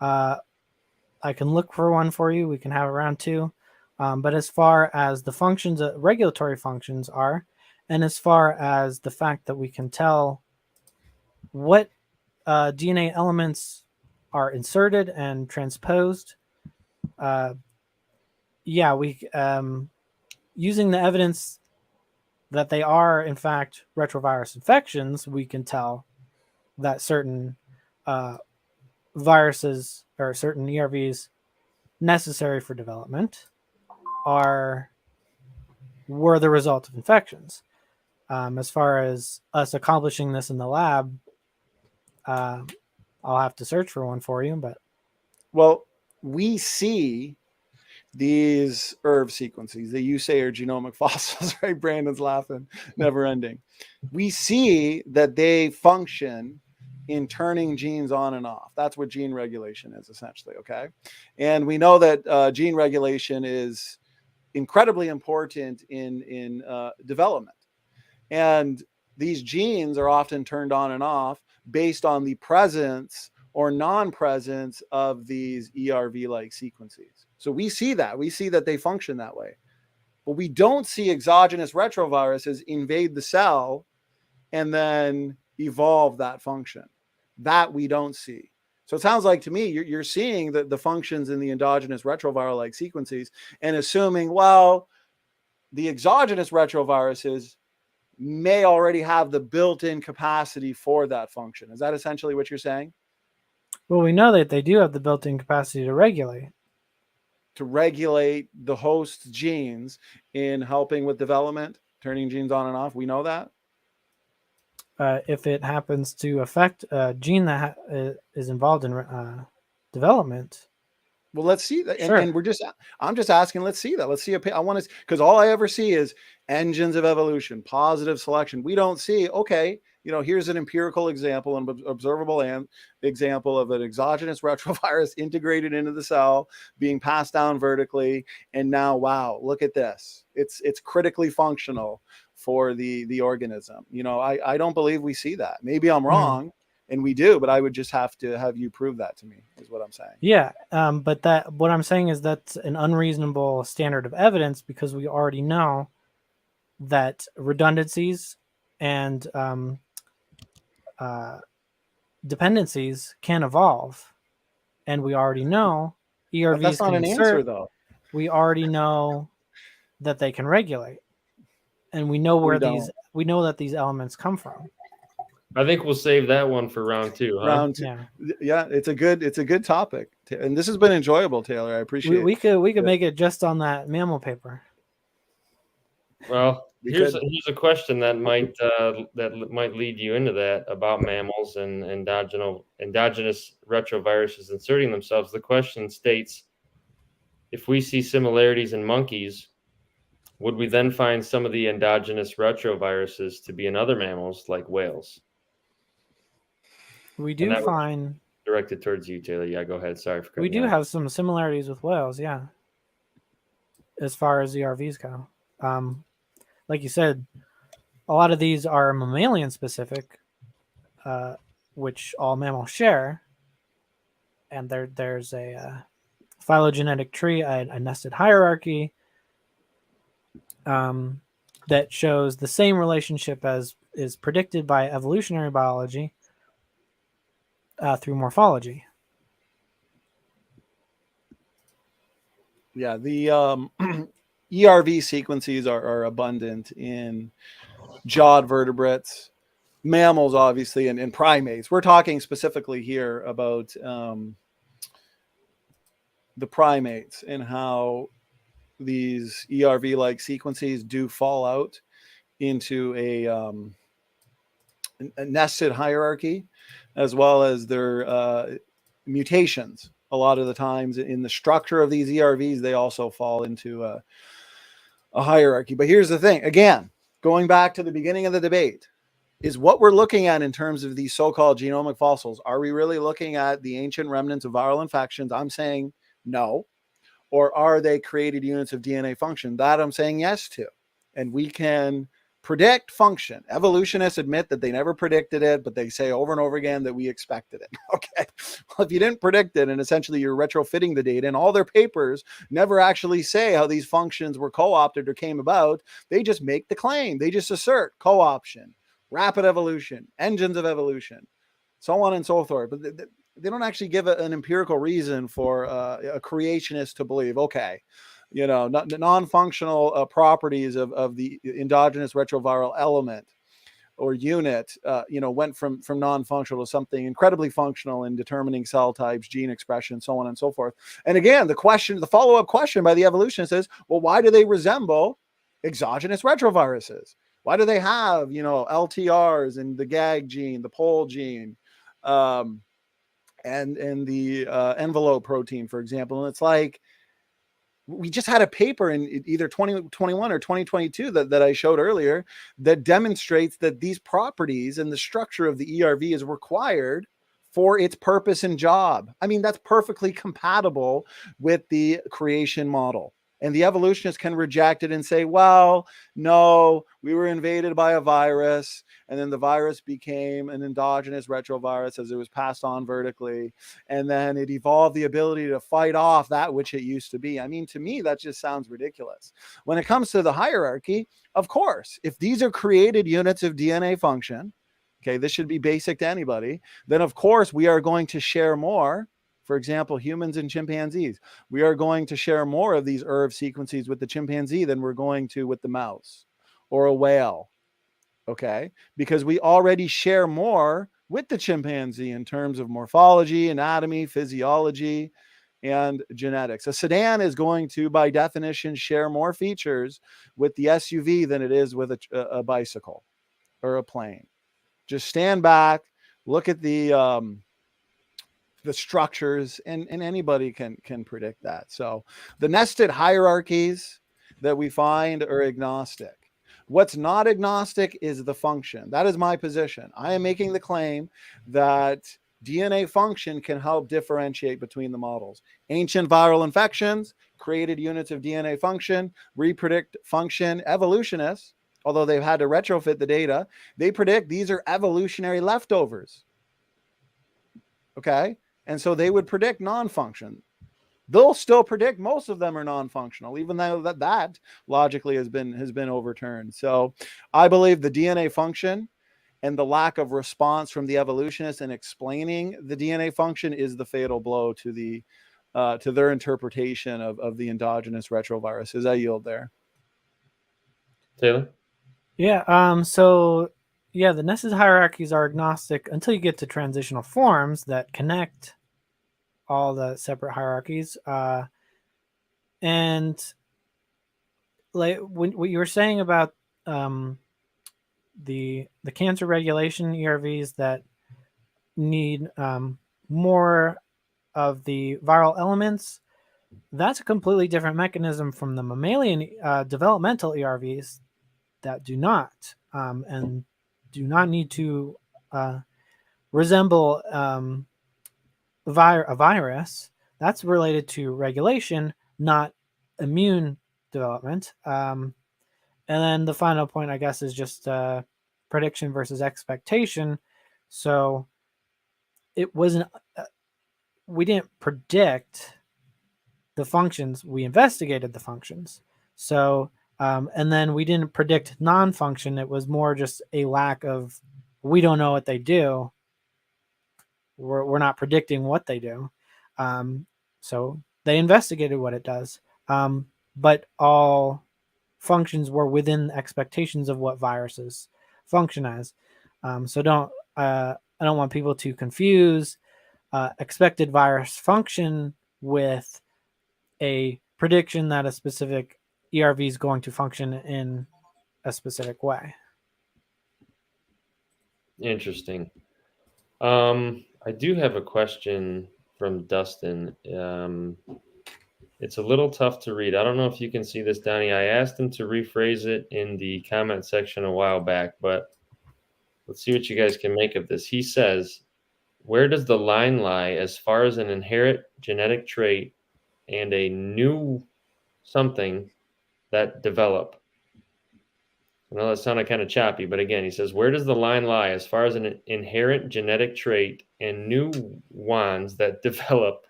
I can look for one for you. We can have around two. But as far as the functions, regulatory functions are, and as far as the fact that we can tell what DNA elements are inserted and transposed, we using the evidence that they are in fact retrovirus infections, we can tell that certain viruses or certain ERVs necessary for development were the result of infections. As far as us accomplishing this in the lab, I'll have to search for one for you. But well, we see these ERV sequences that you say are genomic fossils, right? Brandon's laughing, never ending. We see that they function in turning genes on and off. That's what gene regulation is, essentially, okay? And we know that gene regulation is incredibly important in development. And these genes are often turned on and off based on the presence or non-presence of these ERV-like sequences. So we see that they function that way. But we don't see exogenous retroviruses invade the cell and then evolve that function. That we don't see. So it sounds like to me you're seeing the functions in the endogenous retroviral-like sequences and assuming, well, the exogenous retroviruses may already have the built-in capacity for that function. Is that essentially what you're saying? Well, we know that they do have the built-in capacity to regulate. To regulate the host genes in helping with development, turning genes on and off. We know that. If it happens to affect a gene that is involved in development. Well, let's see that. Sure. And I'm just asking, let's see that. Let's see. I want to, because all I ever see is engines of evolution, positive selection. We don't see, okay, here's an empirical example, an observable example of an exogenous retrovirus integrated into the cell, being passed down vertically. And now, wow, look at this. It's critically functional for the organism. I don't believe we see that. Maybe I'm wrong. And we do, but I would just have to have you prove that to me, is what I'm saying. Yeah, but what I'm saying is that's an unreasonable standard of evidence, because we already know that redundancies and dependencies can evolve, and we already know ERVs But that's not can an insert. answer, though. We already know that they can regulate, and we know where we know that these elements come from. I think we'll save that one for round 2. Huh? Round 2. Yeah, it's a good topic, and this has been enjoyable, Taylor. I appreciate it. We could make it just on that mammal paper. Well, here's a question that might lead you into that about mammals and endogenous retroviruses inserting themselves. The question states, if we see similarities in monkeys, would we then find some of the endogenous retroviruses to be in other mammals like whales? We do find directed towards you, Taylor. Yeah, go ahead. Sorry for cutting we do off. have some similarities with whales, yeah, as far as ERVs go. Like you said, a lot of these are mammalian specific, which all mammals share, and there's a phylogenetic tree, a nested hierarchy, that shows the same relationship as is predicted by evolutionary biology through morphology. Yeah, the ERV sequences are abundant in jawed vertebrates, mammals, obviously, and primates. We're talking specifically here about the primates and how these ERV-like sequences do fall out into a nested hierarchy, as well as their mutations. A lot of the times in the structure of these ERVs, they also fall into a hierarchy. But here's the thing, again, going back to the beginning of the debate, is what we're looking at in terms of these so-called genomic fossils. Are we really looking at the ancient remnants of viral infections? I'm saying no. Or are they created units of DNA function? That I'm saying yes to. And we can predict function. Evolutionists admit that they never predicted it, but they say over and over again that we expected it. Okay. Well, if you didn't predict it, and essentially you're retrofitting the data, and all their papers never actually say how these functions were co-opted or came about, they just make the claim. They just assert co-option, rapid evolution, engines of evolution, so on and so forth. But they don't actually give an empirical reason for a creationist to believe, okay, non-functional properties of the endogenous retroviral element or unit, went from non-functional to something incredibly functional in determining cell types, gene expression, so on and so forth. And again, the follow-up question by the evolutionists is, well, why do they resemble exogenous retroviruses? Why do they have, LTRs and the GAG gene, the pole gene, and the envelope protein, for example? And it's like, we just had a paper in either 2021 or 2022 that I showed earlier that demonstrates that these properties and the structure of the ERV is required for its purpose and job. I mean, that's perfectly compatible with the creation model. And the evolutionists can reject it and say, well, no, we were invaded by a virus, and then the virus became an endogenous retrovirus as it was passed on vertically, and then it evolved the ability to fight off that which it used to be. I mean, to me, that just sounds ridiculous. When it comes to the hierarchy, of course, if these are created units of DNA function, okay, this should be basic to anybody, then of course we are going to share more. For example, humans and chimpanzees, we are going to share more of these ERV sequences with the chimpanzee than we're going to with the mouse or a whale Okay, because we already share more with the chimpanzee in terms of morphology, anatomy, physiology, and genetics. A sedan is going to, by definition, share more features with the SUV than it is with a bicycle or a plane. Just stand back, look at the structures, and anybody can predict that. So the nested hierarchies that we find are agnostic. What's not agnostic is the function. That is my position. I am making the claim that DNA function can help differentiate between the models. Ancient viral infections created units of DNA function, repredict function. Evolutionists, although they've had to retrofit the data, they predict these are evolutionary leftovers. Okay? And so they would predict non-function. They'll still predict most of them are non-functional, even though that logically has been overturned. So I believe the DNA function and the lack of response from the evolutionists in explaining the DNA function is the fatal blow to their interpretation of the endogenous retroviruses. I yield there. Taylor? Yeah. So yeah, the nested hierarchies are agnostic until you get to transitional forms that connect all the separate hierarchies. And like what you were saying about the cancer regulation ERVs that need more of the viral elements, that's a completely different mechanism from the mammalian developmental ERVs that do not and do not need to resemble a virus. That's related to regulation, not immune development. And then the final point, I guess, is just prediction versus expectation. So it wasn't, we didn't predict the functions, we investigated the functions. So, and then we didn't predict non-function. It was more just a lack of, we don't know what they do. We're not predicting what they do. So they investigated what it does. But all functions were within expectations of what viruses function as. So I don't want people to confuse expected virus function with a prediction that a specific ERV is going to function in a specific way. Interesting. I do have a question from Dustin. It's a little tough to read. I don't know if you can see this, Donny. I asked him to rephrase it in the comment section a while back, but let's see what you guys can make of this. He says, where does the line lie as far as an inherent genetic trait and a new something that develop? I know that sounded kind of choppy, but again, he says, where does the line lie as far as an inherent genetic trait and new ones that develop?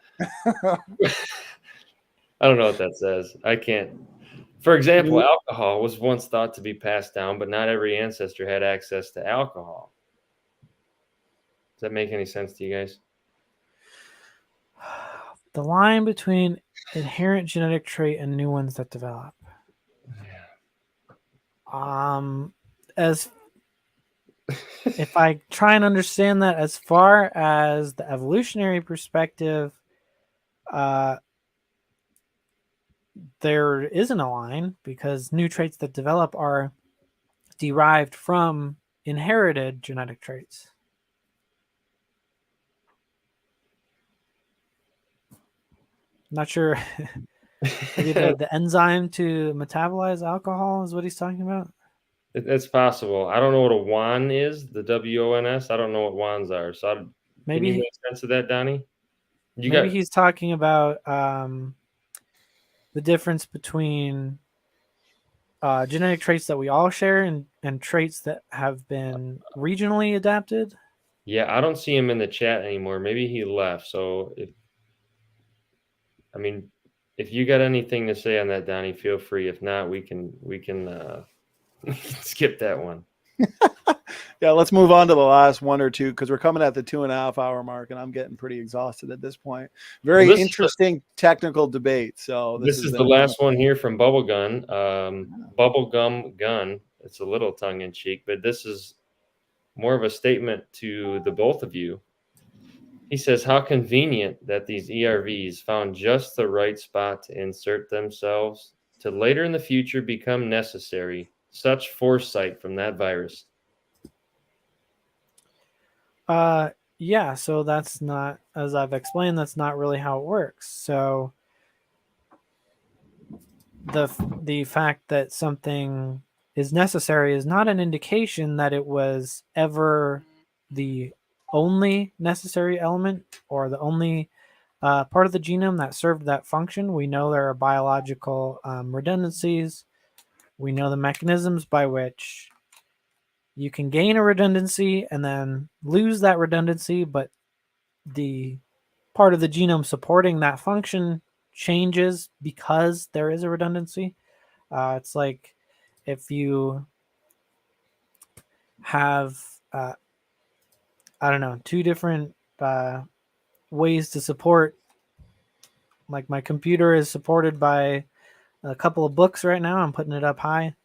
I don't know what that says. I can't. For example, alcohol was once thought to be passed down, but not every ancestor had access to alcohol. Does that make any sense to you guys? The line between inherent genetic trait and new ones that develop. As if I try and understand that as far as the evolutionary perspective, there isn't a line because new traits that develop are derived from inherited genetic traits. Not sure. Maybe the enzyme to metabolize alcohol is what he's talking about. It's possible. I don't know what a WON is, the WONS. I don't know what WONs are. So maybe can you make sense of that, Donny? He's talking about the difference between genetic traits that we all share and traits that have been regionally adapted. Yeah, I don't see him in the chat anymore. Maybe he left. So if you got anything to say on that, Donny, feel free. If not, we can skip that one. Yeah, let's move on to the last one or two because we're coming at the 2.5 hour mark and I'm getting pretty exhausted at this point. Very interesting technical debate. So this is the last one here from Bubblegum. Bubblegum Gun it's a little tongue in cheek, but this is more of a statement to the both of you. He says, how convenient that these ERVs found just the right spot to insert themselves to later in the future become necessary. Such foresight from that virus. Yeah, so that's not, as I've explained, that's not really how it works. So the fact that something is necessary is not an indication that it was ever the only necessary element or the only part of the genome that served that function. We know there are biological redundancies. We know the mechanisms by which you can gain a redundancy and then lose that redundancy, but the part of the genome supporting that function changes because there is a redundancy. It's like if you have, I don't know, two different ways to support, like my computer is supported by a couple of books right now. I'm putting it up high.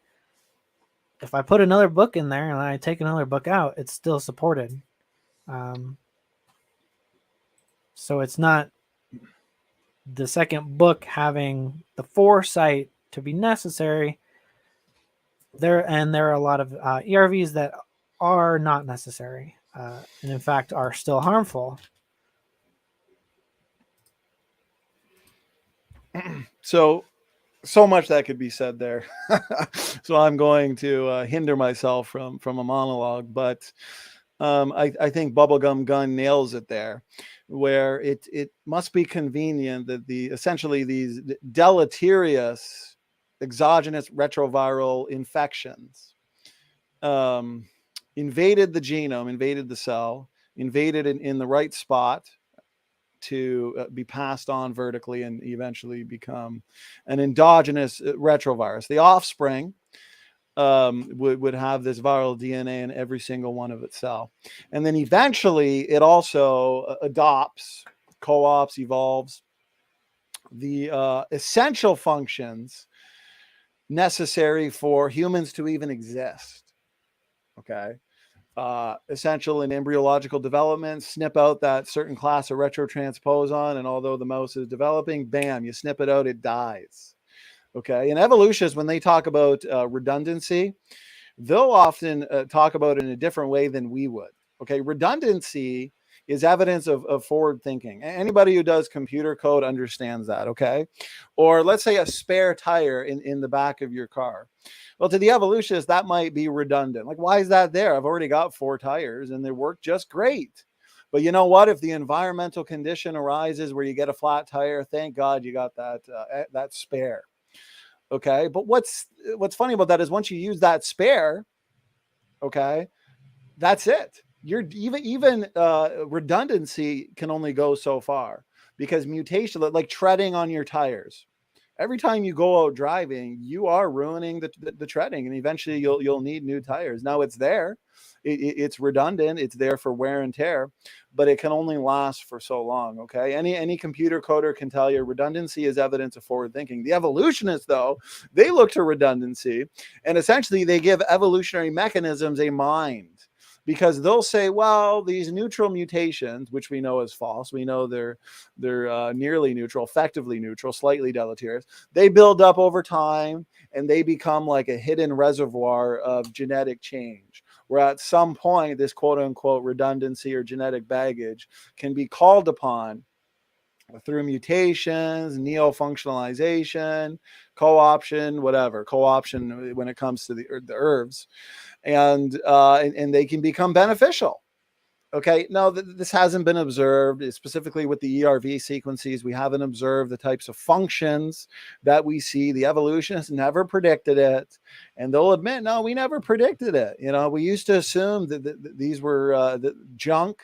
If I put another book in there and I take another book out, it's still supported. So it's not the second book having the foresight to be necessary. There are a lot of ERVs that are not necessary, and in fact are still harmful. So much that could be said there. So I'm going to hinder myself from a monologue, but I think Bubblegum Gun nails it there, where it must be convenient that essentially these deleterious exogenous retroviral infections invaded the genome, invaded the cell, invaded it in the right spot to be passed on vertically and eventually become an endogenous retrovirus. The offspring would have this viral DNA in every single one of its cell. And then eventually it also adopts, co-ops, evolves the essential functions necessary for humans to even exist. Okay. Essential in embryological development, snip out that certain class of retrotransposon, and although the mouse is developing, bam, you snip it out, it dies. Okay, and evolutionists, when they talk about redundancy, they'll often talk about it in a different way than we would. Okay, redundancy is evidence of forward thinking. Anybody who does computer code understands that. Okay, or let's say a spare tire in the back of your car. Well, to the evolutionist, that might be redundant. Like, why is that there? I've already got 4 tires and they work just great. But you know what? If the environmental condition arises where you get a flat tire, thank God you got that spare. Okay. But what's funny about that is once you use that spare, okay, that's it. You're even redundancy can only go so far, because mutation, like treading on your tires, every time you go out driving, you are ruining the treading, and eventually you'll need new tires. Now it's there, it's redundant, it's there for wear and tear, but it can only last for so long. Okay, any computer coder can tell you redundancy is evidence of forward thinking. The evolutionists, though, they look to redundancy, and essentially they give evolutionary mechanisms a mind. Because they'll say, well, these neutral mutations, which we know is false, we know they're nearly neutral, effectively neutral, slightly deleterious. They build up over time, and they become like a hidden reservoir of genetic change, where at some point this quote unquote redundancy or genetic baggage can be called upon through mutations, neo-functionalization, co-option, whatever, co-option when it comes to the herbs. And they can become beneficial. Okay, now this hasn't been observed specifically with the ERV sequences. We haven't observed the types of functions that we see. The evolutionists never predicted it, and they'll admit, no, we never predicted it. You know, we used to assume that these were junk,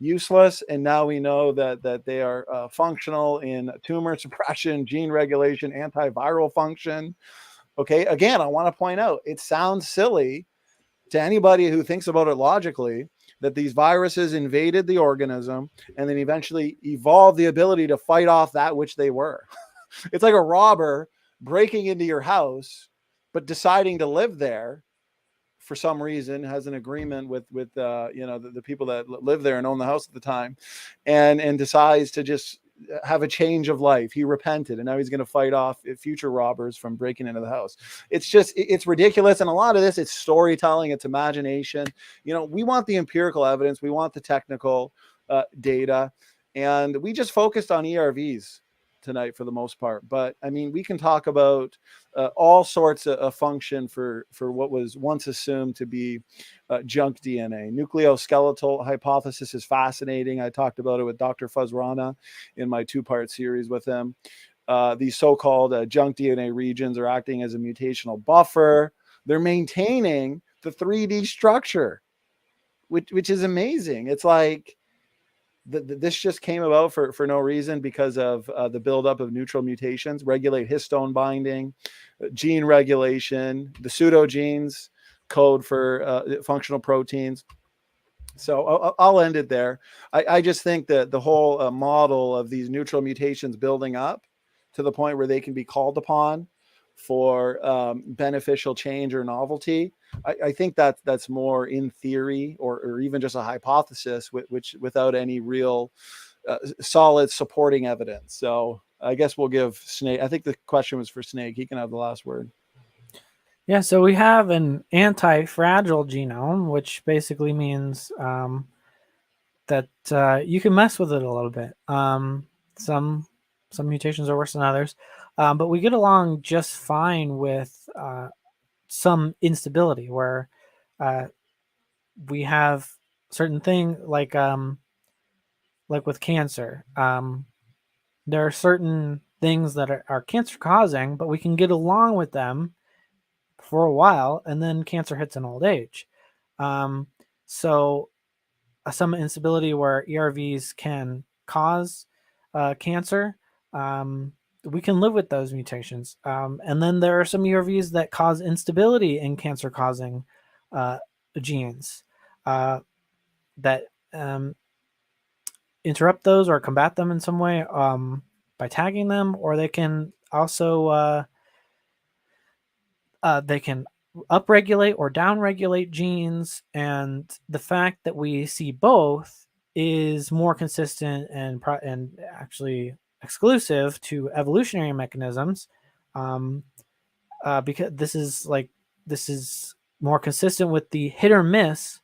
useless, and now we know that they are functional in tumor suppression, gene regulation, antiviral function. Okay, again, I want to point out, it sounds silly to anybody who thinks about it logically that these viruses invaded the organism and then eventually evolved the ability to fight off that which they were. It's like a robber breaking into your house, but deciding to live there for some reason has an agreement with the people that live there and own the house at the time, and decides to just have a change of life. He repented, and now he's going to fight off future robbers from breaking into the house. It's ridiculous. And a lot of this, it's storytelling, it's imagination. We want the empirical evidence, we want the technical data, and we just focused on ERVs tonight for the most part. But I mean, we can talk about all sorts of function for what was once assumed to be junk DNA. Nucleoskeletal hypothesis is fascinating. I talked about it with Dr. Fuzrana in my 2-part series with him. These so-called junk DNA regions are acting as a mutational buffer. They're maintaining the 3D structure, which is amazing. It's like this just came about for no reason, because of the buildup of neutral mutations, regulate histone binding, gene regulation, the pseudogenes code for functional proteins. So I'll end it there. I just think that the whole model of these neutral mutations building up to the point where they can be called upon for beneficial change or novelty, I think that's more in theory or even just a hypothesis, which without any real solid supporting evidence. So I guess we'll give Snake. I think the question was for Snake. He can have the last word. Yeah, so we have an anti-fragile genome, which basically means that you can mess with it a little bit. Some mutations are worse than others, but we get along just fine with some instability, where we have certain thing like with cancer. There are certain things that are cancer causing, but we can get along with them for a while, and then cancer hits in old age. So some instability where ERVs can cause cancer, we can live with those mutations. And then there are some ERVs that cause instability in cancer-causing genes that interrupt those or combat them in some way by tagging them, or they can also they can upregulate or downregulate genes. And the fact that we see both is more consistent and actually exclusive to evolutionary mechanisms, because this is more consistent with the hit or miss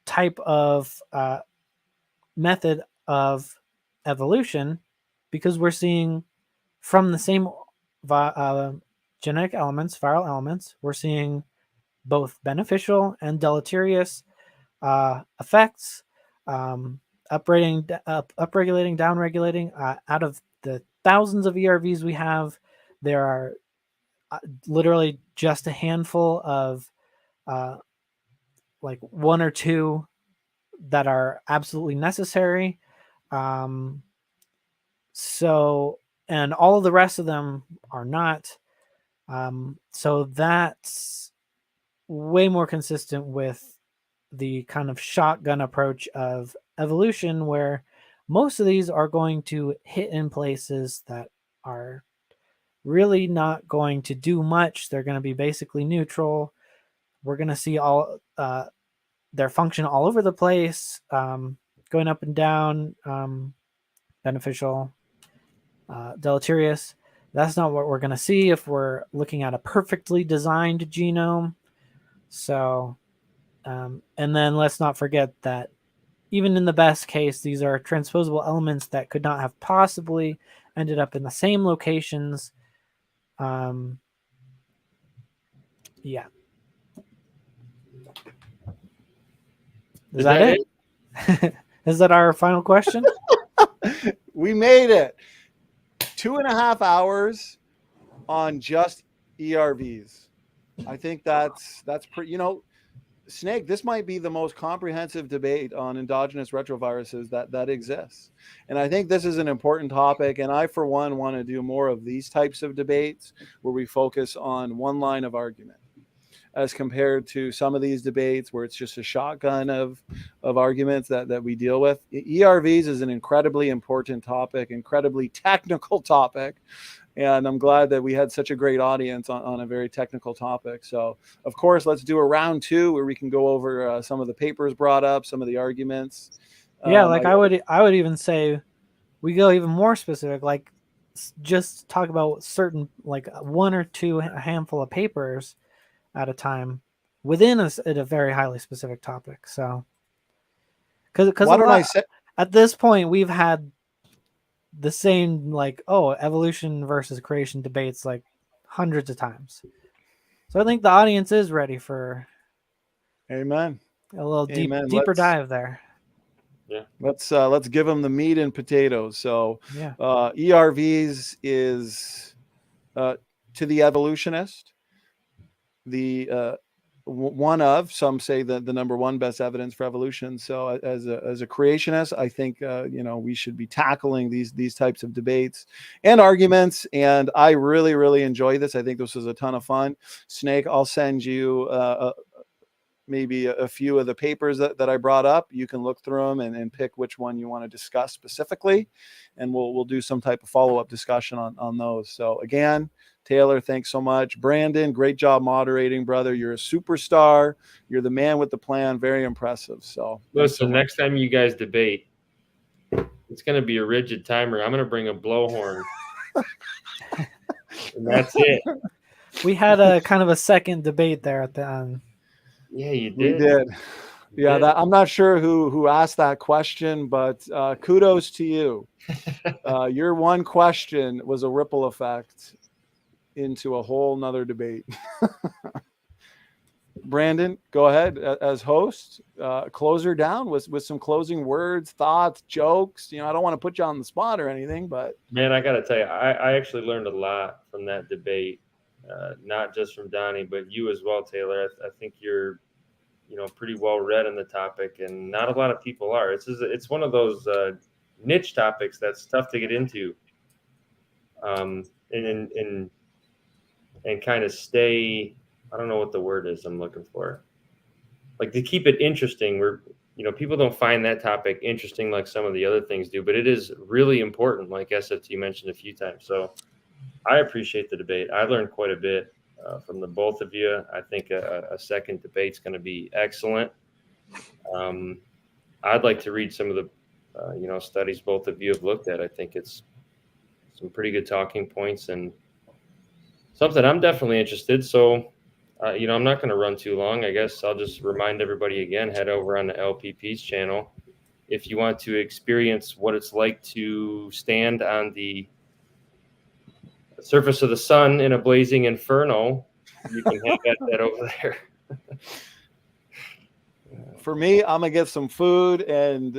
type of method of evolution, because we're seeing from the same genetic elements, viral elements, we're seeing both beneficial and deleterious effects, upregulating, downregulating. Out of the thousands of ERVs we have, there are literally just a handful of like 1 or 2 that are absolutely necessary. So, and all of the rest of them are not. So that's way more consistent with the kind of shotgun approach of evolution, where most of these are going to hit in places that are really not going to do much. They're going to be basically neutral. We're going to see all their function all over the place, going up and down, beneficial, deleterious. That's not what we're going to see if we're looking at a perfectly designed genome. So, and then let's not forget that even in the best case, these are transposable elements that could not have possibly ended up in the same locations. Yeah. Is that it? Is that our final question? We made it. 2.5 hours on just ERVs. I think that's pretty, Snake, this might be the most comprehensive debate on endogenous retroviruses that exists. And I think this is an important topic. And I, for one, want to do more of these types of debates where we focus on one line of argument, as compared to some of these debates where it's just a shotgun of arguments that we deal with. ERVs is an incredibly important topic, incredibly technical topic. And I'm glad that we had such a great audience on a very technical topic. So, of course, let's do a round 2 where we can go over some of the papers brought up, some of the arguments. Yeah, like I would even say we go even more specific, like just talk about certain, like one or two, a handful of papers at a time within a very highly specific topic. So, because at this point we've had the same, like, evolution versus creation debates like hundreds of times. So I think the audience is ready for Amen. A little deeper dive there. Yeah. Let's give them the meat and potatoes. So yeah. ERVs is to the evolutionist, the one of, some say the number one best evidence for evolution. So as a creationist, I think we should be tackling these types of debates and arguments, and I really enjoy this. I think this was a ton of fun. Snake, I'll send you maybe a few of the papers that I brought up. You can look through them and pick which one you want to discuss specifically, and we'll do some type of follow-up discussion on those. So again, Taylor, thanks so much. Brandon, great job moderating, brother. You're a superstar. You're the man with the plan. Very impressive. So listen, next time you guys debate, it's going to be a rigid timer. I'm going to bring a blowhorn. And that's it. We had a kind of a second debate there at the end. Yeah, you did. We did. Yeah, I'm not sure who asked that question, but kudos to you. Your one question was a ripple effect into a whole nother debate. Brandon, go ahead as host. Close her down with some closing words, thoughts, jokes. I don't want to put you on the spot or anything, but man, I got to tell you, I actually learned a lot from that debate, not just from Donny, but you as well, Taylor. I think you're, pretty well read on the topic, and not a lot of people are. It's one of those niche topics that's tough to get into, and kind of stay. I don't know what the word is I'm looking for. Like, to keep it interesting, people don't find that topic interesting like some of the other things do, but it is really important, like SFT mentioned a few times. So I appreciate the debate. I learned quite a bit from the both of you. I think a second debate's going to be excellent. I'd like to read some of the studies both of you have looked at. I think it's some pretty good talking points and something I'm definitely interested. So I'm not going to run too long. I guess I'll just remind everybody again, head over on the LPP's channel. If you want to experience what it's like to stand on the surface of the sun in a blazing inferno, you can have that over there. For me, I'm going to get some food and,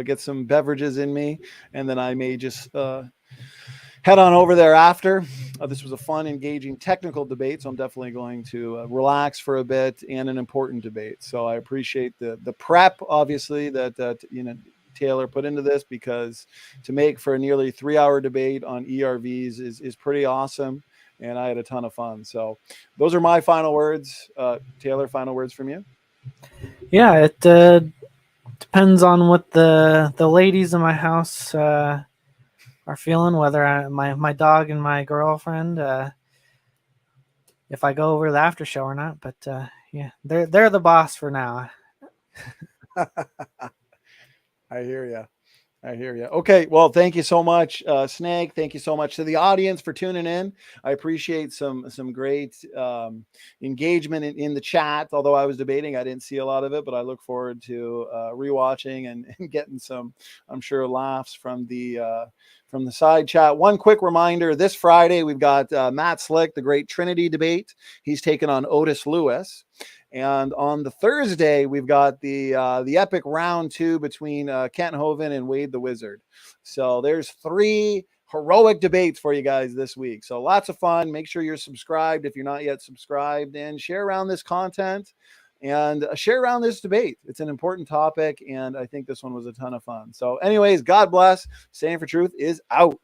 get some beverages in me. And then I may just head on over there after. This was a fun, engaging, technical debate, so I'm definitely going to relax for a bit, and an important debate. So I appreciate the prep, obviously, that Taylor put into this, because to make for a nearly 3-hour debate on ERVs is pretty awesome, and I had a ton of fun. So those are my final words. Taylor, final words from you? Yeah, it depends on what the ladies in my house are feeling, whether my dog and my girlfriend, if I go over the after show or not. But yeah, they're the boss for now. I hear you. Okay, well, thank you so much, Snake. Thank you so much to the audience for tuning in. I appreciate some great engagement in the chat. Although I was debating, I didn't see a lot of it, but I look forward to rewatching and getting some, I'm sure, laughs from the side chat. One quick reminder: this Friday we've got Matt Slick, the Great Trinity debate. He's taking on Otis Lewis. And on the Thursday, we've got the epic round 2 between Kent Hovind and Wade the Wizard. So there's 3 heroic debates for you guys this week. So lots of fun. Make sure you're subscribed if you're not yet subscribed, and share around this content and share around this debate. It's an important topic, and I think this one was a ton of fun. So anyways, God bless. Standing for Truth is out.